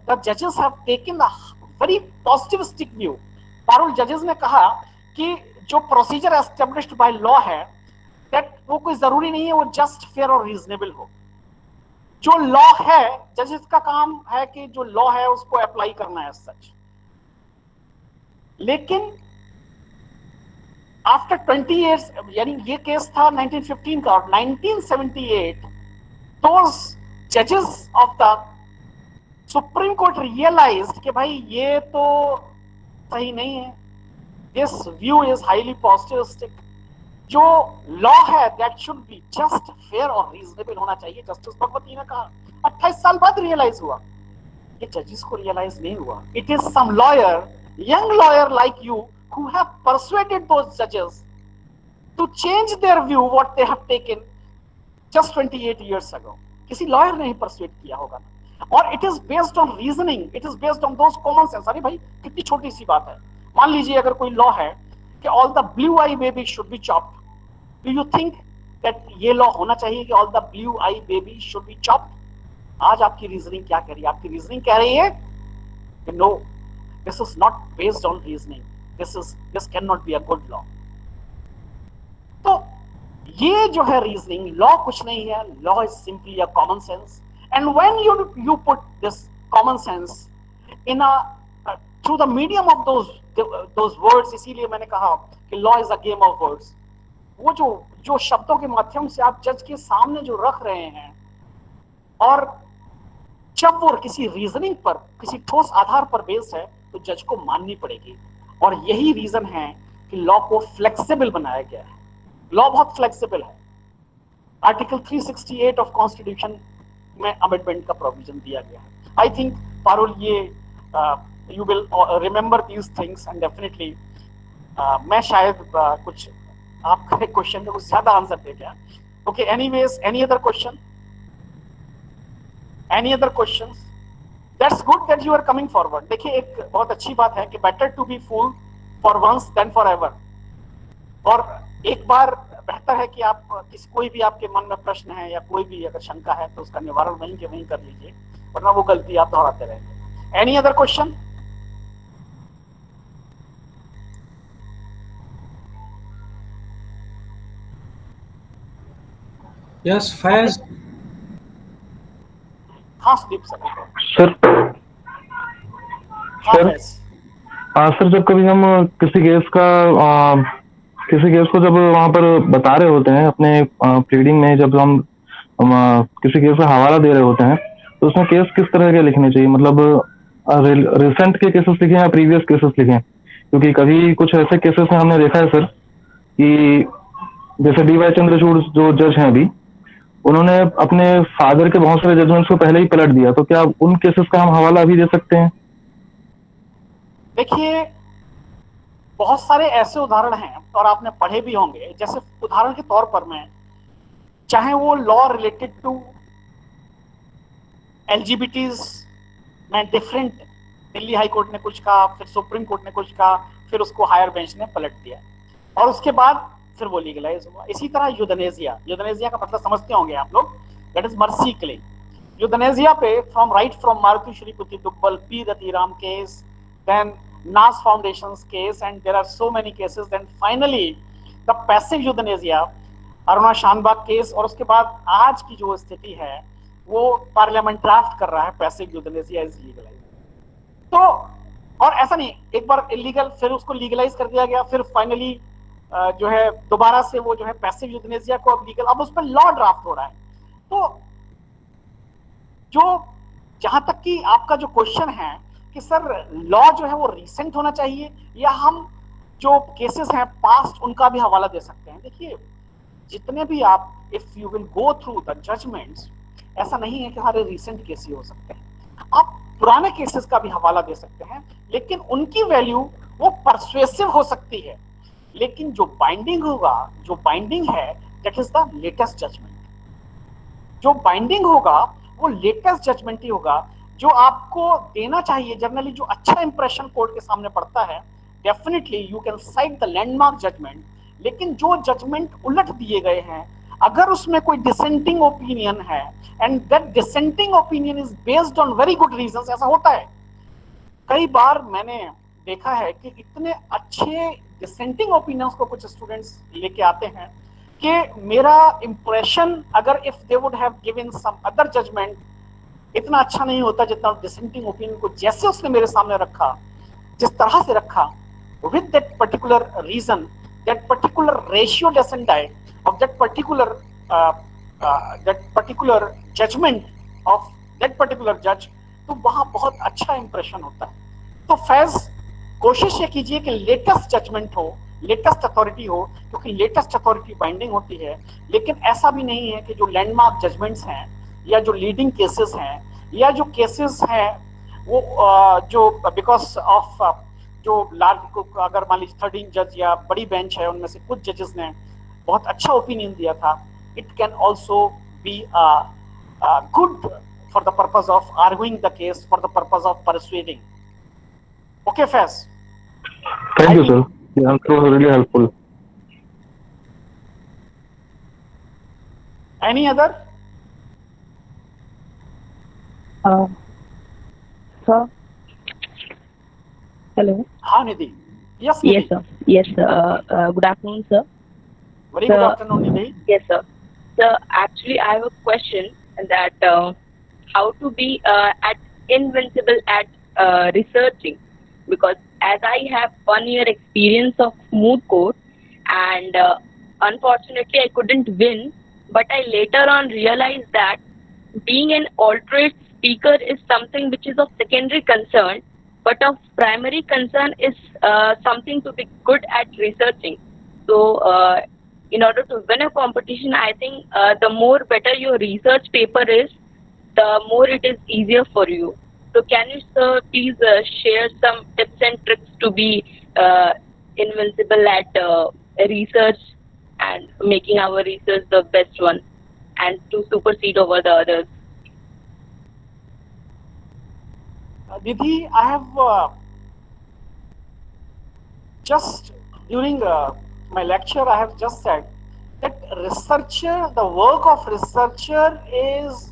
the judges have taken a very positivistic view. Parul जजेस ने कहा कि जो प्रोसीजर एस्टेब्लिश्ड बाय लॉ है दैट वो कोई जरूरी नहीं है वो जस्ट फेयर और रीजनेबल हो. जो लॉ है जजेस का काम है कि जो लॉ है उसको अप्लाई करना है सच. लेकिन आफ्टर 20 इयर्स, यानी ये केस था 1915 का, और 1978 दोस जजेस of the supreme court realised कि भाई ये तो सही नहीं है, this view is highly positivistic. जो लॉ है that should be just fair और रीजनेबल होना चाहिए. जस्टिस भगवती ने कहा, 28 साल बाद रियलाइज हुआ. ये जजेस को रियलाइज नहीं हुआ. It is some lawyer, young lawyer like you, who have persuaded those judges to change their view what they have taken just 28 years ago. किसी लॉयर ने ही परसुएट किया होगा ना. और it is based on reasoning, it is based on those common sense. अरे भाई कितनी छोटी सी बात है. मान लीजिए अगर कोई लॉ है कि all the blue I baby should be chopped, do you think that ये लॉ होना चाहिए कि all the blue I baby should be chopped? आज आपकी रीजनिंग क्या कह रही है? आपकी रीजनिंग कह रही है कि no, this is not based on reasoning, this cannot be a good law. तो ये जो है रीजनिंग, लॉ कुछ नहीं है. Law is simply a common sense, and when you put this common sense in a through the medium of those words, इसीलिए मैंने कहा कि law is a game of words. वो जो शब्दों के माध्यम से आप जज के सामने जो रख रहे हैं, और जब वो किसी रीजनिंग पर, किसी ठोस आधार पर बेस्ड है, तो जज को माननी पड़ेगी. और यही रीजन है कि लॉ को फ्लेक्सिबल बनाया गया है. लॉ बहुत फ्लेक्सिबल है. आर्टिकल 368 ऑफ कॉन्स्टिट्यूशन में अमेंडमेंट का प्रोविजन दिया गया है. आई थिंक पारुल ये you will remember these things and definitely मैं शायद कुछ आपका क्वेश्चन में कुछ ज्यादा आंसर दे गया. Okay, anyways, any other question? Any other questions? That's good that you are coming forward. देखिए एक बहुत अच्छी बात है कि better to be fooled for once than forever. और एक बार बेहतर है कि आप कोई भी आपके मन में प्रश्न है या कोई भी अगर शंका है तो उसका निवारण वहीं के वहीं कर लीजिए, वरना वो गलती आप दोहराते रहेंगे. Any other question? Yes, Faiz. हाँ सुदीप सर. सर हाँ फैज. सर जब कभी हम किसी केस को जब वहां पर बता रहे होते हैं अपने प्लीडिंग में, जब हम किसी केस का हवाला दे रहे होते हैं, तो उसमें केस किस तरह के लिखने चाहिए? मतलब रिसेंट के केसेस लिखे या प्रीवियस केसेस लिखे? क्योंकि कभी कुछ ऐसे केसेस में हमने देखा है सर कि जैसे डी वाई चंद्रचूड़ जो जज हैं अभी, उन्होंने अपने फादर के बहुत सारे जजमेंट्स को पहले ही पलट दिया, तो क्या उन केसेस का हम हवाला भी दे सकते हैं? देखिए, बहुत सारे ऐसे उदाहरण हैं और आपने पढ़े भी होंगे। जैसे उदाहरण के तौर पर मैं, चाहे वो लॉ रिलेटेड टू एलजीबीटीज में डिफरेंट, दिल्ली हाई कोर्ट ने कुछ कहा, फिर सुप्रीम कोर्ट ने कुछ कहा, फिर उसको हायर बेंच ने पलट दिया और उसके बाद फिर वो लीगलाइज हुआ। इसी तरह यूथनेसिया, यूथनेसिया का मतलब समझते होंगे आप लोग, that is mercy claim. Euthanasia पे from Maruti Shripati Dubbal, P Ratiram case, then Naz foundations case, and there are so many cases, then finally the passive euthanasia, Aruna Shanbaug case, और उसके बाद आज की जो स्थिति है वो पार्लियामेंट ड्राफ्ट कर रहा है पैसिव यूथनेसिया इज लीगलाइज। तो और ऐसा नहीं, एक बार इलीगल फिर उसको लीगलाइज कर दिया गया, फिर फाइनली जो है दोबारा से वो जो है पैसिव यूथनेसिया को अब लीगल, अब उस पर लॉ ड्राफ्ट हो रहा है। तो जो जहां तक कि आपका जो क्वेश्चन है कि सर लॉ जो है वो रिसेंट होना चाहिए या हम जो केसेस हैं पास्ट उनका भी हवाला दे सकते हैं, देखिए जितने भी आप, if you will go through the judgments, ऐसा नहीं है कि सारे रिसेंट केस ही हो सकते हैं, आप पुराने केसेस का भी हवाला दे सकते हैं, लेकिन उनकी वैल्यू वो परसुएसिव हो सकती है, लेकिन जो बाइंडिंग होगा, जो बाइंडिंग है that is the latest judgment. जो बाइंडिंग होगा वो लेटेस्ट जजमेंट ही होगा, जो आपको देना चाहिए। जनरली जो अच्छा इंप्रेशन कोर्ट के सामने पड़ता है, definitely you can cite the landmark judgment, लेकिन जो जजमेंट उलट दिए गए हैं, अगर उसमें कोई डिसेंटिंग ओपिनियन है and that dissenting opinion is based on very good reasons, ऐसा होता है कई बार मैंने देखा है कि इतने अच्छे डिसेंटिंग ओपिनियंस को कुछ स्टूडेंट्स लेके आते हैं कि मेरा इंप्रेशन, अगर if they would have given some other judgment, इतना अच्छा नहीं होता जितना डिसेंटिंग ओपिनियन को जैसे उसने मेरे सामने रखा, जिस तरह से रखा, with that particular reason, that particular ratio decenti of that particular judgment of that particular judge, तो वहां बहुत अच्छा इंप्रेशन होता है। तो फैज कोशिश ये कीजिए कि लेटेस्ट जजमेंट हो, लेटेस्ट अथॉरिटी हो, क्योंकि लेटेस्ट अथॉरिटी बाइंडिंग होती है। लेकिन ऐसा भी नहीं है कि जो लैंडमार्क जजमेंट्स हैं या जो लीडिंग केसेस हैं या जो केसेस हैं वो जो बिकॉज ऑफ जो लार्ज, अगर मान लीजिए 13 जज या बड़ी बेंच है, उनमें से कुछ जजेस ने बहुत अच्छा ओपिनियन दिया था, it can also be good for the purpose of arguing the case, for the purpose of persuading. Okay Faiz, thank you sir, the answer was really helpful. Any other? Sir. Hello. हाँ Nidhi, yes Yes, sir. Yes, sir. Good afternoon, sir. Very sir. Good afternoon Nidhi. Yes, sir. Sir, actually, I have a question that how to be invincible at researching, because as I have 1 year experience of moot court, and unfortunately I couldn't win, but I later on realized that being an alternate speaker is something which is of secondary concern, but of primary concern is something to be good at researching. So in order to win a competition, I think the more better your research paper is, the more it is easier for you. So can you, sir, please share some tips and tricks to be invincible at research and making our research the best one and to supersede over the others? Nidhi, I have just during my lecture, I have just said that researcher, the work of researcher is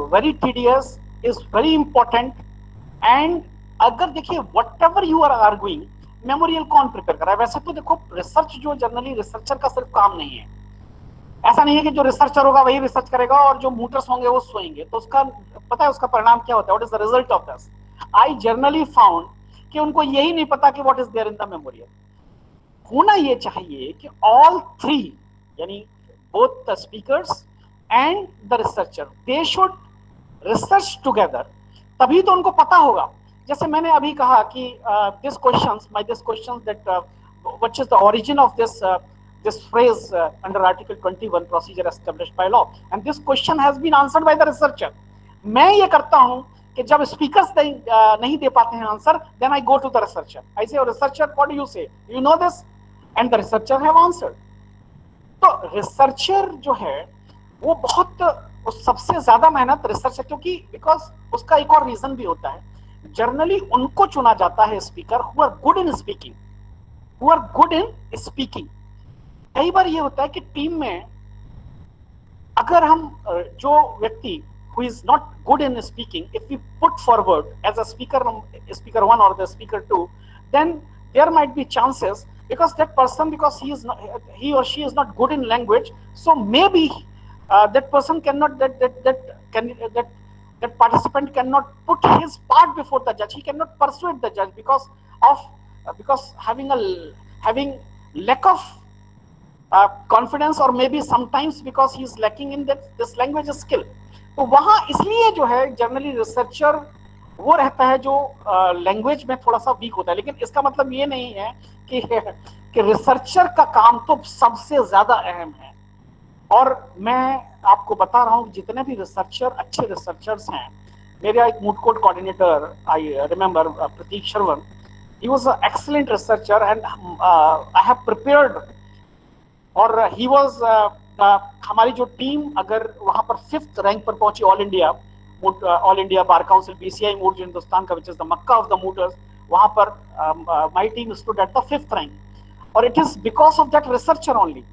very tedious, is very important, and अगर देखिए whatever you are arguing, memorial कौन प्रिपेयर कर रहा है? वैसे तो देखो रिसर्च जो जनरली रिसर्चर का सिर्फ काम नहीं है, ऐसा नहीं है कि जो रिसर्चर होगा वही रिसर्च करेगा और जो मूटर्स होंगे वो सोएंगे। तो उसका पता है उसका परिणाम क्या होता है? What is the result of this? I generally found कि उनको यही नहीं पता कि what is there in the memorial. होना ये चाहिए कि ऑल थ्री, यानी both the speakers and the researcher, they should research together, तभी तो उनको पता होगा। जैसे मैंने अभी कहा कि this questions that which is the origin of this this phrase under Article 21 procedure established by law, and this question has been answered by the researcher. मैं ये करता हूँ कि जब स्पीकर्स नहीं दे पाते हैं answer, then I go to the researcher. I say, researcher, what do you say? You know this? And the researcher have answered. तो रिसर्चर जो है वो बहुत सबसे ज्यादा मेहनत रिसर्चर, क्योंकि बिकॉज उसका एक और रीजन भी होता है, जनरली उनको चुना जाता है speaker who are good in speaking, who are good in speaking. कई बार ये होता है कि टीम में अगर हम जो व्यक्ति who is not good in speaking, if we put forward as a speaker 1 or the speaker 2, then there might be chances, because that person, because he or she is not good in language, so maybe that person cannot, that participant cannot put his part before the judge, he cannot persuade the judge because having lack of confidence, or maybe sometimes because he is lacking in this language skill. तो वहां इसलिए जो है जनरली रिसर्चर वो रहता है जो लैंग्वेज में थोड़ा सा वीक होता है, लेकिन इसका मतलब ये नहीं है कि रिसर्चर का काम तो सबसे ज्यादा अहम है। और मैं आपको बता रहा हूँ जितने भी रिसर्चर अच्छे रिसर्चर्स हैं, मेरा एक moot court coordinator, I remember Prateek Shravan, he was a excellent researcher and I have prepared, और ही वाज हमारी जो टीम अगर वहां पर 5th रैंक पर पहुंची all India bar council BCI moot जो हिंदुस्तान का, which is the Mecca of the mooters, वहां पर my team stood at the 5th rank, और it is because of that researcher only.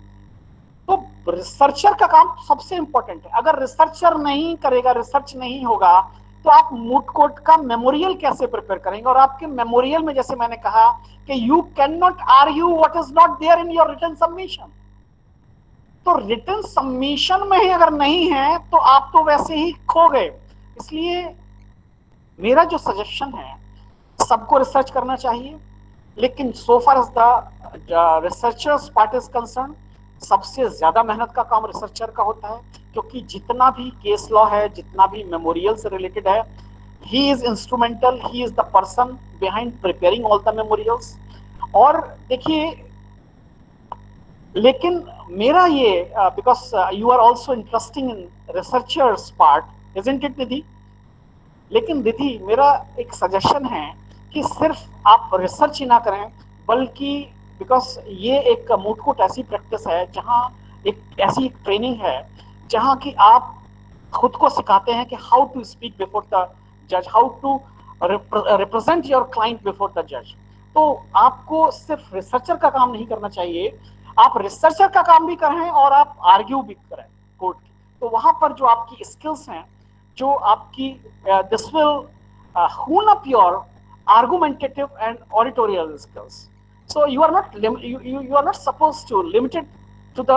तो रिसर्चर का काम सबसे इंपॉर्टेंट है। अगर रिसर्चर नहीं करेगा, रिसर्च नहीं होगा, तो आप मूड कोर्ट का मेमोरियल कैसे प्रिपेयर करेंगे? और आपके मेमोरियल में, जैसे मैंने कहा, कि you can not argue what is not there in your written submission. तो रिटन सबमिशन में ही अगर नहीं है तो आप तो वैसे ही खो गए। इसलिए मेरा जो सजेशन है, सबको रिसर्च करना चाहिए, लेकिन so far as the researcher's part is concern, सबसे ज्यादा मेहनत का काम रिसर्चर का होता है, क्योंकि जितना भी केस लॉ है, जितना भी मेमोरियल से रिलेटेड है, he is instrumental, he is the person behind preparing all the memorials. और देखिए, लेकिन मेरा ये because you are also interesting in researcher's part, isn't it Nidhi? लेकिन निधि, मेरा एक सजेशन है कि सिर्फ आप रिसर्च ही ना करें, बल्कि बिकॉज ये एक मूड कोर्ट ऐसी प्रैक्टिस है जहाँ एक ऐसी ट्रेनिंग है जहाँ कि आप खुद को सिखाते हैं कि how to speak before the जज, how to represent your client before the जज। तो आपको सिर्फ रिसर्चर का काम नहीं करना चाहिए, आप रिसर्चर का काम भी करें और आप आर्ग्यू भी करें कोर्ट की। तो वहां पर जो आपकी स्किल्स हैं, जो आपकी दिस विल हून up your argumentative and oratorial skills. So you are not supposed to limit it to the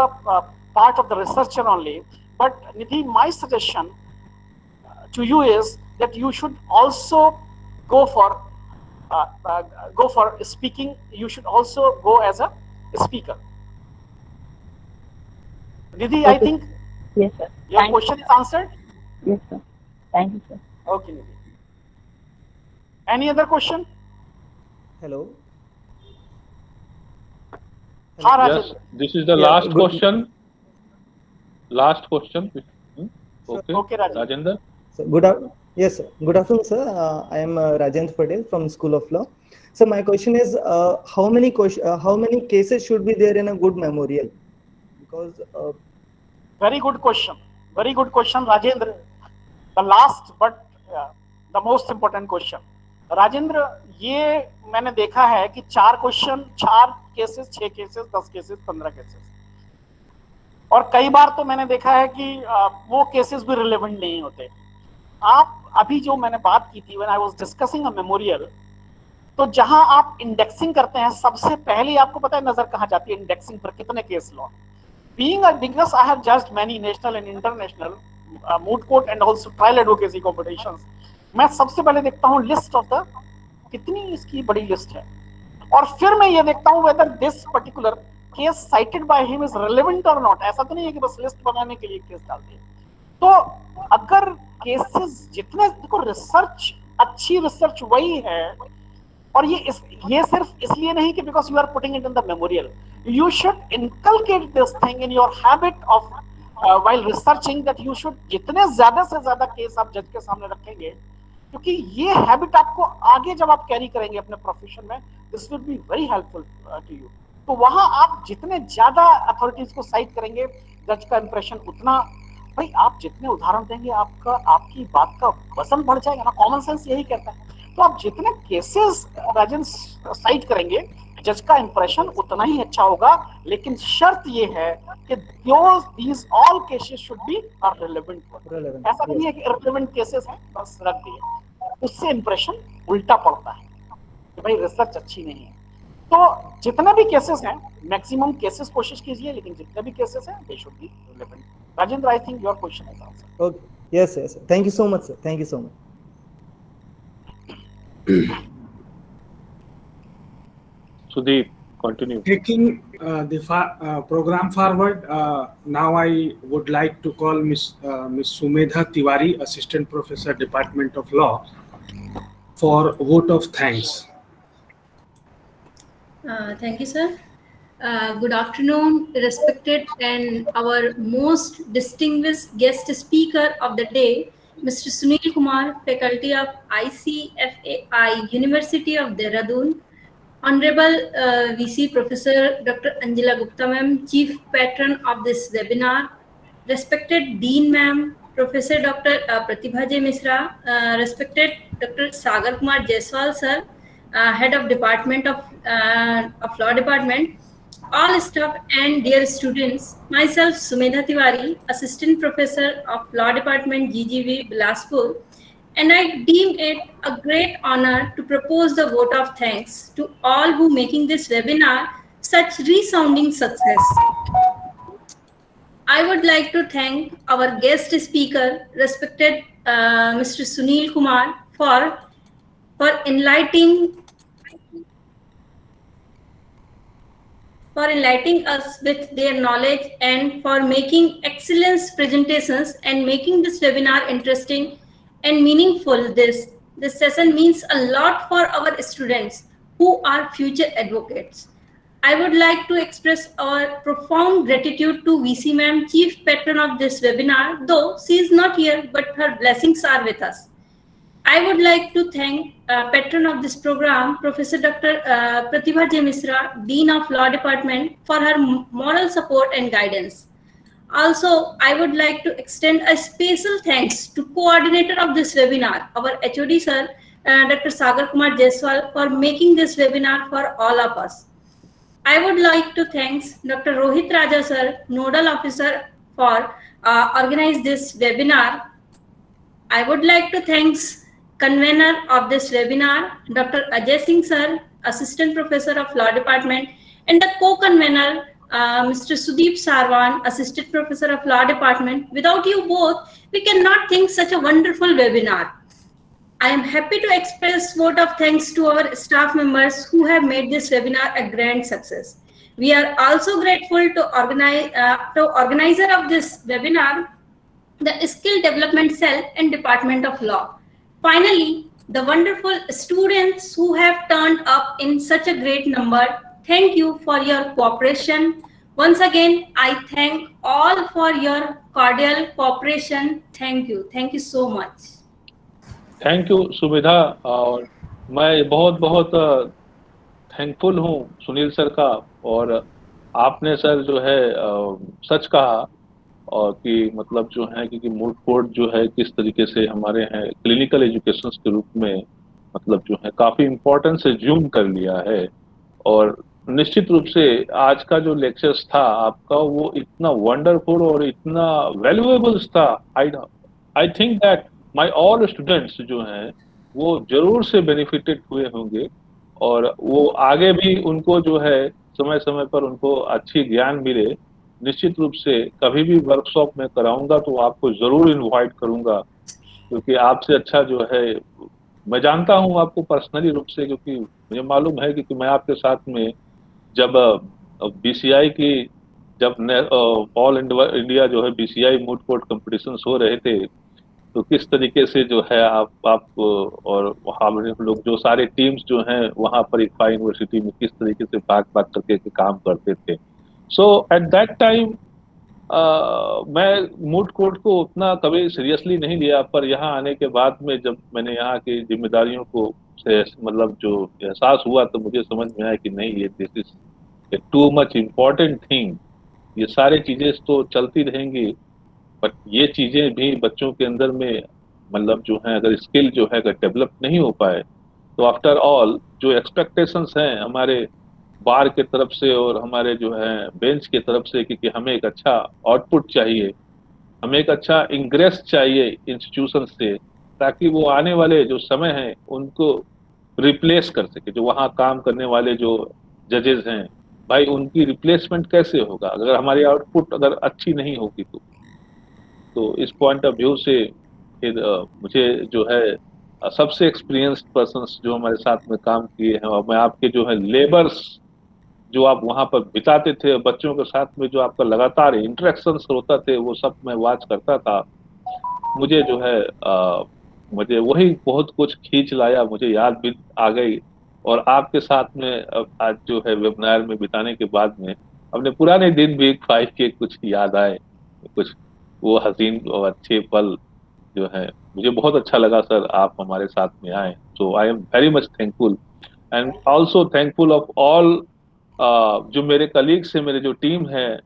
part of the researcher only. But Nidhi, my suggestion to you is that you should also go for speaking. You should also go as a speaker. Nidhi, I think Yes, sir. your Thank question is answered. Yes, sir. Thank you, sir. Okay, Nidhi. Any other question? Hello. हाँ, Yes, Rajendra. this is the Yeah, last good. question. Last question. Okay. Okay, Rajendra. Rajendra. So yes, sir. Good afternoon, sir. I am Rajendra Patel from School of Law. So my question is, how many cases should be there in a good memorial? Because Very good question. Very good question, Rajendra. The last but the most important question. Rajendra, ये मैंने देखा है कि 4 question, 4 cases, 6 cases, 10 cases, 15 cases, और कई बार तो मैंने देखा है कि वो केसेस भी रिलेवेंट नहीं होते। आप अभी जो मैंने बात की थी, when I was discussing a memorial, तो जहां आप इंडेक्सिंग करते हैं, सबसे पहले आपको पता है नजर कहां जाती है इंडेक्सिंग पर? कितने case law? because I have judged many national and international moot court and also trial advocacy competitions, मैं सबसे पहले देखता हूँ लिस्ट ऑफ द, कितनी इसकी बड़ी लिस्ट है, और फिर मैं ये देखता हूँ whether this particular case cited by him is relevant or not। ऐसा तो नहीं है कि बस लिस्ट बनाने के लिए केस डाल दिए। तो अगर केसेस जितने, देखो रिसर्च, अच्छी रिसर्च वही है और ये सिर्फ इसलिए नहीं कि because you are putting it in the memorial, you should inculcate this thing in your habit of while researching, that you should जितने ज्यादा से ज्यादा केस आप जज के सामने रखेंगे, क्योंकि ये हैबिट आपको आगे जब आप कैरी करेंगे अपने प्रोफेशन में, this will be very helpful to you. तो वहां आप जितने ज्यादा अथॉरिटीज को साइट करेंगे, जज का इंप्रेशन उतना, भाई आप जितने उदाहरण देंगे आपकी बात का वजन बढ़ जाएगा ना, कॉमन सेंस यही कहता है। तो आप जितने केसेस राजन साइट करेंगे, जज का इंप्रेशन उतना ही अच्छा होगा, लेकिन शर्त ये है कि these all cases should be relevant। ऐसा नहीं है कि irrelevant केसेस हैं बस रख दिए, उससे इंप्रेशन उल्टा पड़ता है कि भाई रिसर्च अच्छी नहीं है। तो जितने भी केसेस हैं, मैक्सिमम केसेस कोशिश कीजिए, लेकिन जितने भी केसेस हैं they should be relevant. Rajendra, I think your question is answered. Okay. Yes. Thank you so much, sir. Thank you so much. Sudeep, continue. Taking the program forward, now I would like to call Miss Sumedha Tiwari, Assistant Professor, Department of Law, for vote of thanks. Thank you, sir. Good afternoon, respected and our most distinguished guest speaker of the day, Mr. Sunil Kumar, Faculty of ICFAI, University of Dehradun, Honorable VC Professor Dr. Anjala Gupta ma'am, Chief Patron of this webinar, respected Dean ma'am, Professor Dr. Pratibha J. Misra, respected Dr. Sagar Kumar Jaiswal sir, Head of Department of Law Department, all staff and dear students, myself Sumedha Tiwari, Assistant Professor of Law Department, GGV, Bilaspur, and I deem it a great honor to propose the vote of thanks to all who making this webinar such resounding success. I would like to thank our guest speaker, respected Mr. Sunil Kumar, for enlightening us with their knowledge and for making excellent presentations and making this webinar interesting and meaningful. This session means a lot for our students who are future advocates. I would like to express our profound gratitude to VC ma'am, Chief Patron of this webinar, though she is not here, but her blessings are with us. I would like to thank patron of this program, Professor Dr. Pratibha J. Misra, Dean of Law Department, for her moral support and guidance. Also, I would like to extend a special thanks to coordinator of this webinar, our HOD sir, Dr. Sagar Kumar Jaiswal, for making this webinar for all of us. I would like to thank Dr. Rohit Raja sir, Nodal Officer, for organizing this webinar. I would like to thank convener of this webinar, Dr. Ajay Singh sir, Assistant Professor of Law Department, and the co-convener, Mr. Sudeep Sarwan, Assistant Professor of Law Department. Without you both, we cannot think such a wonderful webinar. I am happy to express vote of thanks to our staff members who have made this webinar a grand success. We are also grateful to organizer of this webinar, the Skill Development Cell and Department of Law. Finally, the wonderful students who have turned up in such a great number, thank you for your cooperation. Once again, I thank all for your cordial cooperation. Thank you. Thank you so much. Thank you सुविधा, और मैं बहुत बहुत थैंकफुल हूँ सुनील सर का। और आपने सर जो है सच कहा, और कि मतलब जो है कि मूड कोर्ट जो है किस तरीके से हमारे हैं क्लिनिकल एजुकेशन के रूप में मतलब जो है काफ़ी इम्पोर्टेंस एज्यूम कर लिया है। और निश्चित रूप से आज का जो लेक्चर्स था आपका वो इतना वंडरफुल और इतना वैल्यूएबल्स था। आई think that my all students जो हैं वो जरूर से बेनिफिटेड हुए होंगे, और वो आगे भी उनको जो है समय समय पर उनको अच्छी ज्ञान मिले। निश्चित रूप से कभी भी वर्कशॉप में कराऊंगा तो आपको जरूर इनवाइट करूंगा, क्योंकि आपसे अच्छा जो है मैं जानता हूं आपको पर्सनली रूप से, क्योंकि मुझे मालूम है कि मैं आपके साथ में जब बीसीआई की जब ऑल इंडिया जो है बीसीआई मूड कोर्ट कॉम्पिटिशन्स हो रहे थे, तो किस तरीके से जो है आप और हम लोग जो सारे टीम्स जो हैं वहाँ पर इक्फा यूनिवर्सिटी में किस तरीके से भाग भाग करके के काम करते थे। सो एट दैट टाइम मैं मूड कोर्ट को उतना कभी सीरियसली नहीं लिया, पर यहाँ आने के बाद में जब मैंने यहाँ की जिम्मेदारियों को से मतलब जो एहसास हुआ तो मुझे समझ में आया कि नहीं, ये this is too much important thing. ये सारी चीजें तो चलती रहेंगी, बट ये चीजें भी बच्चों के अंदर में मतलब जो है अगर स्किल जो है अगर डेवलप नहीं हो पाए तो आफ्टर ऑल जो एक्सपेक्टेशंस हैं हमारे बार के तरफ से और हमारे जो है बेंच के तरफ से कि हमें एक अच्छा आउटपुट चाहिए, हमें एक अच्छा इंग्रेस चाहिए इंस्टीट्यूशन से, ताकि वो आने वाले जो समय है उनको रिप्लेस कर सके। जो वहाँ काम करने वाले जो जजेस हैं भाई, उनकी रिप्लेसमेंट कैसे होगा अगर हमारी आउटपुट अगर अच्छी नहीं होगी तो इस पॉइंट ऑफ व्यू से फिर मुझे जो है सबसे एक्सपीरियंस्ड पर्सन्स जो हमारे साथ में काम किए हैं, और मैं आपके जो है लेबर्स जो आप वहाँ पर बिताते थे बच्चों के साथ में जो आपका लगातार इंटरेक्शंस होता थे वो सब मैं वॉच करता था। मुझे जो है मुझे वही बहुत कुछ खींच लाया, मुझे याद भी आ गई। और आपके साथ में अब आज जो है वेबिनार में बिताने के बाद में अपने पुराने दिन भी ख्वाहिश के कुछ याद आए, कुछ वो हसीन और अच्छे पल जो है। मुझे बहुत अच्छा लगा सर आप हमारे साथ में आए, so I am very much thankful and also thankful of all जो मेरे कलीग्स हैं, मेरे जो टीम है,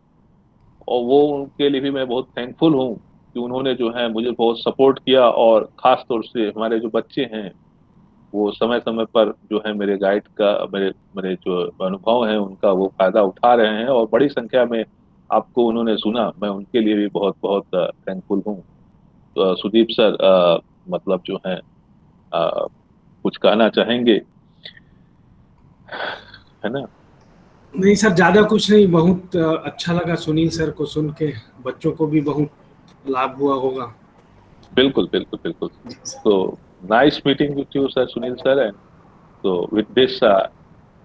और वो उनके लिए भी मैं बहुत थैंकफुल हूँ कि उन्होंने जो है मुझे बहुत सपोर्ट किया। और खास तौर से हमारे जो बच्चे हैं वो समय समय पर जो है मेरे गाइड का मेरे मेरे जो अनुभव है उनका वो फायदा उठा रहे हैं, और बड़ी संख्या में आपको उन्होंने सुना, मैं उनके लिए भी बहुत बहुत थैंकफुल हूँ। तो सुदीप सर मतलब जो है कुछ कहना चाहेंगे, है ना? नहीं सर, ज्यादा कुछ नहीं, बहुत अच्छा लगा सुनील सर को सुन के, बच्चों को भी बहुत लाभ हुआ होगा। बिल्कुल बिल्कुल बिल्कुल। तो nice meeting with you sir, Sunil sir. And तो विद दिस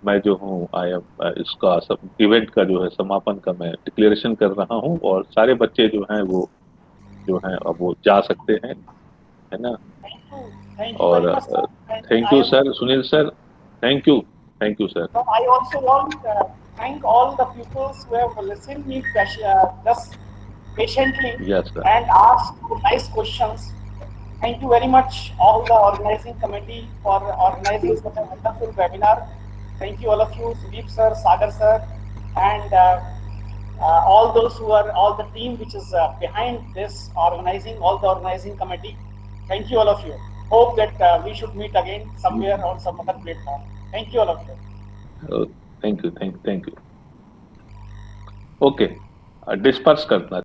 मैं जो हूँ आई एम इसका सब इवेंट का जो है समापन का मैं डिक्लेरेशन कर रहा हूँ, और सारे बच्चे जो हैं वो जो हैं अब वो जा सकते हैं, है ना? और thank you sir, Sunil sir, thank you sir. So I also want to thank all the pupils who have listened me just patiently Yes, sir. and asked nice questions. Thank you very much all the organizing committee for organizing such a wonderful webinar. Thank you all of you, Sudeep sir, Sagar sir, and all those who are all the team which is behind this organizing, all the organizing committee. Thank you all of you. Hope that we should meet again somewhere on some other platform. Thank you all of you. Thank you. Okay, disperse करना